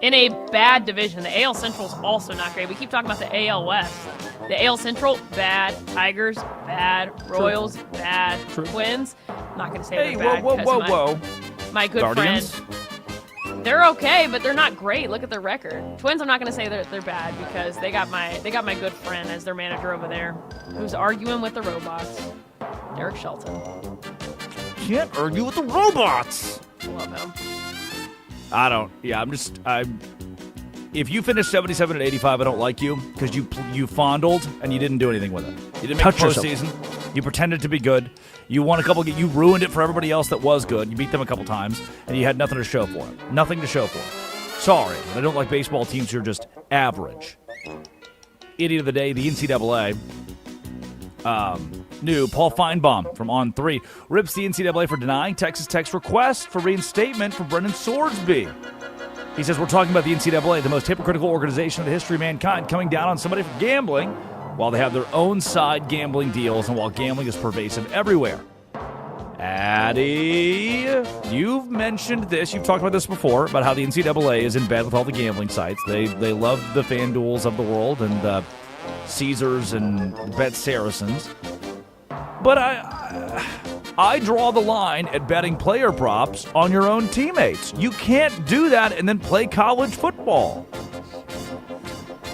In a bad division, the AL Central is also not great. We keep talking about the AL West. The AL Central, bad. Tigers, bad. Royals, bad. Twins, I'm not going to say they're bad. Whoa. My good Guardians? friend. They're okay, but they're not great. Look at their record. Twins, I'm not going to say they're bad because they got my good friend as their manager over there, who's arguing with the robots. Derek Shelton. Can't argue with the robots. Love him. I don't. Yeah, if you finish 77 and 85, I don't like you because you fondled and you didn't do anything with it. You didn't make the postseason. You pretended to be good. You won a couple. You ruined it for everybody else that was good. You beat them a couple times, and you had nothing to show for it. Nothing to show for it. Sorry, but I don't like baseball teams who are just average. Idiot of the day, the NCAA. New Paul Feinbaum from On 3 rips the NCAA for denying Texas Tech's request for reinstatement for Brendan Sorsby. He says, we're talking about the NCAA, the most hypocritical organization in the history of mankind, coming down on somebody for gambling while they have their own side gambling deals and while gambling is pervasive everywhere. Addy, you've mentioned this. You've talked about this before, about how the NCAA is in bed with all the gambling sites. They love the FanDuels of the world and the Caesars and Bet Saracens. But I draw the line at betting player props on your own teammates. You can't do that and then play college football.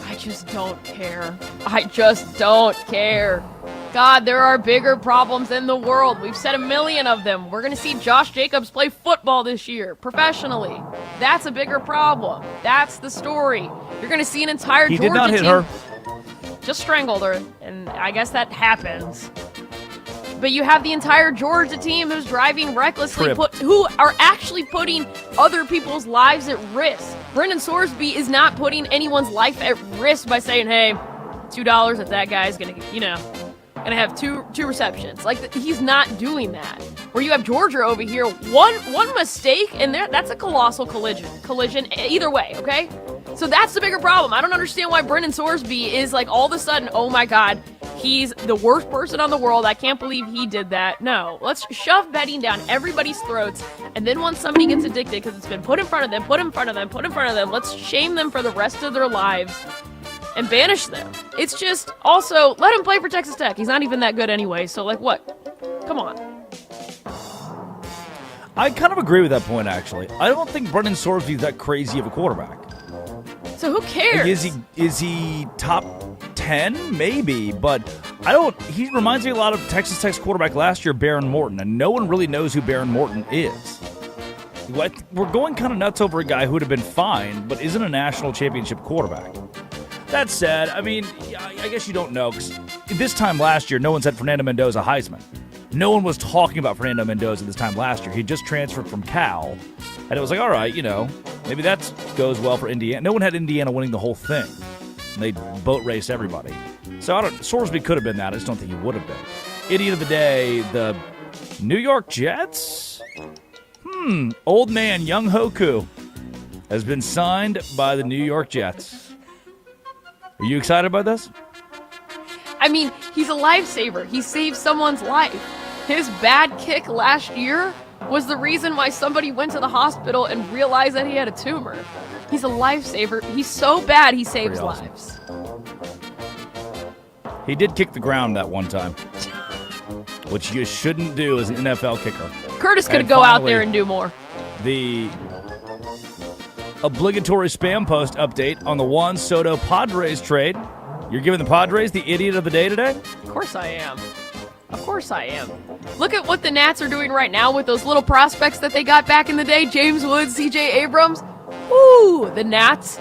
I just don't care. I just don't care. God, there are bigger problems in the world. We've said a million of them. We're going to see Josh Jacobs play football this year, professionally. That's a bigger problem. That's the story. You're going to see an entire Georgia team. He did not hit her. Just strangled her, and I guess that happens. But you have the entire Georgia team who's driving recklessly, who are actually putting other people's lives at risk. Brendan Sorsby is not putting anyone's life at risk by saying, hey, $2 if that guy's going to, gonna have two receptions. Like, he's not doing that. Where you have Georgia over here, one mistake, and that's a colossal collision either way, okay? So that's the bigger problem. I don't understand why Brendan Sorsby is like all of a sudden, oh my God, he's the worst person on the world. I can't believe he did that. No, let's shove betting down everybody's throats, and then once somebody gets addicted because it's been put in front of them, let's shame them for the rest of their lives and banish them. It's just, also, let him play for Texas Tech. He's not even that good anyway, so like what? Come on. I kind of agree with that point, actually. I don't think Brendan Sorsby is that crazy of a quarterback. So who cares? Like, is he top 10? Maybe, but he reminds me a lot of Texas Tech's quarterback last year, Baron Morton, and no one really knows who Baron Morton is. We're going kind of nuts over a guy who would have been fine, but isn't a national championship quarterback. That said, I mean, I guess you don't know, because this time last year, no one said Fernando Mendoza Heisman. No one was talking about Fernando Mendoza this time last year. He just transferred from Cal, and it was like, all right, maybe that goes well for Indiana. No one had Indiana winning the whole thing. And they boat race everybody. So Sorsby could have been that. I just don't think he would have been. Idiot of the day, the New York Jets? Old man Young Hoku has been signed by the New York Jets. Are you excited about this? I mean, he's a lifesaver. He saved someone's life. His bad kick last year was the reason why somebody went to the hospital and realized that he had a tumor. He's a lifesaver. He's so bad, he saves lives. He did kick the ground that one time, which you shouldn't do as an NFL kicker. Curtis could go out there and do more. The obligatory spam post update on the Juan Soto Padres trade. You're giving the Padres the idiot of the day today? Of course I am. Of course I am. Look at what the Nats are doing right now with those little prospects that they got back in the day. James Woods, CJ Abrams. Ooh, the Nats.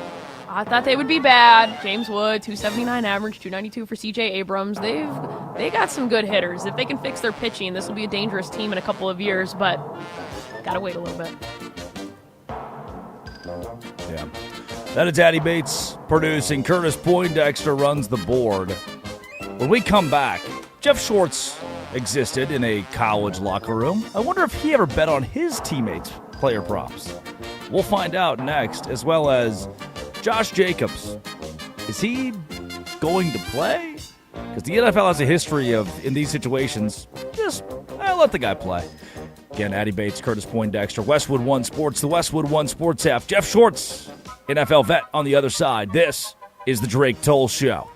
I thought they would be bad. James Wood, 279 average, 292 for C.J. Abrams. They got some good hitters. If they can fix their pitching, this will be a dangerous team in a couple of years, but gotta wait a little bit. Yeah. That is Addy Bates producing. Curtis Poindexter runs the board. When we come back, Jeff Schwartz existed in a college locker room. I wonder if he ever bet on his teammates' player props. We'll find out next, as well as Josh Jacobs. Is he going to play? Because the NFL has a history of, in these situations, just let the guy play. Again, Addy Bates, Curtis Poindexter, Westwood One Sports, the Westwood One Sports app. Jeff Schwartz, NFL vet on the other side. This is the Drake Toll Show.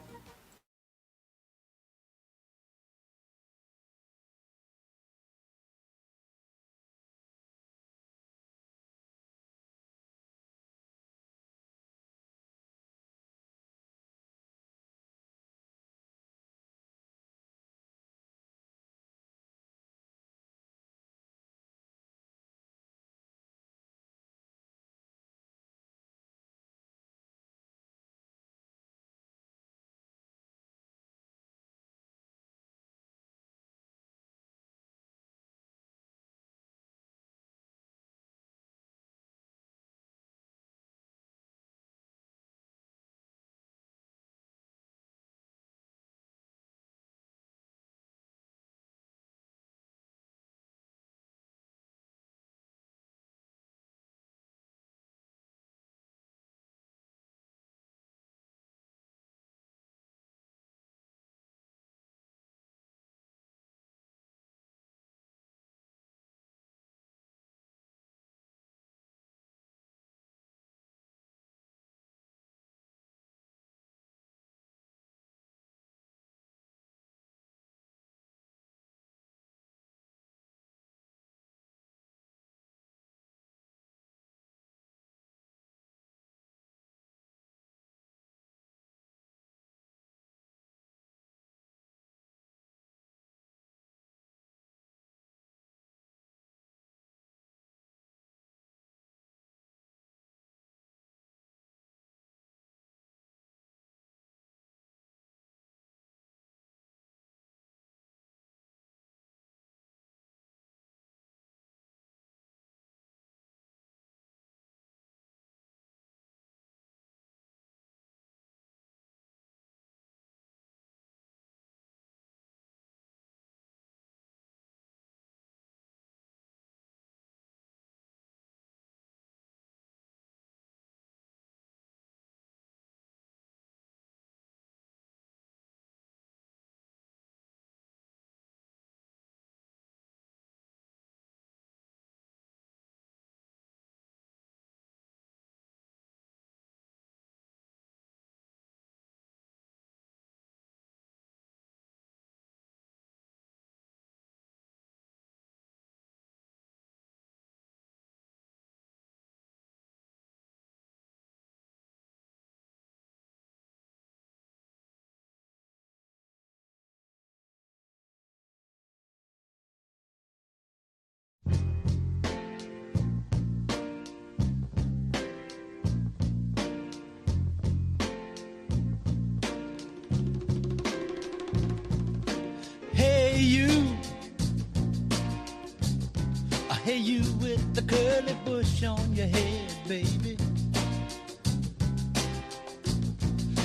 Hey, you with the curly bush on your head, baby.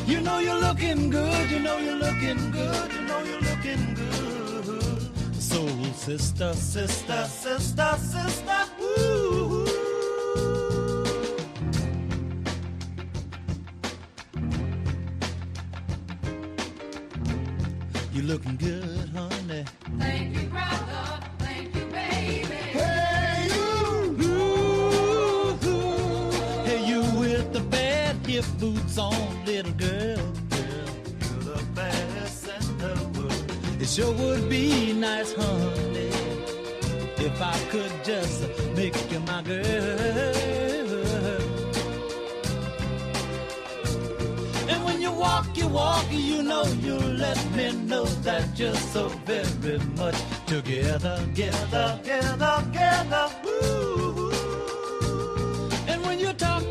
You know you're looking good, you know you're looking good, you know you're looking good. Soul sister, sister, sister, sister, ooh. You're looking good, honey. Thank you, brother. Thank you, baby. Hey, you. Hey, you with the bad hip boots on, little girl. You're the best in the world. It sure would be nice, honey, if I could just make you my girl. And when you walk, you know you let me know that you're so very much together, together, together, together. Ooh. And when you talk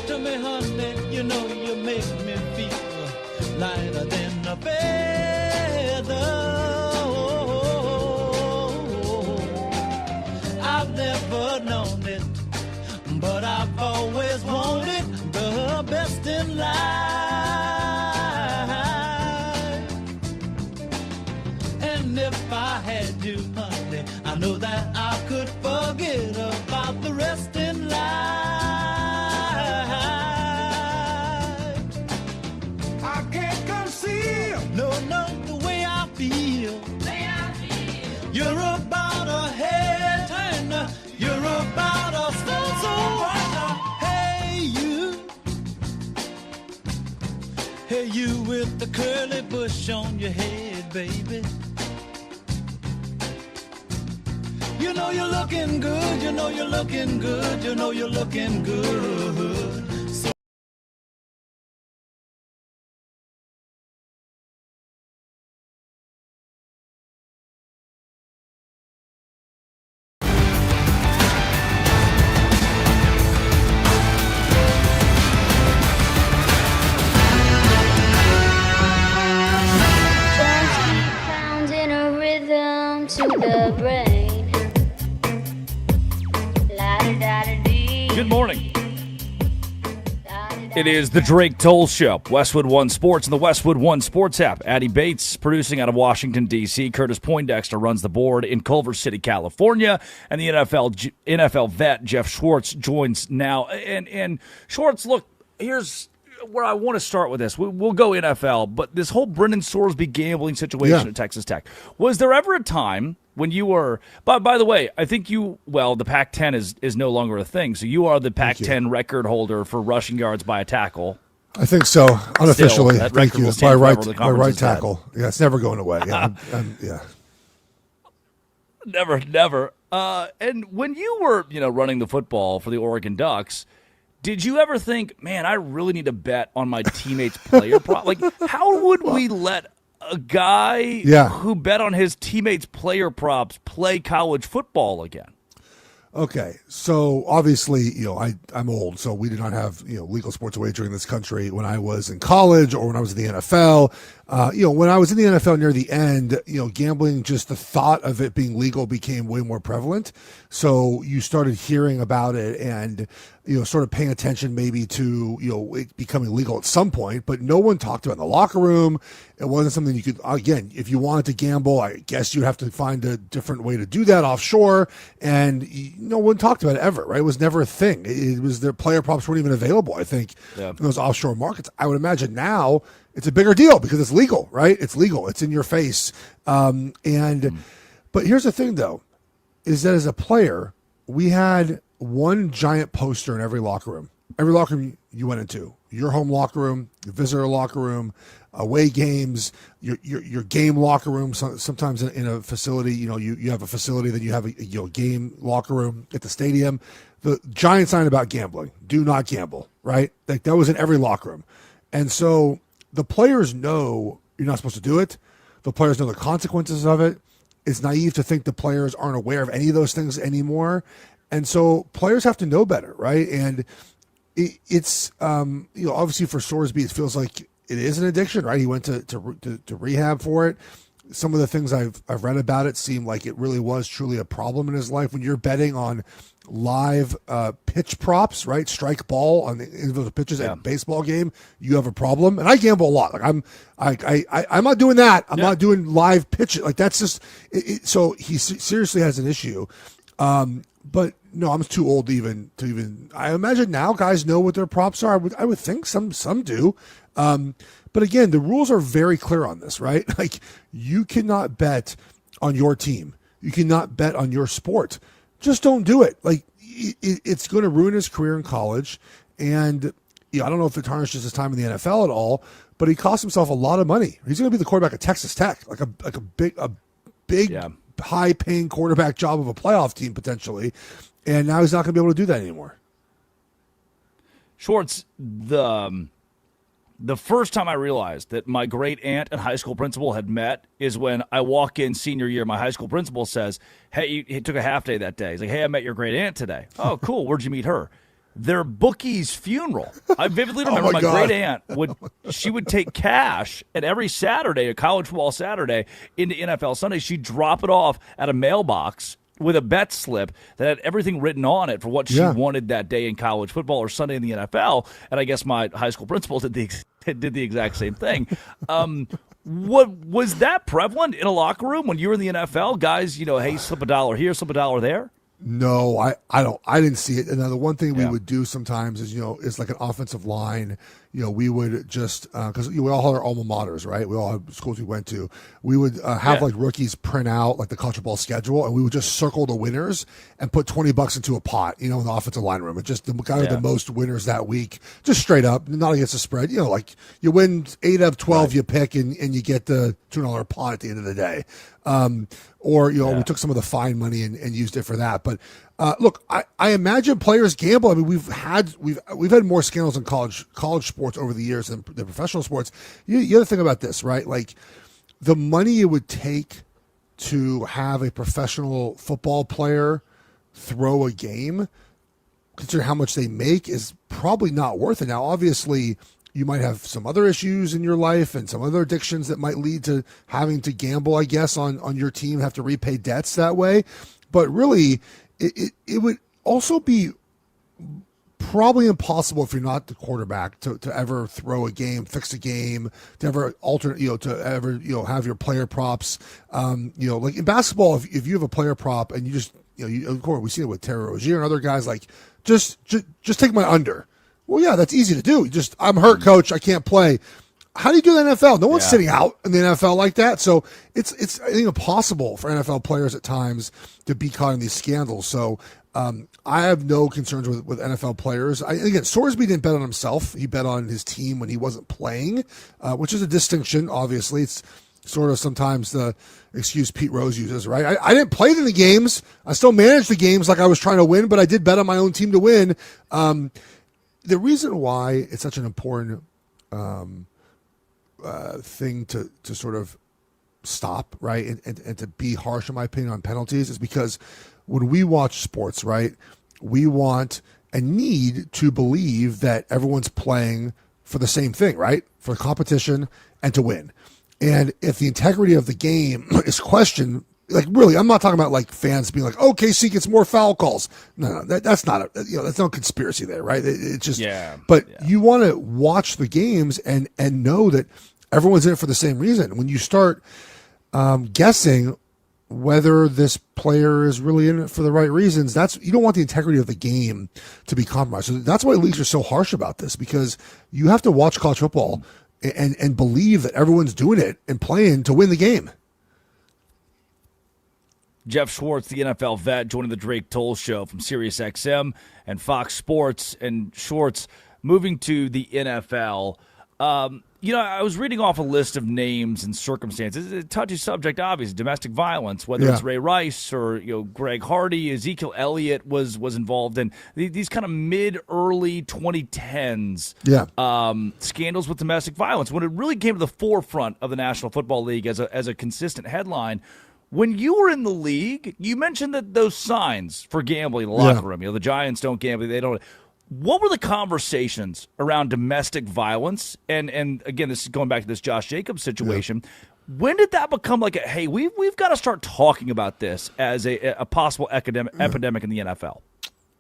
to me, honey, you know know you make me feel lighter than a feather. I've never known it, but I've always wanted the best in life. And if I had you, honey, I know that I could forget about the rest in life. I can't conceal, no, the way I feel. You're about a head turner, you're about a soul runner. Hey you with the curly bush on your head, baby. You know you're looking good, you know you're looking good, you know you're looking good. So Pounding a rhythm to the brain. La-da-da-da-dee. Good morning. It is the Drake Toll Show, Westwood One Sports and the Westwood One Sports app. Addie Bates producing out of Washington, D.C. Curtis Poindexter runs the board in Culver City, California. And the NFL vet, Jeff Schwartz, joins now. And Schwartz, look, here's where I want to start with this. We'll go NFL, but this whole Brendan Sorsby gambling situation at Texas Tech. Was there ever a time when you were, by the way, I think the Pac-10 is no longer a thing, so you are the Pac-10 record holder for rushing yards by a tackle. I think so, unofficially. Still, thank you. My right tackle. Yeah, it's never going away. Yeah, yeah. Never. And when you were, running the football for the Oregon Ducks, did you ever think, man, I really need to bet on my teammates' player prop? Like, how would we let a guy who bet on his teammates' player props play college football again? Okay, so obviously, I'm old, so we did not have, legal sports wagering in this country when I was in college or when I was in the NFL. When I was in the NFL near the end, gambling, just the thought of it being legal became way more prevalent. So you started hearing about it and, sort of paying attention maybe to, it becoming legal at some point, but no one talked about it in the locker room. It wasn't something you could, again, if you wanted to gamble, I guess you'd have to find a different way to do that offshore. And no one talked about it ever, right? It was never a thing. It was their player props weren't even available, I think, in those offshore markets. I would imagine now it's a bigger deal because it's legal, right? It's legal. It's in your face. But here's the thing, though, is that as a player, we had one giant poster in every locker room. Every locker room you went into, your home locker room, your visitor locker room, away games, your game locker room. Sometimes in a facility, you have a facility, then you have a game locker room at the stadium. The giant sign about gambling: do not gamble. Right? Like that was in every locker room, and so the players know you're not supposed to do it. The players know the consequences of it. It's naive to think the players aren't aware of any of those things anymore. And so players have to know better, right? And it's obviously for Sorsby, it feels like it is an addiction, right? He went to rehab for it. Some of the things I've read about it seem like it really was truly a problem in his life. When you're betting on live pitch props, right? Strike ball on the individual pitches at a baseball game, you have a problem. And I gamble a lot. Like I'm not doing that. I'm not doing live pitch. Like that's just so he seriously has an issue. But no, I'm too old to even. I imagine now guys know what their props are. I would think some do. But again, the rules are very clear on this, right? Like you cannot bet on your team. You cannot bet on your sport. Just don't do it. Like it's going to ruin his career in college. And I don't know if it tarnishes his time in the NFL at all, but he cost himself a lot of money. He's going to be the quarterback at Texas Tech, like a big high-paying quarterback job of a playoff team potentially, and now he's not going to be able to do that anymore. Schwartz, the first time I realized that my great aunt and high school principal had met is when I walk in senior year. My high school principal says, "Hey, he took a half day that day." He's like, "Hey, I met your great aunt today." "Oh, cool. Where'd you meet her?" their bookie's funeral. I vividly remember my great aunt would take cash, and every Saturday, a college football Saturday, into NFL Sunday, she'd drop it off at a mailbox with a bet slip that had everything written on it for what she wanted that day in college football or Sunday in the NFL. And I guess my high school principal did the exact same thing. What was that prevalent in a locker room when you were in the NFL? Guys, hey, slip a dollar here, slip a dollar there. No, I didn't see it. And then the one thing we would do sometimes is, it's like an offensive line. We would just, because we all had our alma maters, right? We all had schools we went to. We would have like rookies print out like the college football schedule, and we would just circle the winners and put $20 into a pot, in the offensive line room. And just the guy with the most winners that week, just straight up, not against the spread. Like you win 8 of 12, you pick, and you get the $2 pot at the end of the day. We took some of the fine money and used it for that. But look, I imagine players gamble. I mean, we've had more scandals in college sports over the years than professional sports. You got to think about this, right? Like the money it would take to have a professional football player throw a game, consider how much they make, is probably not worth it. Now, obviously, you might have some other issues in your life and some other addictions that might lead to having to gamble, I guess, on your team, have to repay debts that way. But really, it would also be probably impossible if you're not the quarterback to ever throw a game, fix a game, to ever alternate, to ever, have your player props. Like in basketball, if you have a player prop and you just, of course, we've seen it with Terry Rozier and other guys, like just take my under. Well, yeah, that's easy to do. I'm hurt, coach. I can't play. How do you do the NFL? No one's sitting out in the NFL like that. So it's I think impossible for NFL players at times to be caught in these scandals. So I have no concerns with NFL players. Again, Sorsby didn't bet on himself. He bet on his team when he wasn't playing, which is a distinction, obviously. It's sort of sometimes the excuse Pete Rose uses, right? I didn't play in the games. I still managed the games like I was trying to win, but I did bet on my own team to win. The reason why it's such an important thing to sort of stop, right, and to be harsh, in my opinion, on penalties is because when we watch sports, right, we want and need to believe that everyone's playing for the same thing, right, for competition and to win. And if the integrity of the game is questioned, like really, I'm not talking about like fans being like, "Oh, KC gets more foul calls." No, that's not that's no conspiracy there, right? It's just, you want to watch the games and know that everyone's in it for the same reason. When you start guessing whether this player is really in it for the right reasons, you don't want the integrity of the game to be compromised. So that's why leagues are so harsh about this, because you have to watch college football and believe that everyone's doing it and playing to win the game. Jeff Schwartz, the NFL vet, joining the Drake Toll Show from SiriusXM and Fox Sports. And Schwartz, moving to the NFL, I was reading off a list of names and circumstances. It's a touchy subject, obviously, domestic violence, whether it's Ray Rice or Greg Hardy, Ezekiel Elliott was involved in these kind of mid-early 2010s scandals with domestic violence. When it really came to the forefront of the National Football League as a consistent headline, when you were in the league, you mentioned that those signs for gambling in the locker room, the Giants don't gamble, they don't. What were the conversations around domestic violence? And again, this is going back to this Josh Jacobs situation. When did that become like hey, we've got to start talking about this as a possible epidemic in the NFL?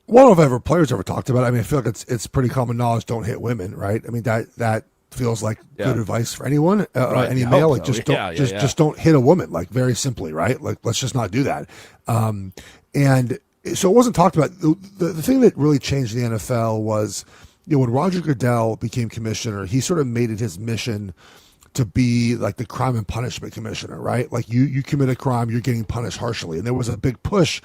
Well, I don't know if players ever talked about it. I mean, I feel like it's pretty common knowledge, don't hit women, right? I mean, that feels like good advice for anyone, any male. Like just don't hit a woman, like very simply, right? Like let's just not do that. And so it wasn't talked about. The thing that really changed the NFL was, when Roger Goodell became commissioner, he sort of made it his mission to be like the crime and punishment commissioner, right? Like you commit a crime, you're getting punished harshly. And there was a big push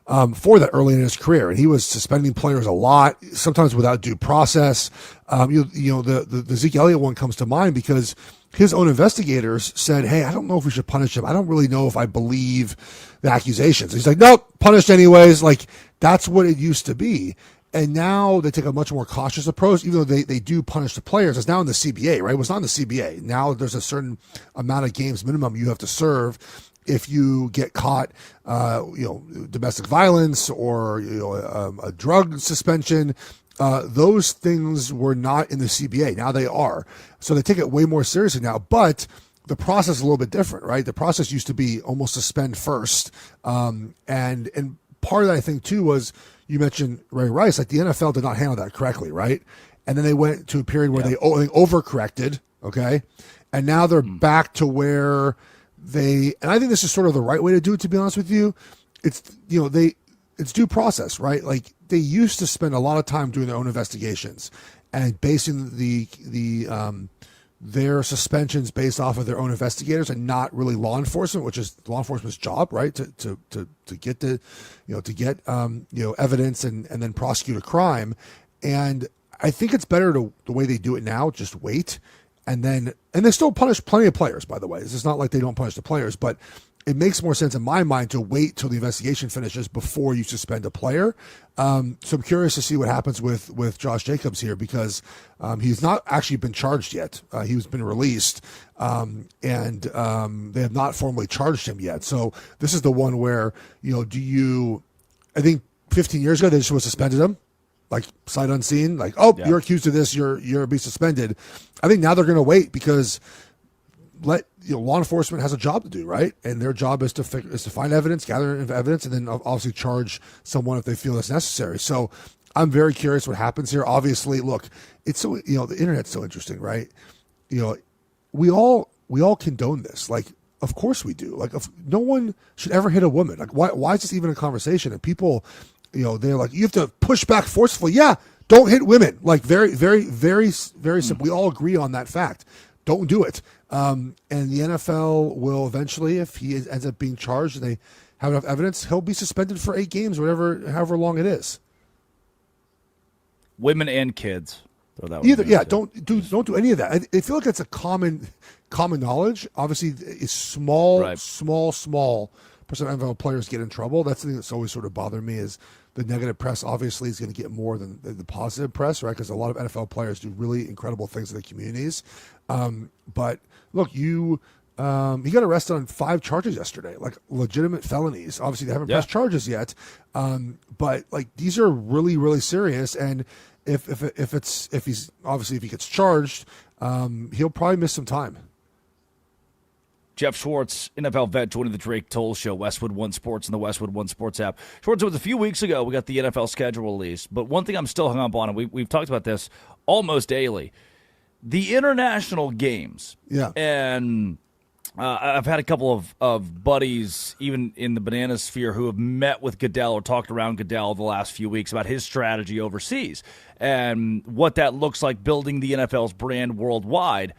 for that early in his career, and he was suspending players a lot, sometimes without due process. The Zeke Elliott one comes to mind because his own investigators said, "Hey, I don't know if we should punish him. I don't really know if I believe the accusations." He's like, "Nope, punished anyways." Like that's what it used to be. And now they take a much more cautious approach, even though they do punish the players. It's now in the CBA, right? It was not in the CBA. Now there's a certain amount of games minimum you have to serve if you get caught, domestic violence or a drug suspension. those things were not in the CBA. Now they are. So they take it way more seriously now. But the process is a little bit different, right? The process used to be almost suspend first. And part of that, I think, too, was you mentioned Ray Rice. Like the NFL did not handle that correctly, right? And then they went to a period where they overcorrected, okay? And now they're back to where and I think this is sort of the right way to do it, to be honest with you. It's, it's due process, right? Like they used to spend a lot of time doing their own investigations and basing their suspensions based off of their own investigators and not really law enforcement, which is law enforcement's job, right? To get evidence and then prosecute a crime. And I think it's better the way they do it now, just wait. And they still punish plenty of players, by the way. It's not like they don't punish the players, but it makes more sense in my mind to wait till the investigation finishes before you suspend a player. So I'm curious to see what happens with Josh Jacobs here, because he's not actually been charged yet. He's been released, and they have not formally charged him yet. So this is the one where, I think 15 years ago, they just would have suspended him, like sight unseen, like, you're accused of this, you're be suspended. I think now they're going to wait because law enforcement has a job to do, right? And their job is to find evidence, gather evidence, and then obviously charge someone if they feel it's necessary. So I'm very curious what happens here. Obviously, look, it's so, the internet's so interesting, right? We all condone this. Like, of course we do. Like, no one should ever hit a woman. Like, why is this even a conversation? And people, they're like, you have to push back forcefully. Yeah, don't hit women. Like, very, very, very, very simple. We all agree on that fact. Don't do it. And the NFL will eventually, if he ends up being charged and they have enough evidence, he'll be suspended for 8 games, however long it is. Women and kids. Don't do any of that. I feel like it's a common knowledge. Obviously, it's small percent of NFL players get in trouble. That's the thing that's always sort of bothered me is the negative press obviously is going to get more than the positive press, right? Because a lot of NFL players do really incredible things in the communities. But look, he got arrested on 5 charges yesterday, like legitimate felonies. Obviously, they haven't pressed charges yet, but like these are really, really serious. And if he gets charged, he'll probably miss some time. Jeff Schwartz, NFL vet, joining the Drake Toll Show, Westwood One Sports and the Westwood One Sports app. Schwartz, it was a few weeks ago we got the NFL schedule released, but one thing I'm still hung up on, and we've talked about this almost daily, the international games. Yeah. And I've had a couple of buddies, even in the banana sphere, who have met with Goodell or talked around Goodell the last few weeks about his strategy overseas and what that looks like building the NFL's brand worldwide.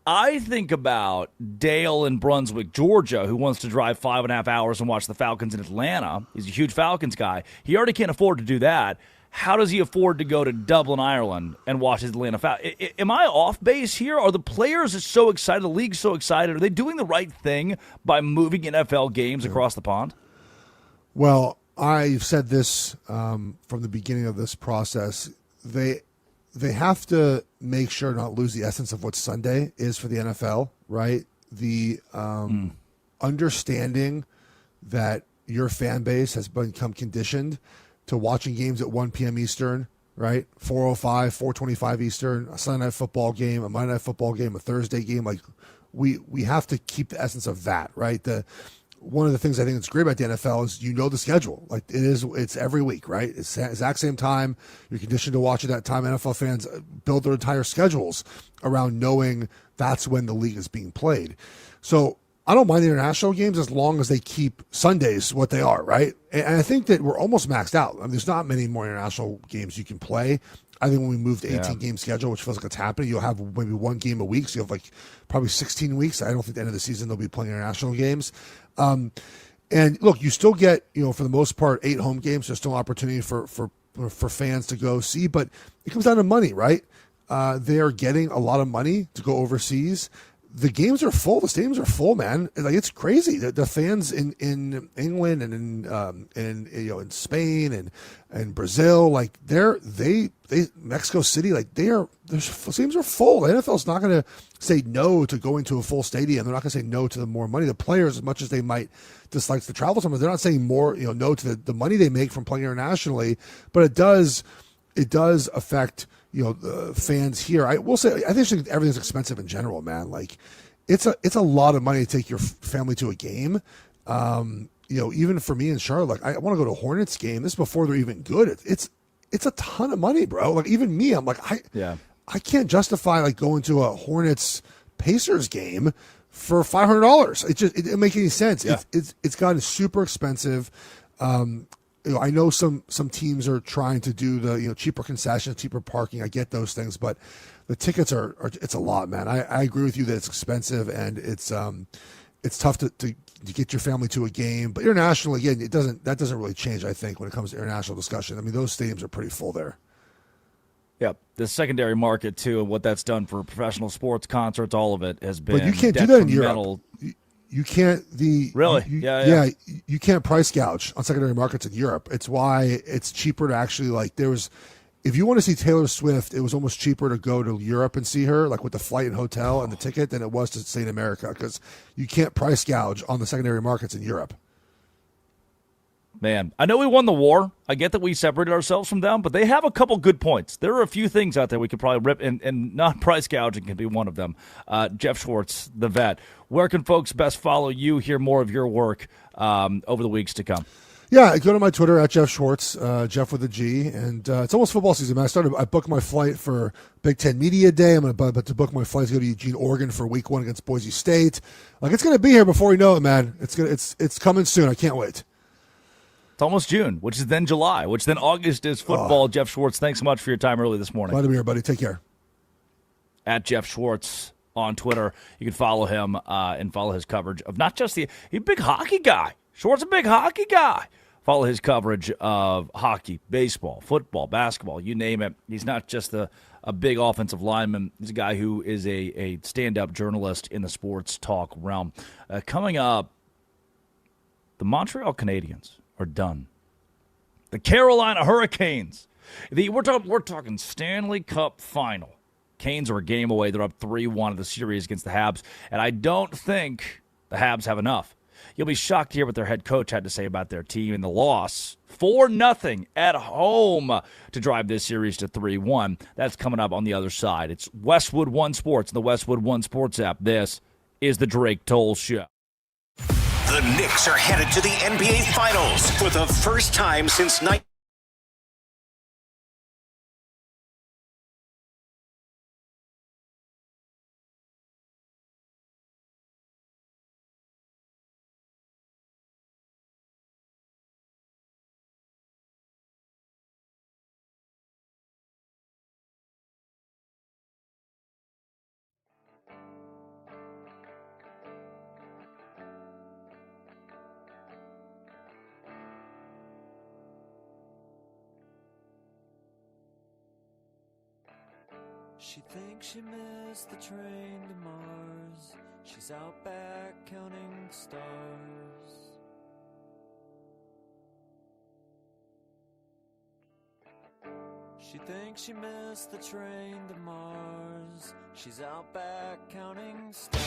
I think about Dale in Brunswick, Georgia, who wants to drive 5.5 hours and watch the Falcons in Atlanta. He's a huge Falcons guy. He already can't afford to do that. How does he afford to go to Dublin, Ireland, and watch his Atlanta Falcons? Am I off base here? Are the players so excited? The league's so excited? Are they doing the right thing by moving NFL games across the pond? Well, I've said this from the beginning of this process. They have to make sure not lose the essence of what Sunday is for the NFL, right? The understanding that your fan base has become conditioned to watching games at 1 p.m. Eastern, right? 4:05, 4:25 Eastern, a Sunday night football game, a Monday night football game, a Thursday game. Like we have to keep the essence of that, right? One of the things I think that's great about the NFL is the schedule. Like it's every week, right? It's the exact same time. You're conditioned to watch at that time. NFL fans build their entire schedules around knowing that's when the league is being played. So I don't mind the international games as long as they keep Sundays what they are, right? And I think that we're almost maxed out. I mean, there's not many more international games you can play. I think when we move to 18-game schedule, which feels like it's happening, you'll have maybe 1 game a week. So you have like probably 16 weeks. I don't think at the end of the season they'll be playing international games. And look, you still get, for the most part, 8 home games. There's still an opportunity for fans to go see, but it comes down to money, right? They are getting a lot of money to go overseas. The games are full. The stadiums are full, man. Like it's crazy. The fans in England and in Spain and Brazil, like they Mexico City, like their stadiums are full. The NFL's not going to say no to going to a full stadium. They're not going to say no to the more money. The players, as much as they might dislike the travel time, they're not saying more no to the money they make from playing internationally. But it does it does affect the fans here. I will say I think everything's expensive in general, man. Like it's a lot of money to take your family to a game. Even for me in Charlotte, like I want to go to a Hornets game. This is before they're even good. It's a ton of money, bro. Like even me, I'm like I can't justify like going to a Hornets Pacers game for $500. It doesn't make any sense. Yeah. It's gotten super expensive. I know some teams are trying to do the cheaper concessions, cheaper parking. I get those things, but the tickets are it's a lot, man. I agree with you that it's expensive and it's tough to get your family to a game. But internationally, again, that doesn't really change. I think when it comes to international discussion, I mean those stadiums are pretty full there. Yeah, the secondary market too, and what that's done for professional sports, concerts, all of it has been. But you can't do that in Europe. You can't really. You can't price gouge on secondary markets in Europe. It's why it's cheaper to actually if you want to see Taylor Swift, it was almost cheaper to go to Europe and see her, like with the flight and hotel and the ticket, than it was to stay in America because you can't price gouge on the secondary markets in Europe. Man, I know we won the war. I get that we separated ourselves from them, but they have a couple good points. There are a few things out there we could probably rip, and not price gouging can be one of them. Jeff Schwartz, the vet. Where can folks best follow you, hear more of your work over the weeks to come? Yeah, go to my Twitter at Jeff Schwartz, Jeff with a G, and it's almost football season, man. I booked my flight for Big Ten Media Day. I'm about to book my flight to go to Eugene, Oregon for Week 1 against Boise State. Like it's going to be here before we know it, man. It's coming soon. I can't wait. It's almost June, which is then July, which then August is football. Jeff Schwartz, thanks so much for your time early this morning. Glad to be here, buddy. Take care. At Jeff Schwartz on Twitter. You can follow him and follow his coverage of not just he's a big hockey guy. Schwartz a big hockey guy. Follow his coverage of hockey, baseball, football, basketball, you name it. He's not just a big offensive lineman. He's a guy who is a stand-up journalist in the sports talk realm. Coming up, the Montreal Canadiens are done. The Carolina Hurricanes. We're talking Stanley Cup final. Canes are a game away. They're up 3-1 of the series against the Habs, and I don't think the Habs have enough. You'll be shocked to hear what their head coach had to say about their team in the loss 4-0 at home to drive this series to 3-1. That's coming up on the other side. It's Westwood One Sports and the Westwood One Sports app. This is the Drake Toll Show. The Knicks are headed to the NBA Finals for the first time since She thinks she missed the train to Mars. She's out back counting stars. She thinks she missed the train to Mars. She's out back counting stars.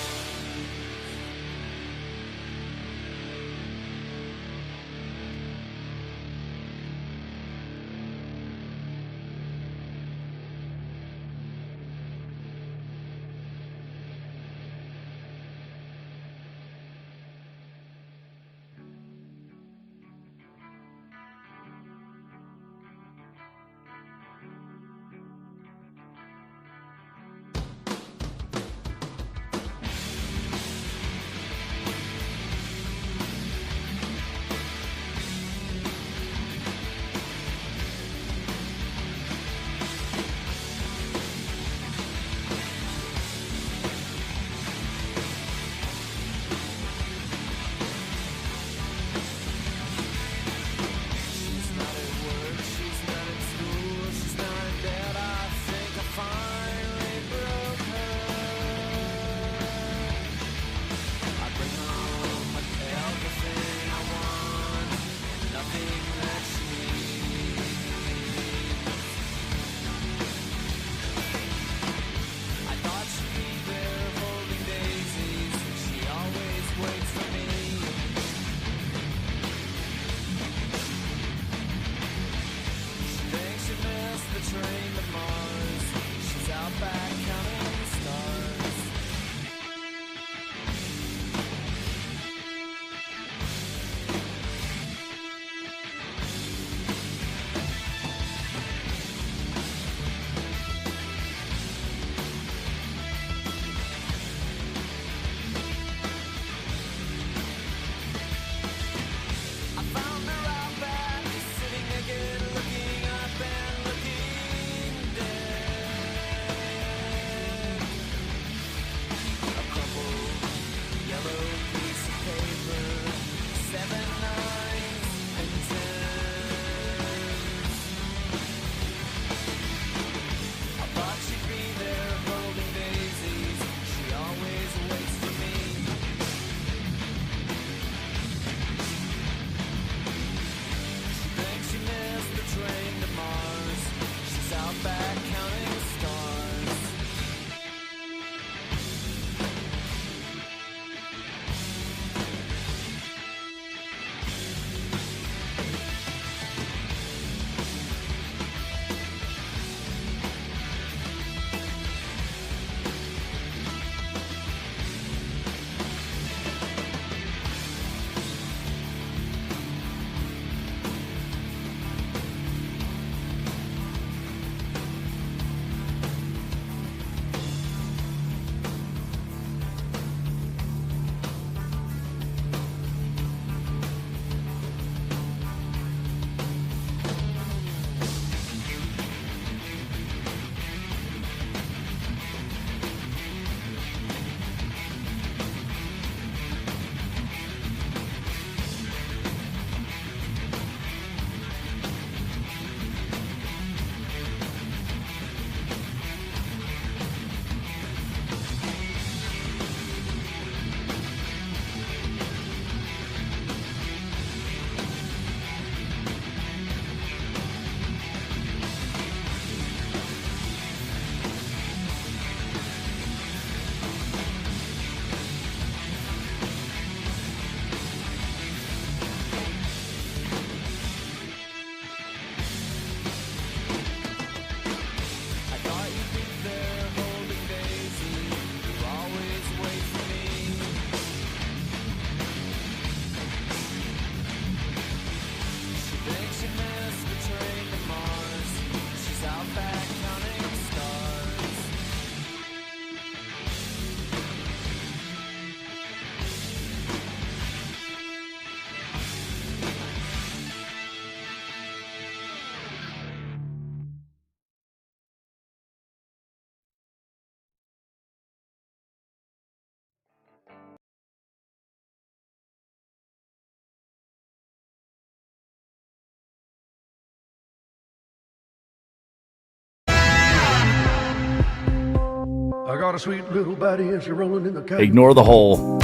I got a sweet little baddie and she's rolling in the cat. Ignore the hole.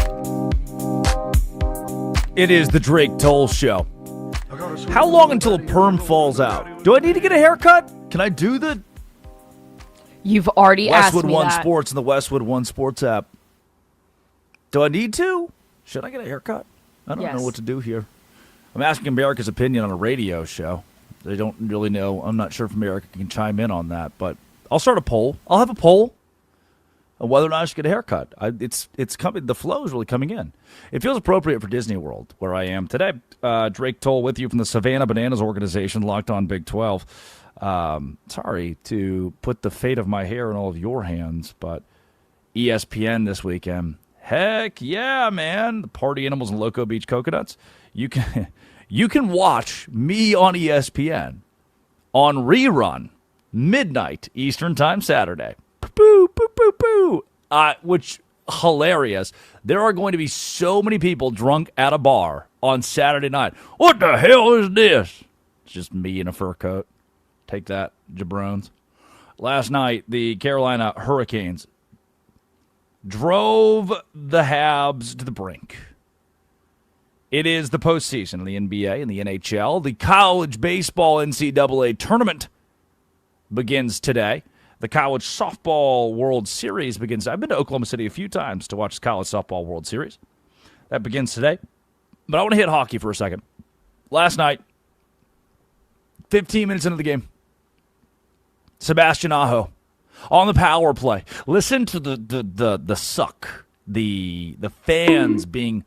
It is the Drake Toll Show. How long until a perm falls out? Do I need to get a haircut? Can I do the You've already asked Westwood me One that. Sports and the Westwood One Sports app? Do I need to? Should I get a haircut? I don't know what to do here. I'm asking America's opinion on a radio show. They don't really know. I'm not sure if America can chime in on that, but I'll start a poll. I'll have a poll on whether or not I should get a haircut. It's coming. The flow is really coming in. It feels appropriate for Disney World, where I am today. Drake Toll with you from the Savannah Bananas organization, Locked On Big 12. Sorry to put the fate of my hair in all of your hands, but ESPN this weekend. Heck yeah, man. The Party Animals and Loco Beach Coconuts. You can watch me on ESPN on rerun, midnight Eastern Time Saturday. Boo, boo, boo, boo. Which, hilarious. There are going to be so many people drunk at a bar on Saturday night. What the hell is this? It's just me in a fur coat. Take that, jabrones. Last night, the Carolina Hurricanes drove the Habs to the brink. It is the postseason in the NBA and the NHL. The college baseball NCAA tournament begins today. The college softball World Series begins. I've been to Oklahoma City a few times to watch the college softball World Series. That begins today. But I want to hit hockey for a second. Last night, 15 minutes into the game, Sebastian Aho on the power play. Listen to the suck. The fans being,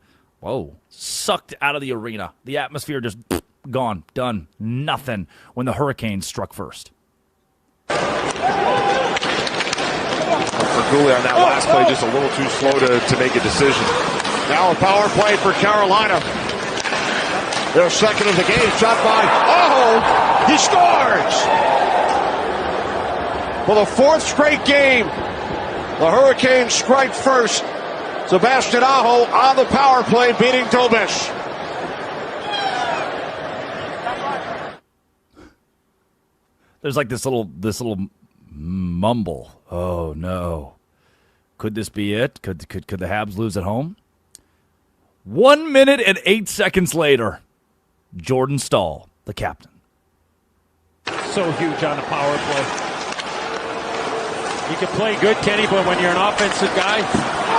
sucked out of the arena. The atmosphere just gone, done, nothing when the Hurricanes struck first. Ferguli on that last play, just a little too slow to make a decision. Now a power play for Carolina. Their second of the game, shot by Aho. He scores! For the fourth straight game, the Hurricanes strike first. Sebastian Aho on the power play, beating Dobish. There's like this little mumble. Oh no, could this be it? Could the Habs lose at home? 1 minute and 8 seconds later, Jordan Stahl, the captain. So huge on the power play. You can play good, Kenny, but when you're an offensive guy,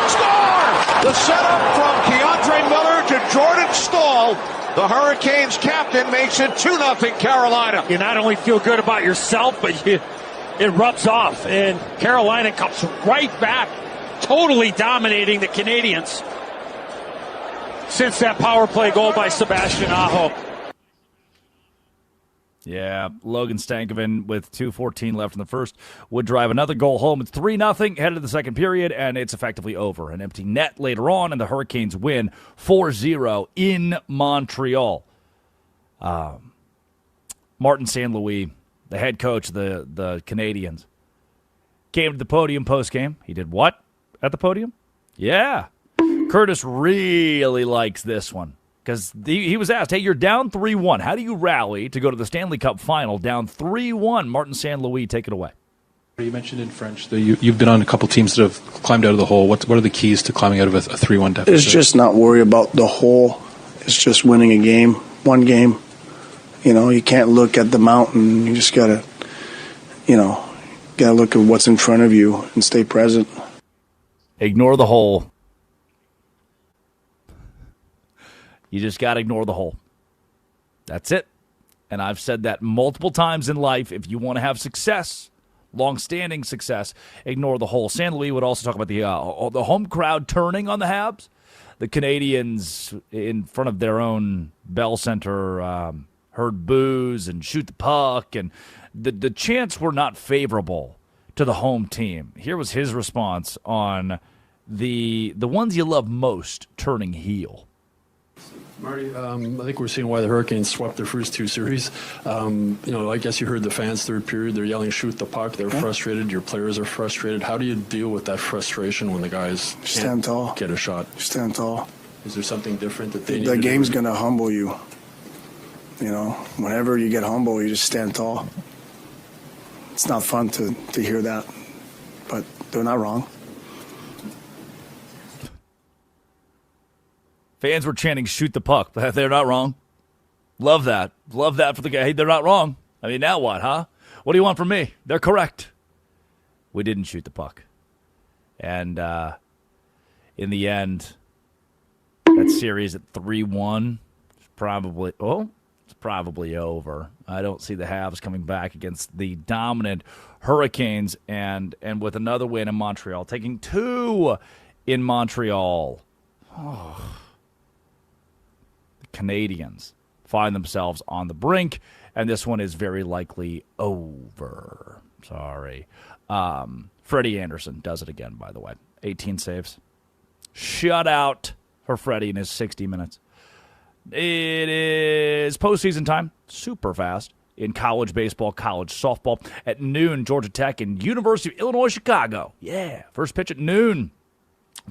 Score! The setup from Keandre Miller to Jordan Stahl. The Hurricanes captain makes it 2-0 Carolina. You not only feel good about yourself, but it rubs off. And Carolina comes right back, totally dominating the Canadians since that power play goal by Sebastian Aho. Yeah, Logan Stankoven with 2:14 left in the first would drive another goal home. It's 3-0 headed to the second period, and it's effectively over. An empty net later on, and the Hurricanes win 4-0 in Montreal. Martin St. Louis, the head coach of the Canadiens, came to the podium postgame. He did what at the podium? Yeah. Curtis really likes this one. Because he was asked, hey, you're down 3-1. How do you rally to go to the Stanley Cup final down 3-1? Martin St. Louis, take it away. You mentioned in French that you've been on a couple teams that have climbed out of the hole. What are the keys to climbing out of a 3-1 deficit? It's just not worry about the hole. It's just winning a game, one game. You know, you can't look at the mountain. You just gotta look at what's in front of you and stay present. Ignore the hole. You just got to ignore the hole. That's it. And I've said that multiple times in life. If you want to have success, long-standing success, ignore the hole. St. Louis would also talk about the home crowd turning on the Habs. The Canadians, in front of their own Bell Center, heard boos and shoot the puck. And the chants were not favorable to the home team. Here was his response on the ones you love most turning heel. Marty, I think we're seeing why the Hurricanes swept their first two series. I guess you heard the fans third period. They're yelling, shoot the puck. They're frustrated. Your players are frustrated. How do you deal with that frustration when the guys stand tall, get a shot? Stand tall. Is there something different that they need the to game's do? going to humble you. You know, whenever you get humble, you just stand tall. It's not fun to hear that. but they're not wrong. Fans were chanting, shoot the puck. They're not wrong. Love that. Love that for the guy. Hey, they're not wrong. I mean, now what, huh? What do you want from me? They're correct. We didn't shoot the puck. And in the end, that series at 3-1 is probably over. I don't see the Habs coming back against the dominant Hurricanes and with another win in Montreal, taking 2 in Montreal. Oh. The Canadians find themselves on the brink, and this one is very likely over. Sorry. Freddie Anderson does it again, by the way. 18 saves. Shutout for Freddie in his 60 minutes. It is postseason time, super fast, in college baseball, college softball. At noon, Georgia Tech and University of Illinois, Chicago. Yeah, first pitch at noon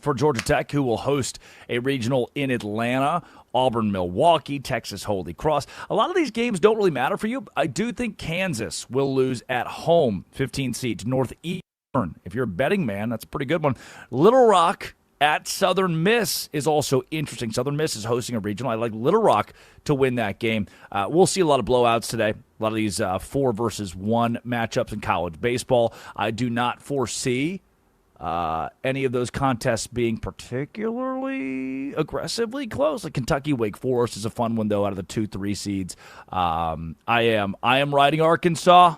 for Georgia Tech, who will host a regional in Atlanta. Auburn, Milwaukee, Texas, Holy Cross. A lot of these games don't really matter for you. I do think Kansas will lose at home, 15 seeds, Northeastern. If you're a betting man, that's a pretty good one. Little Rock at Southern Miss is also interesting. Southern Miss is hosting a regional. I like Little Rock to win that game. We'll see a lot of blowouts today. A lot of these 4 versus 1 matchups in college baseball. I do not foresee any of those contests being particularly aggressively close. Like Kentucky, Wake Forest is a fun one, though, out of the 2-3 seeds. I am riding Arkansas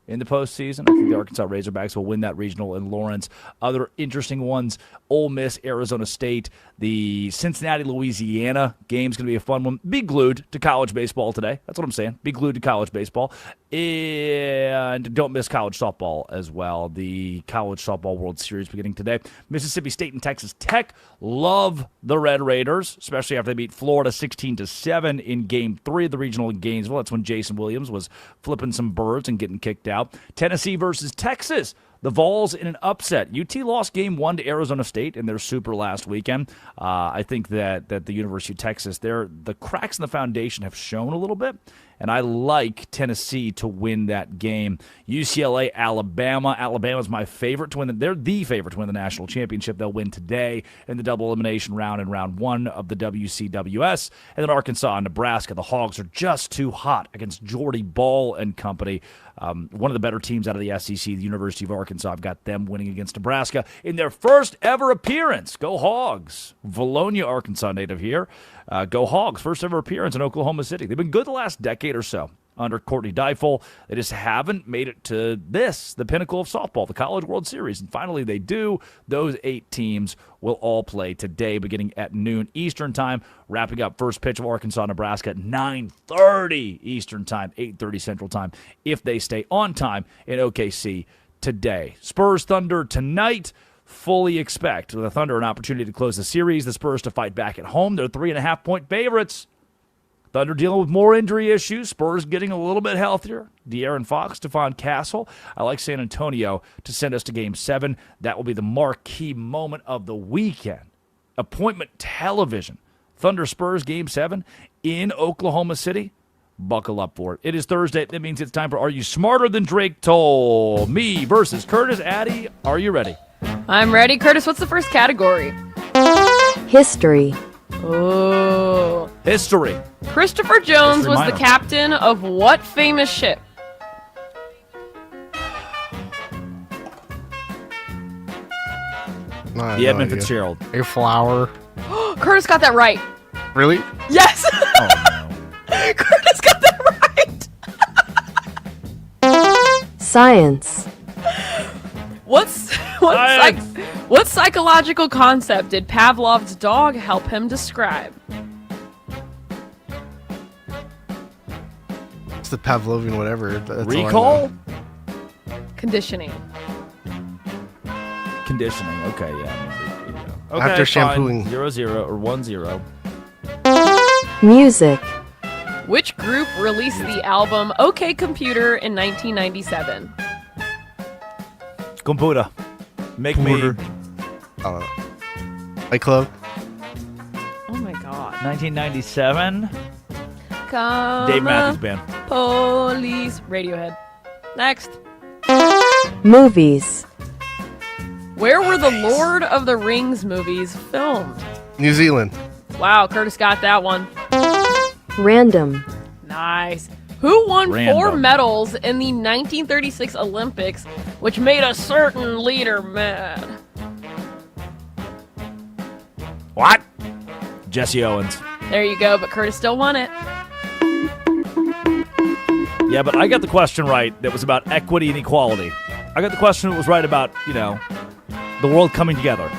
in the postseason. I think the Arkansas Razorbacks will win that regional in Lawrence. Other interesting ones, Ole Miss, Arizona State. The Cincinnati, Louisiana game is going to be a fun one. Be glued to college baseball today. That's what I'm saying. Be glued to college baseball. And don't miss college softball as well. The College Softball World Series beginning today. Mississippi State and Texas Tech love the Red Raiders, especially after they beat Florida 16-7 in Game 3 of the regional in Gainesville. That's when Jason Williams was flipping some birds and getting kicked out. Tennessee versus Texas. The Vols in an upset. UT lost Game 1 to Arizona State in their super last weekend. I think that the University of Texas, the cracks in the foundation have shown a little bit, and I like Tennessee to win that game. UCLA, Alabama. Alabama's my favorite to win. They're the favorite to win the national championship. They'll win today in the double elimination round in round 1 of the WCWS. And then Arkansas and Nebraska. The Hogs are just too hot against Jordy Ball and company. One of the better teams out of the SEC, the University of Arkansas. I've got them winning against Nebraska in their first ever appearance. Go Hogs. Valonia, Arkansas native here. Go Hogs. First ever appearance in Oklahoma City. They've been good the last decade or so under Courtney Deifel. They just haven't made it to the pinnacle of softball, the College World Series. And finally they do. Those 8 teams will all play today beginning at noon Eastern time, wrapping up first pitch of Arkansas-Nebraska at 9:30 Eastern time, 8:30 Central time, if they stay on time in OKC today. Spurs Thunder tonight. Fully expect the Thunder an opportunity to close the series. The Spurs to fight back at home. They're 3.5-point favorites. Thunder dealing with more injury issues. Spurs getting a little bit healthier. De'Aaron Fox, Stephon Castle. I like San Antonio to send us to Game 7. That will be the marquee moment of the weekend. Appointment television. Thunder Spurs Game 7 in Oklahoma City. Buckle up for it. It is Thursday. That means it's time for Are You Smarter Than Drake Toll? Me versus Curtis. Addy, are you ready? I'm ready. Curtis, what's the first category? History. Oh. History. Christopher Jones was the captain of what famous ship? The Edmund Fitzgerald. A flower. Curtis got that right. Really? Yes. Oh, no. Curtis got that right. Science. What psychological concept did Pavlov's dog help him describe? It's the Pavlovian whatever. That's Recall? Conditioning. Conditioning. Okay, yeah. Okay, After shampooing. 0-0 or 1-0. Music. Which group released the album OK Computer in 1997? Computer. Make me. Fight Club. Oh my god. 1997. Come Dave Matthews Band. Police. Radiohead. Next. Movies. Where were the Lord of the Rings movies filmed? New Zealand. Wow, Curtis got that one. Random. Nice. Who won 4 Random. medals in the 1936 Olympics, which made a certain leader mad? What? Jesse Owens. There you go, but Curtis still won it. Yeah, but I got the question right that was about equity and equality. I got the question that was right about, the world coming together.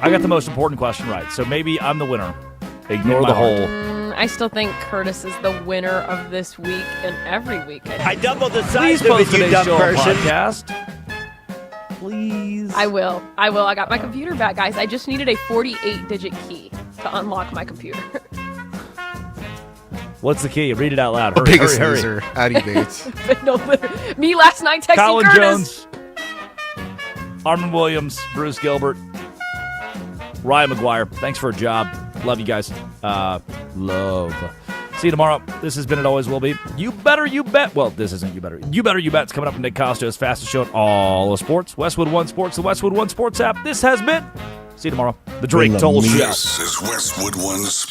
I got the most important question right, so maybe I'm the winner. Ignore the whole. I still think Curtis is the winner of this week and every week. I doubled the Please size of post it, you today's dumb show on person. podcast. Please. I will. I got my computer back, guys. I just needed a 48-digit key to unlock my computer. What's the key? Read it out loud. Hurry, Biggest hurry, loser, Addie Bates. No, me last night texting Colin Curtis. Jones, Armin Williams, Bruce Gilbert, Ryan McGuire. Thanks for a job. Love you guys. Love. See you tomorrow. This has been It Always Will Be. You Better You Bet. Well, this isn't You Better. You Better You Bet's coming up with Nick Costa's fastest show in all of sports. Westwood One Sports, the Westwood One Sports app. This has been. See you tomorrow. The Drake Toll Show. This is Westwood One Sports.